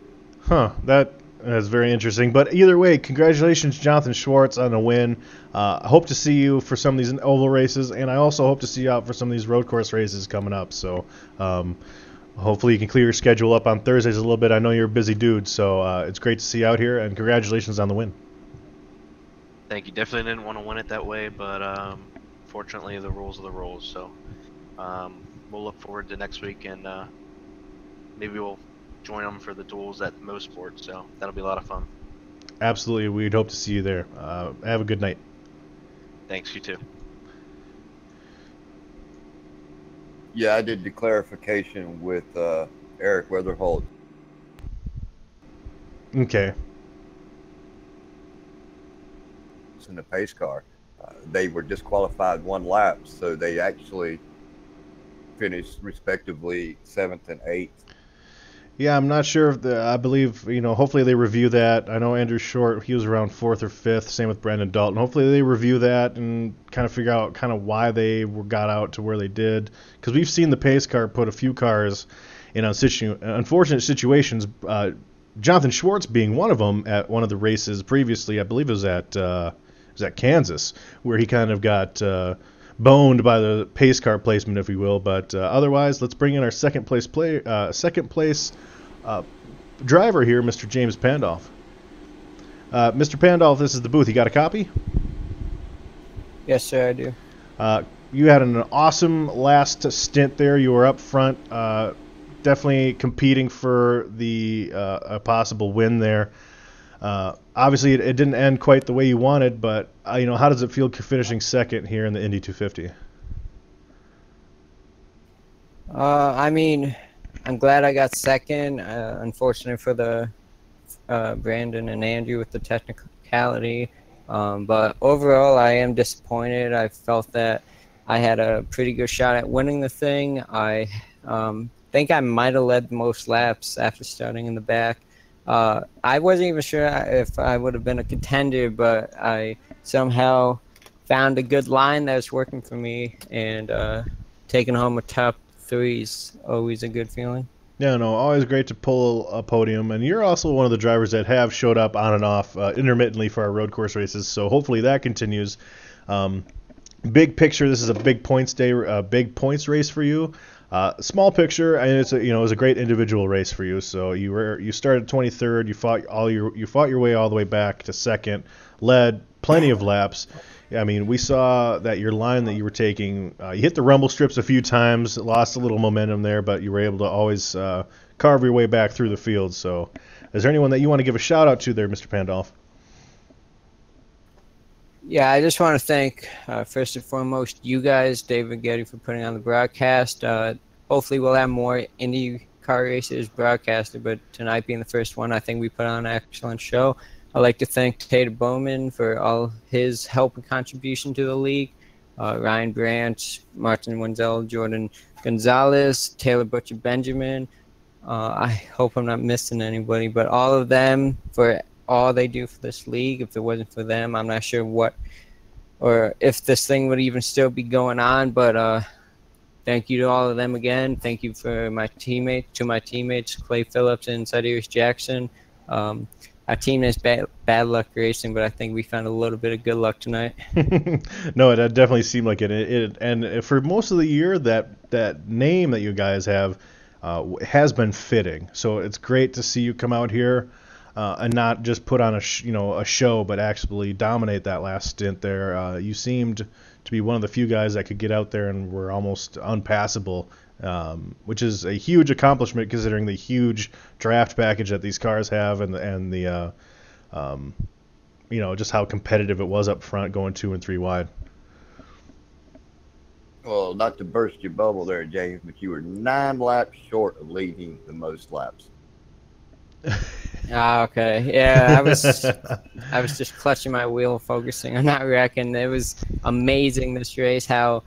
Huh, that is very interesting. But either way, congratulations, Jonathan Schwartz, on a win. I hope to see you for some of these oval races, and I also hope to see you out for some of these road course races coming up. So hopefully you can clear your schedule up on Thursdays a little bit. I know you're a busy dude, so it's great to see you out here, and congratulations on the win. Thank you. Definitely didn't want to win it that way, but fortunately the rules are the rules. So we'll look forward to next week, and maybe we'll join them for the duels at Mo Sports. So that'll be a lot of fun. Absolutely. We'd hope to see you there. Have a good night. Thanks, you too. Yeah, I did the clarification with Eric Weatherholt. Okay. In the pace car, they were disqualified 1 lap, so they actually finished respectively 7th and 8th. Yeah, I'm not sure if I believe, hopefully they review that. I know Andrew Short, he was around 4th or 5th, same with Brandon Dalton. Hopefully they review that and kind of figure out kind of why they got out to where they did. Because we've seen the pace car put a few cars in unfortunate situations, Jonathan Schwartz being one of them at one of the races previously. I believe it was at Kansas, where he kind of got boned by the pace car placement, if you will. But otherwise, let's bring in our second place driver here, Mr. James Pandolf. Mr. Pandolf, this is the booth. You got a copy? Yes, sir, I do. You had an awesome last stint there. You were up front, definitely competing for the a possible win there. Obviously, it didn't end quite the way you wanted, but how does it feel finishing second here in the Indy 250? I mean, I'm glad I got second. Unfortunately for the Brandon and Andrew with the technicality, but overall, I am disappointed. I felt that I had a pretty good shot at winning the thing. I think I might have led the most laps after starting in the back. I wasn't even sure if I would have been a contender, but I somehow found a good line that was working for me, and taking home a top 3 is always a good feeling. Yeah, no, always great to pull a podium, and you're also one of the drivers that have showed up on and off intermittently for our road course races, so hopefully that continues. Big picture, this is a big points day, a big points race for you. Small picture, and it was a great individual race for you. So you started 23rd, you fought your way all the way back to second, led plenty of laps. I mean, we saw that your line that you were taking, you hit the rumble strips a few times, lost a little momentum there, but you were able to always carve your way back through the field. So, is there anyone that you want to give a shout out to there, Mr. Pandolf? Yeah, I just want to thank, first and foremost, you guys, David Getty, for putting on the broadcast. Hopefully we'll have more Indy car races broadcasted, but tonight being the first one, I think we put on an excellent show. I'd like to thank Tater Bowman for all his help and contribution to the league. Ryan Branch, Martin Wenzel, Jordan Gonzalez, Taylor Butcher Benjamin. I hope I'm not missing anybody, but all of them for all they do for this league. If it wasn't for them, I'm not sure what or if this thing would even still be going on, but thank you to all of them again. Thank you for my teammates, Clay Phillips and Siderius Jackson. Our team is bad luck racing, but I think we found a little bit of good luck tonight. No, it definitely seemed like it. And for most of the year, that name that you guys have has been fitting. So it's great to see you come out here and not just put on a show, but actually dominate that last stint there. You seemed to be one of the few guys that could get out there and were almost unpassable, which is a huge accomplishment considering the huge draft package that these cars have and the just how competitive it was up front going 2 and 3 wide. Well, not to burst your bubble there, James, but you were 9 laps short of leading the most laps. Okay. Yeah, I was just clutching my wheel, focusing on not wrecking. It was amazing this race how,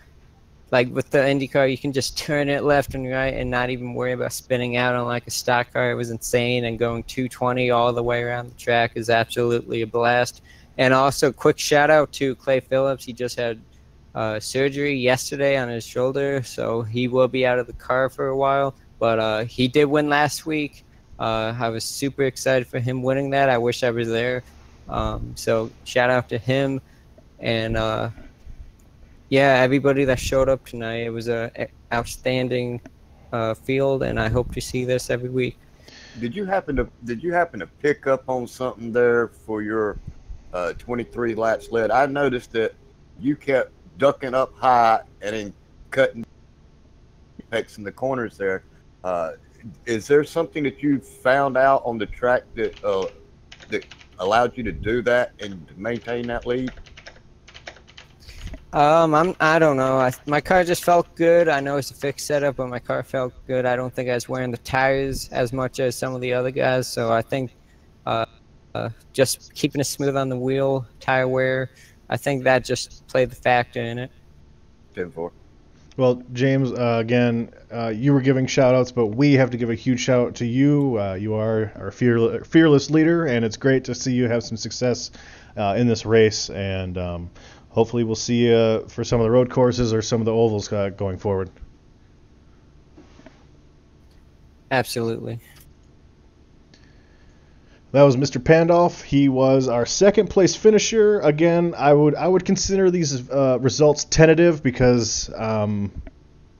like with the IndyCar, you can just turn it left and right and not even worry about spinning out on like a stock car. It was insane, and going 220 all the way around the track is absolutely a blast. And also, quick shout out to Clay Phillips. He just had surgery yesterday on his shoulder, so he will be out of the car for a while. But he did win last week. I was super excited for him winning that. I wish I was there. So shout out to him. And yeah, everybody that showed up tonight. It was a outstanding field, and I hope to see this every week. Did you happen to pick up on something there for your 23 lap sled? I noticed that you kept ducking up high and then cutting apex in the corners there. Is there something that you found out on the track that allowed you to do that and to maintain that lead? I don't know. My car just felt good. I know it's a fixed setup, but my car felt good. I don't think I was wearing the tires as much as some of the other guys. So I think just keeping it smooth on the wheel, tire wear, I think that just played the factor in it. 10-4. Well, James, again, you were giving shout-outs, but we have to give a huge shout-out to you. You are our fearless leader, and it's great to see you have some success in this race. And hopefully we'll see you for some of the road courses or some of the ovals going forward. Absolutely. That was Mr. Pandolf. He was our second place finisher. Again, I would consider these results tentative because, or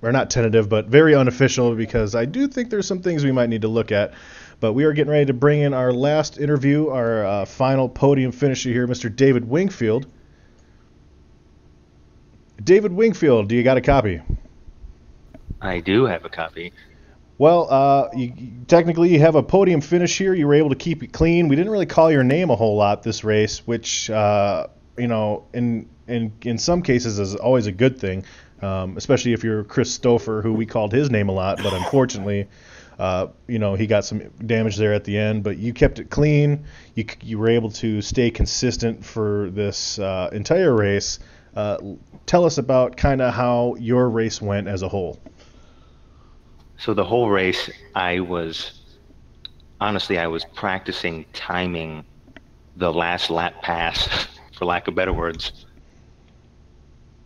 not tentative, but very unofficial, because I do think there's some things we might need to look at. But we are getting ready to bring in our last interview, our final podium finisher here, Mr. David Wingfield. David Wingfield, do you got a copy? I do have a copy. Well, technically you have a podium finish here. You were able to keep it clean. We didn't really call your name a whole lot this race, which, in some cases is always a good thing, especially if you're Chris Stouffer, who we called his name a lot, but unfortunately, he got some damage there at the end. But you kept it clean. You were able to stay consistent for this entire race. Tell us about kind of how your race went as a whole. So the whole race, I was practicing timing the last lap pass, for lack of better words.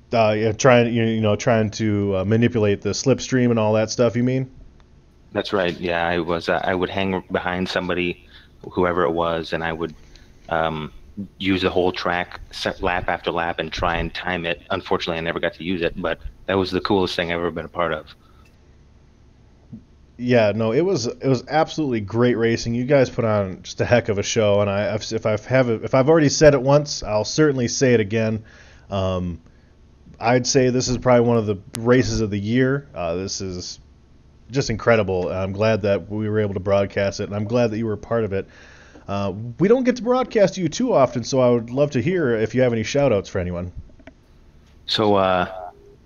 Trying to manipulate the slipstream and all that stuff. You mean? That's right. Yeah, I would hang behind somebody, whoever it was, and I would use the whole track lap after lap and try and time it. Unfortunately, I never got to use it, but that was the coolest thing I've ever been a part of. Yeah, no, it was absolutely great racing. You guys put on just a heck of a show, and if I've already said it once, I'll certainly say it again. I'd say this is probably one of the races of the year. This is just incredible. I'm glad that we were able to broadcast it, and I'm glad that you were a part of it. We don't get to broadcast you too often, so I would love to hear if you have any shout-outs for anyone. So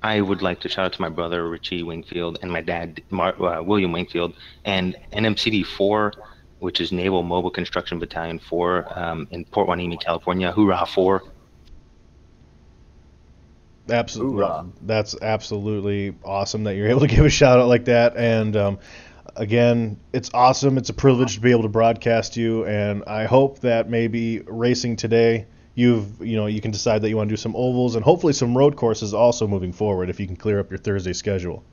I would like to shout out to my brother, Richie Wingfield, and my dad, William Wingfield, and NMCD 4, which is Naval Mobile Construction Battalion 4 in Port Hueneme, California. Hoorah 4. Absolutely. Hoorah. That's absolutely awesome that you're able to give a shout-out like that. And again, it's awesome. It's a privilege to be able to broadcast you, and I hope that maybe racing today, you can decide that you want to do some ovals and hopefully some road courses also moving forward if you can clear up your Thursday schedule.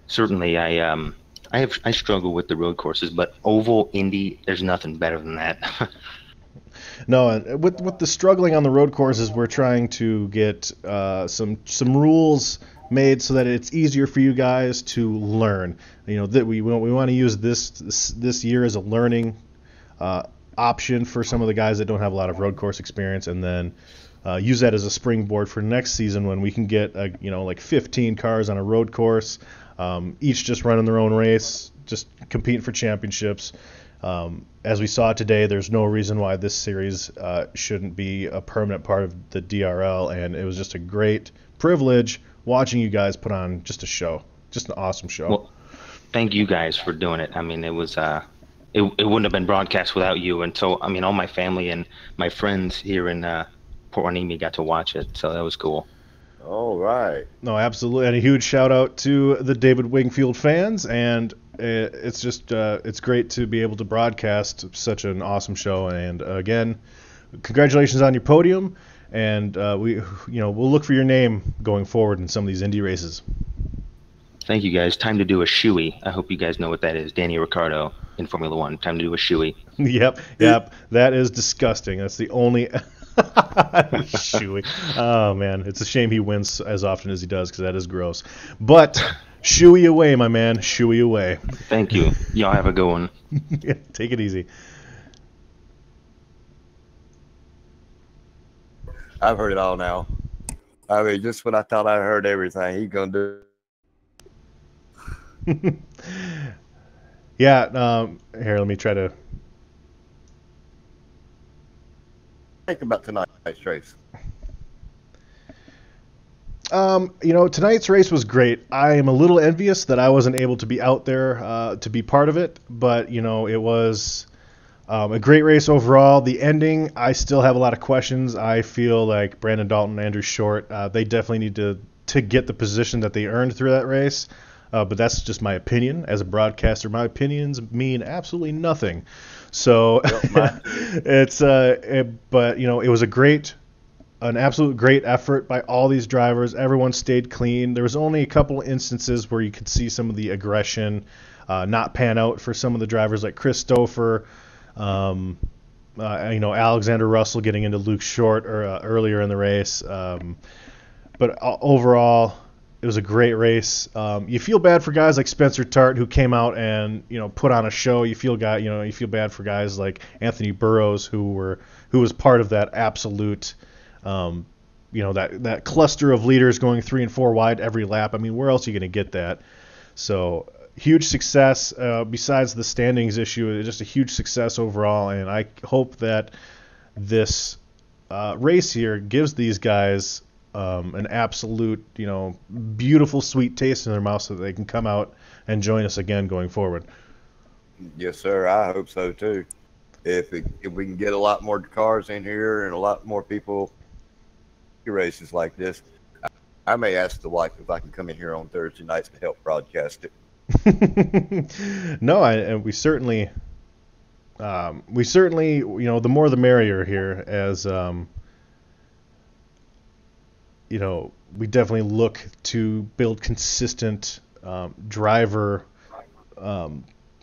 Certainly, I struggle with the road courses, but oval, Indy, there's nothing better than that. No, and with the struggling on the road courses, we're trying to get some rules made so that it's easier for you guys to learn. That we want to use this year as a learning option for some of the guys that don't have a lot of road course experience, and then use that as a springboard for next season when we can get like 15 cars on a road course, each just running their own race, just competing for championships. As we saw today, there's no reason why this series shouldn't be a permanent part of the DRL, and it was just a great privilege watching you guys put on just a show, just an awesome show. Well, thank you guys for doing it. I mean, it was it wouldn't have been broadcast without you, and so all my family and my friends here in Port Hueneme got to watch it, so that was cool. All right. No, absolutely, and a huge shout out to the David Wingfield fans, and it's just it's great to be able to broadcast such an awesome show. And again, congratulations on your podium, and we'll look for your name going forward in some of these Indy races. Thank you, guys. Time to do a shoey. I hope you guys know what that is. Danny Ricciardo in Formula One. Time to do a shoey. Yep. That is disgusting. That's the only shoey. Oh man, it's a shame he wins as often as he does because that is gross. But shoey away, my man. Shoey away. Thank you. Y'all have a good one. Yeah, take it easy. I've heard it all now. I mean, just when I thought I heard everything, he's gonna do. Yeah. Here, let me try to think about tonight's race. Tonight's race was great. I am a little envious that I wasn't able to be out there to be part of it, but it was a great race overall. The ending, I still have a lot of questions. I feel like Brandon Dalton, Andrew Short, they definitely need to get the position that they earned through that race. But that's just my opinion. As a broadcaster, my opinions mean absolutely nothing. So it was an absolute great effort by all these drivers. Everyone stayed clean. There was only a couple instances where you could see some of the aggression not pan out for some of the drivers, like Chris Stouffer, Alexander Russell getting into Luke Short earlier in the race. But overall, it was a great race. You feel bad for guys like Spencer Tart, who came out and put on a show. You feel bad for guys like Anthony Burrows, who was part of that absolute, that cluster of leaders going 3 and 4 wide every lap. I mean, where else are you going to get that? So huge success. Besides the standings issue, just a huge success overall. And I hope that this race here gives these guys an absolute, beautiful, sweet taste in their mouth so that they can come out and join us again going forward. Yes, sir. I hope so too. If we can get a lot more cars in here and a lot more people races like this, I may ask the wife if I can come in here on Thursday nights to help broadcast it. No, we certainly, the more the merrier here. As we definitely look to build consistent driver.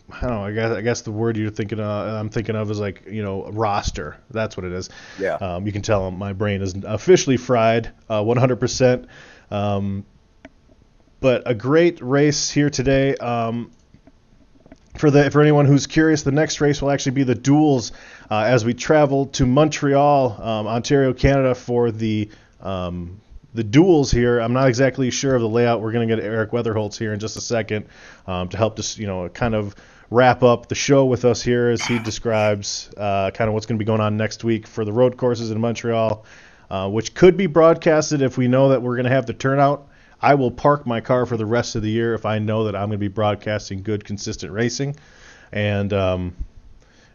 I don't know. I guess the word I'm thinking of is like roster. That's what it is. Yeah. You can tell my brain is officially fried, 100%. But a great race here today. For anyone who's curious, the next race will actually be the duels as we travel to Montreal, Ontario, Canada, for the duels here. I'm not exactly sure of the layout. We're going to get Eric Weatherholtz here in just a second to help us, kind of wrap up the show with us here as he describes kind of what's going to be going on next week for the road courses in Montreal, which could be broadcasted if we know that we're going to have the turnout. I will park my car for the rest of the year if I know that I'm going to be broadcasting good, consistent racing. And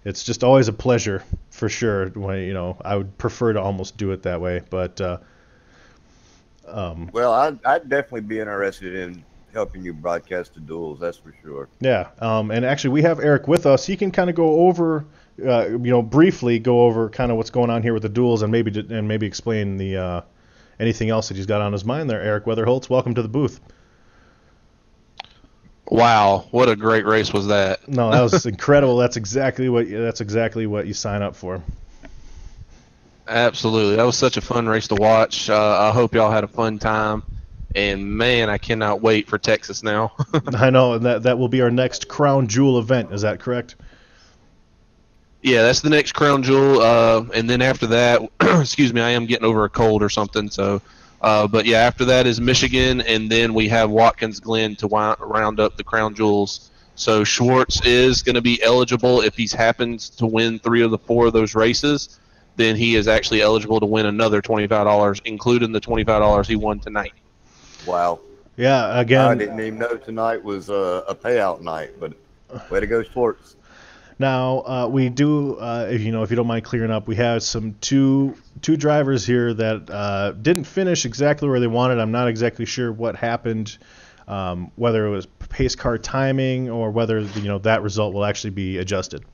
it's just always a pleasure for sure. When, I would prefer to almost do it that way, but well, I'd definitely be interested in helping you broadcast the duels. That's for sure. Yeah, and actually we have Eric with us. He can kind of go over, briefly go over kind of what's going on here with the duels, and maybe explain the anything else that he's got on his mind there. Eric Weatherholtz, welcome to the booth. Wow, what a great race was that! No, that was incredible. That's exactly what you sign up for. Absolutely. That was such a fun race to watch. I hope y'all had a fun time. And, man, I cannot wait for Texas now. I know, and that will be our next Crown Jewel event. Is that correct? Yeah, that's the next Crown Jewel. And then after that, excuse me, I am getting over a cold or something. So, but, yeah, after that is Michigan, and then we have Watkins Glen to round up the Crown Jewels. So Schwartz is going to be eligible if he happens to win 3 of the 4 of those races. Then he is actually eligible to win another $25, including the $25 he won tonight. Wow. Yeah, again. I didn't even know tonight was a payout night, but way to go, sports. Now, we do, if you don't mind clearing up, we have some two drivers here that didn't finish exactly where they wanted. I'm not exactly sure what happened, whether it was pace car timing or whether, that result will actually be adjusted.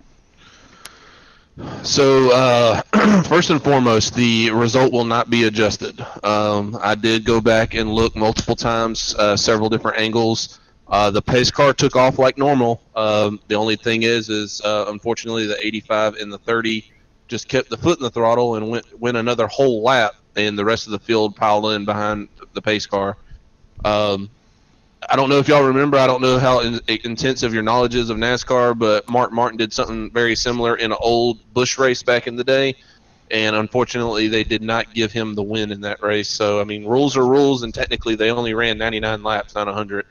So, first and foremost, the result will not be adjusted. I did go back and look multiple times, several different angles. The pace car took off like normal. The only thing is unfortunately the 85 and the 30 just kept the foot in the throttle and went another whole lap, and the rest of the field piled in behind the pace car. I don't know if y'all remember. I don't know how intensive your knowledge is of NASCAR, but Mark Martin did something very similar in an old Busch race back in the day, and unfortunately they did not give him the win in that race. So I mean, rules are rules, and technically they only ran 99 laps, not 100.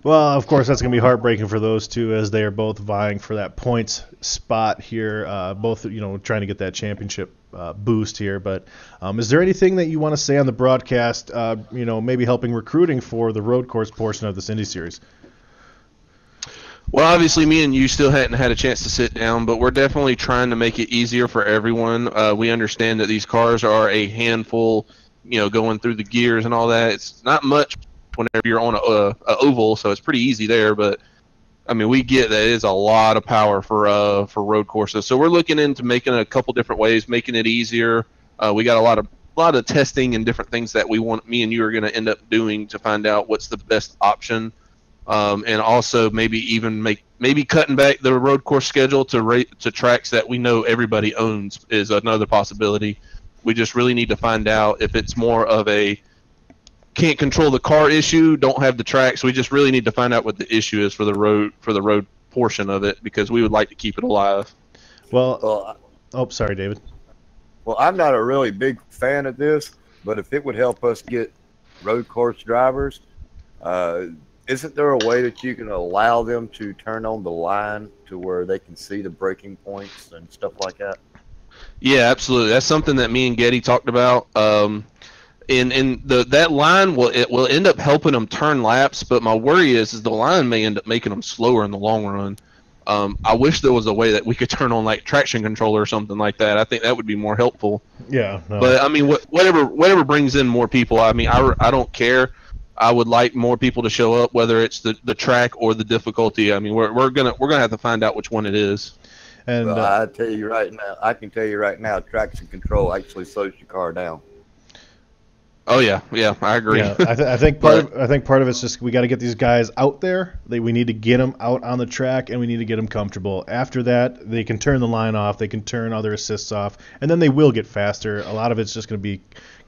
Well, of course, that's going to be heartbreaking for those two, as they are both vying for that points spot here, both trying to get that championship boost here. But is there anything that you want to say on the broadcast, maybe helping recruiting for the road course portion of this Indy Series? Well, obviously, me and you still hadn't had a chance to sit down, but we're definitely trying to make it easier for everyone. We understand that these cars are a handful, going through the gears and all that. It's not much whenever you're on a oval, so it's pretty easy there. But I mean, we get that it's a lot of power for road courses. So we're looking into making a couple different ways, making it easier. We got a lot of testing and different things that me and you are going to end up doing to find out what's the best option. And also maybe cutting back the road course schedule to tracks that we know everybody owns is another possibility. We just really need to find out if it's more of a can't control the car issue, don't have the tracks. We just really need to find out what the issue is for the road portion of it, because we would like to keep it alive. Well, sorry, David. Well, I'm not a really big fan of this, but if it would help us get road course drivers, isn't there a way that you can allow them to turn on the line to where they can see the braking points and stuff like that? Yeah, absolutely. That's something that me and Getty talked about. That line will end up helping them turn laps, but my worry is the line may end up making them slower in the long run. I wish there was a way that we could turn on like traction controller or something like that. I think that would be more helpful. Yeah. No. But I mean, whatever brings in more people. I mean, I don't care. I would like more people to show up, whether it's the track or the difficulty. I mean, we're gonna have to find out which one it is. And well, I can tell you right now, traction control actually slows your car down. Oh yeah, I agree. Yeah, I think part of it's just we got to get these guys out there. We need to get them out on the track, and we need to get them comfortable. After that, they can turn the line off, they can turn other assists off, and then they will get faster. A lot of it's just going to be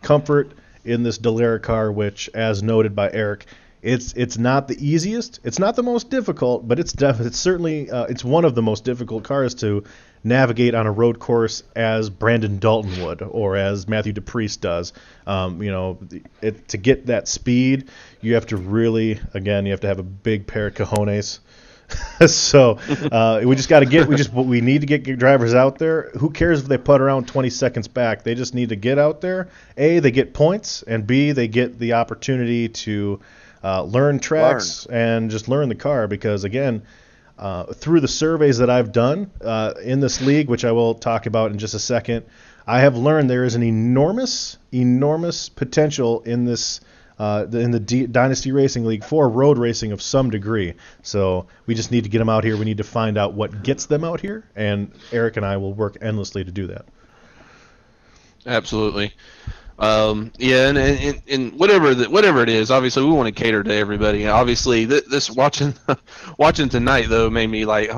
comfort in this Dallara car, which, as noted by Eric, it's not the easiest, it's not the most difficult, but it's certainly it's one of the most difficult cars to navigate on a road course, as Brandon Dalton would, or as Matthew DePriest does. To get that speed, you have to you have to have a big pair of cojones. So we need to get drivers out there. Who cares if they put around 20 seconds back? They just need to get out there. A, they get points, and B, they get the opportunity to learn tracks and just learn the car, because again, through the surveys that I've done in this league, which I will talk about in just a second, I have learned there is an enormous potential in this in the Dynasty Racing League for road racing of some degree. So we just need to get them out here. We need to find out what gets them out here, and Eric and I will work endlessly to do that. Absolutely. Yeah, and whatever it is, obviously we want to cater to everybody. Obviously, this watching tonight though made me like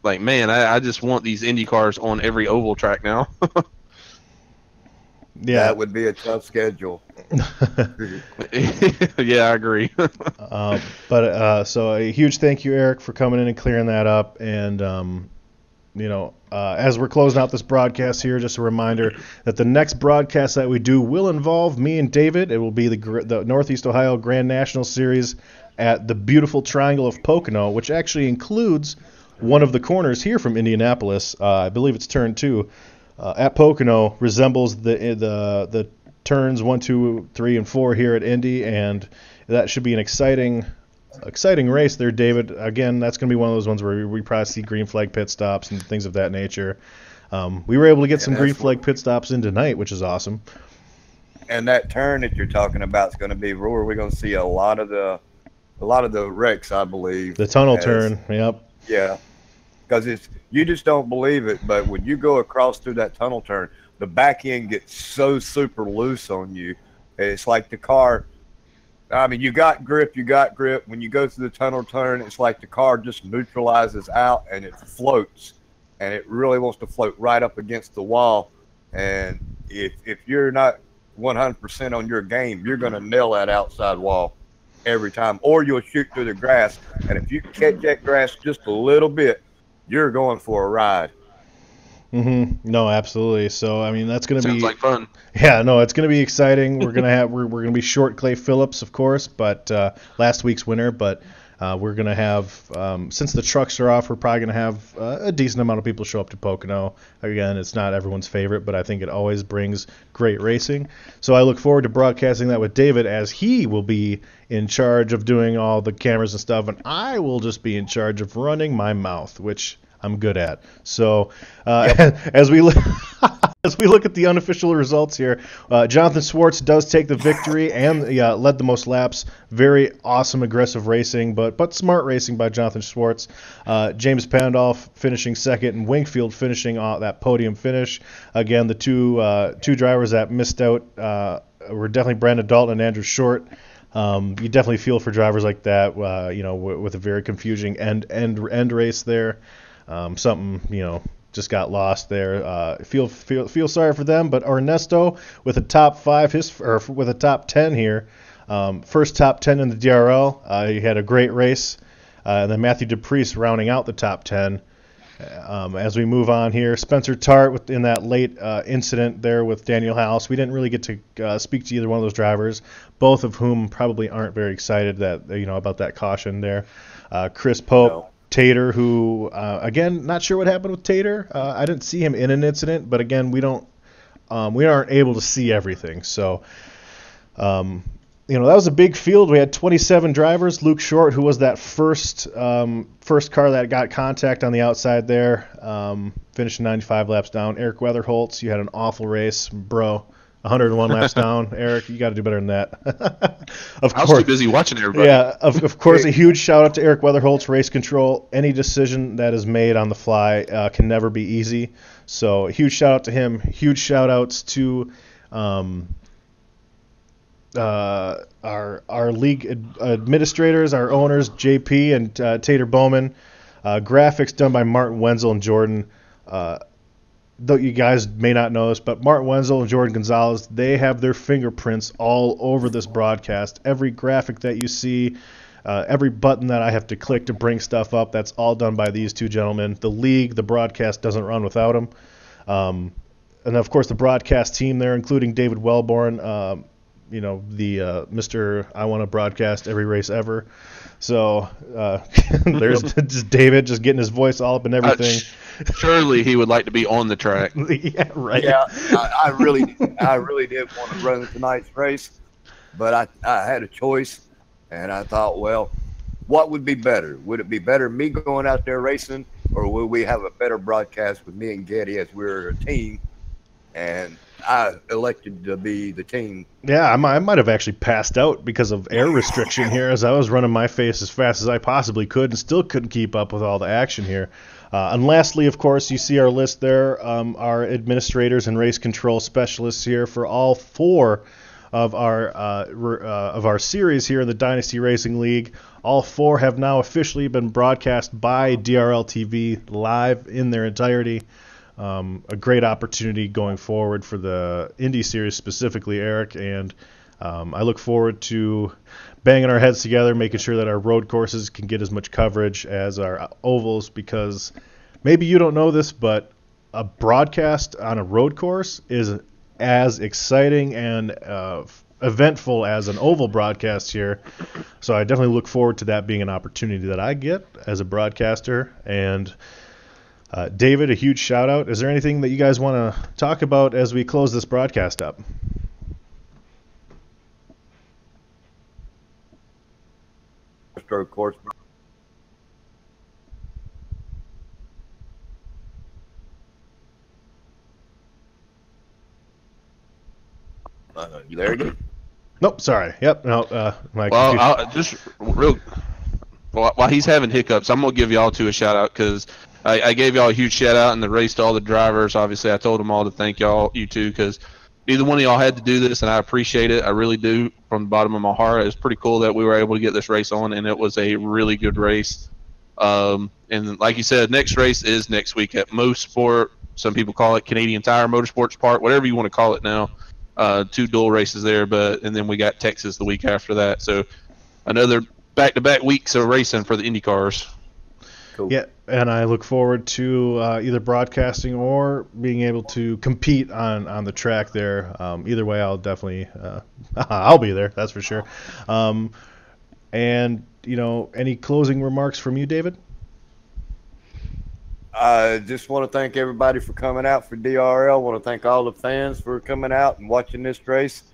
man, I just want these Indy cars on every oval track now. Yeah, that would be a tough schedule. Yeah, I agree. So a huge thank you, Eric, for coming in and clearing that up. And as we're closing out this broadcast here, just a reminder that the next broadcast that we do will involve me and David. It will be the Northeast Ohio Grand National Series at the beautiful Triangle of Pocono, which actually includes one of the corners here from Indianapolis. I believe it's turn 2 at Pocono, resembles the turns 1, 2, 3, and 4 here at Indy, and that should be an exciting race there, David. Again, that's going to be one of those ones where we probably see green flag pit stops and things of that nature. We were able to get some green flag pit stops in tonight, which is awesome. And that turn that you're talking about is going to be where we're going to see a lot of the wrecks, I believe. The tunnel turn, yep. Yeah, because you just don't believe it, but when you go across through that tunnel turn, the back end gets so super loose on you. It's like the car. I mean, you got grip, you got grip. When you go through the tunnel turn, it's like the car just neutralizes out and it floats. And it really wants to float right up against the wall. And if you're not 100% on your game, you're going to nail that outside wall every time. Or you'll shoot through the grass. And if you catch that grass just a little bit, you're going for a ride. No, absolutely. So I mean, that's going to be sounds like fun. Yeah, no, it's going to be exciting. We're going to have we're going to be short Clay Phillips, of course, but last week's winner. But we're going to have since the trucks are off, we're probably going to have a decent amount of people show up to Pocono. Again, it's not everyone's favorite, but I think it always brings great racing. So I look forward to broadcasting that with David, as he will be in charge of doing all the cameras and stuff, and I will just be in charge of running my mouth, which I'm good at. So as we look at the unofficial results here, Jonathan Swartz does take the victory and led the most laps. Very awesome, aggressive racing, but smart racing by Jonathan Swartz. James Pandolf finishing second, and Wingfield finishing that podium finish. Again, the two drivers that missed out were definitely Brandon Dalton and Andrew Short. You definitely feel for drivers like that, with a very confusing end race there. Something, just got lost there. Feel sorry for them, but Ernesto with a top 5, with a top 10 here, first top 10 in the DRL. He had a great race, and then Matthew DePriest rounding out the top 10. As we move on here, Spencer Tart in that late incident there with Daniel House. We didn't really get to speak to either one of those drivers, both of whom probably aren't very excited about that caution there. Chris Pope. No. Tater, who again, not sure what happened with Tater. I didn't see him in an incident, but again, we aren't able to see everything. So, that was a big field. We had 27 drivers. Luke Short, who was that first car that got contact on the outside there, finished 95 laps down. Eric Weatherholtz, you had an awful race, bro. 101 laps down. Eric, you got to do better than that. Of course. I was too busy watching everybody. Yeah, of course, a huge shout out to Eric Weatherholtz, Race Control. Any decision that is made on the fly can never be easy. So a huge shout out to him. Huge shout outs to our league administrators, our owners, JP and Tater Bowman. Graphics done by Martin Wenzel and Jordan. Though you guys may not know this, but Martin Wenzel and Jordan Gonzalez, they have their fingerprints all over this broadcast. Every graphic that you see, every button that I have to click to bring stuff up, that's all done by these two gentlemen. The league, the broadcast doesn't run without them. And, of course, the broadcast team there, including David Wellborn, the Mr. I want to broadcast every race ever. So there's just David just getting his voice all up and everything. Surely he would like to be on the track. Yeah, right. Yeah, I really did want to run tonight's race, but I had a choice, and I thought, well, what would be better? Would it be better me going out there racing, or will we have a better broadcast with me and Getty as we're a team? And I elected to be the team. Yeah, I might have actually passed out because of air restriction here, as I was running my face as fast as I possibly could and still couldn't keep up with all the action here. And lastly, of course, you see our list there, our administrators and race control specialists here for all 4 of our series here in the Dynasty Racing League. All 4 have now officially been broadcast by DRL TV live in their entirety. A great opportunity going forward for the Indy Series specifically, Eric, and I look forward to banging our heads together, making sure that our road courses can get as much coverage as our ovals, because maybe you don't know this, but a broadcast on a road course is as exciting and eventful as an oval broadcast here. So I definitely look forward to that being an opportunity that I get as a broadcaster. And David, a huge shout out. Is there anything that you guys want to talk about as we close this broadcast up? Of course. You there again? Nope, sorry. Yep. No. Just real. While he's having hiccups, I'm gonna give y'all 2 a shout out, because I gave y'all a huge shout out in the race to all the drivers. Obviously, I told them all to thank you two, because neither one of y'all had to do this, and I appreciate it. I really do from the bottom of my heart. It was pretty cool that we were able to get this race on, and it was a really good race. And like you said, next race is next week at Mosport. Some people call it Canadian Tire Motorsports Park, whatever you want to call it now. 2 dual races there, and then we got Texas the week after that. So another back-to-back weeks of racing for the Indy cars. Cool. Yeah, and I look forward to either broadcasting or being able to compete on the track there. Either way, I'll definitely I'll be there. That's for sure. And any closing remarks from you, David? I just want to thank everybody for coming out for DRL. I want to thank all the fans for coming out and watching this race.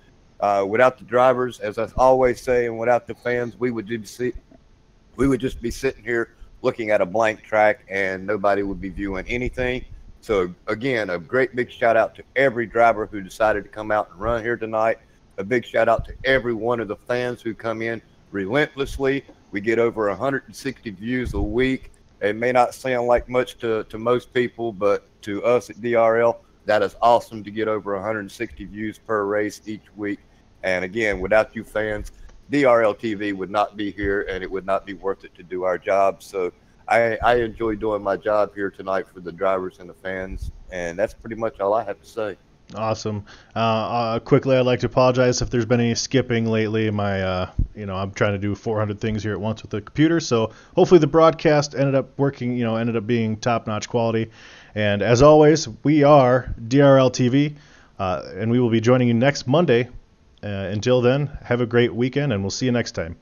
Without the drivers, as I always say, and without the fans, we would just be sitting here looking at a blank track and nobody would be viewing anything. So again, a great big shout out to every driver who decided to come out and run here tonight. A big shout out to every one of the fans who come in relentlessly. We get over 160 views a week. It may not sound like much to most people, but to us at DRL, that is awesome to get over 160 views per race each week. And again, without you fans, DRL TV would not be here, and it would not be worth it to do our job. So I enjoy doing my job here tonight for the drivers and the fans, and that's pretty much all I have to say. Awesome. Quickly, I'd like to apologize if there's been any skipping lately. My, I'm trying to do 400 things here at once with the computer, so hopefully the broadcast ended up working, ended up being top-notch quality. And as always, we are DRL TV, and we will be joining you next Monday. Until then, have a great weekend, and we'll see you next time.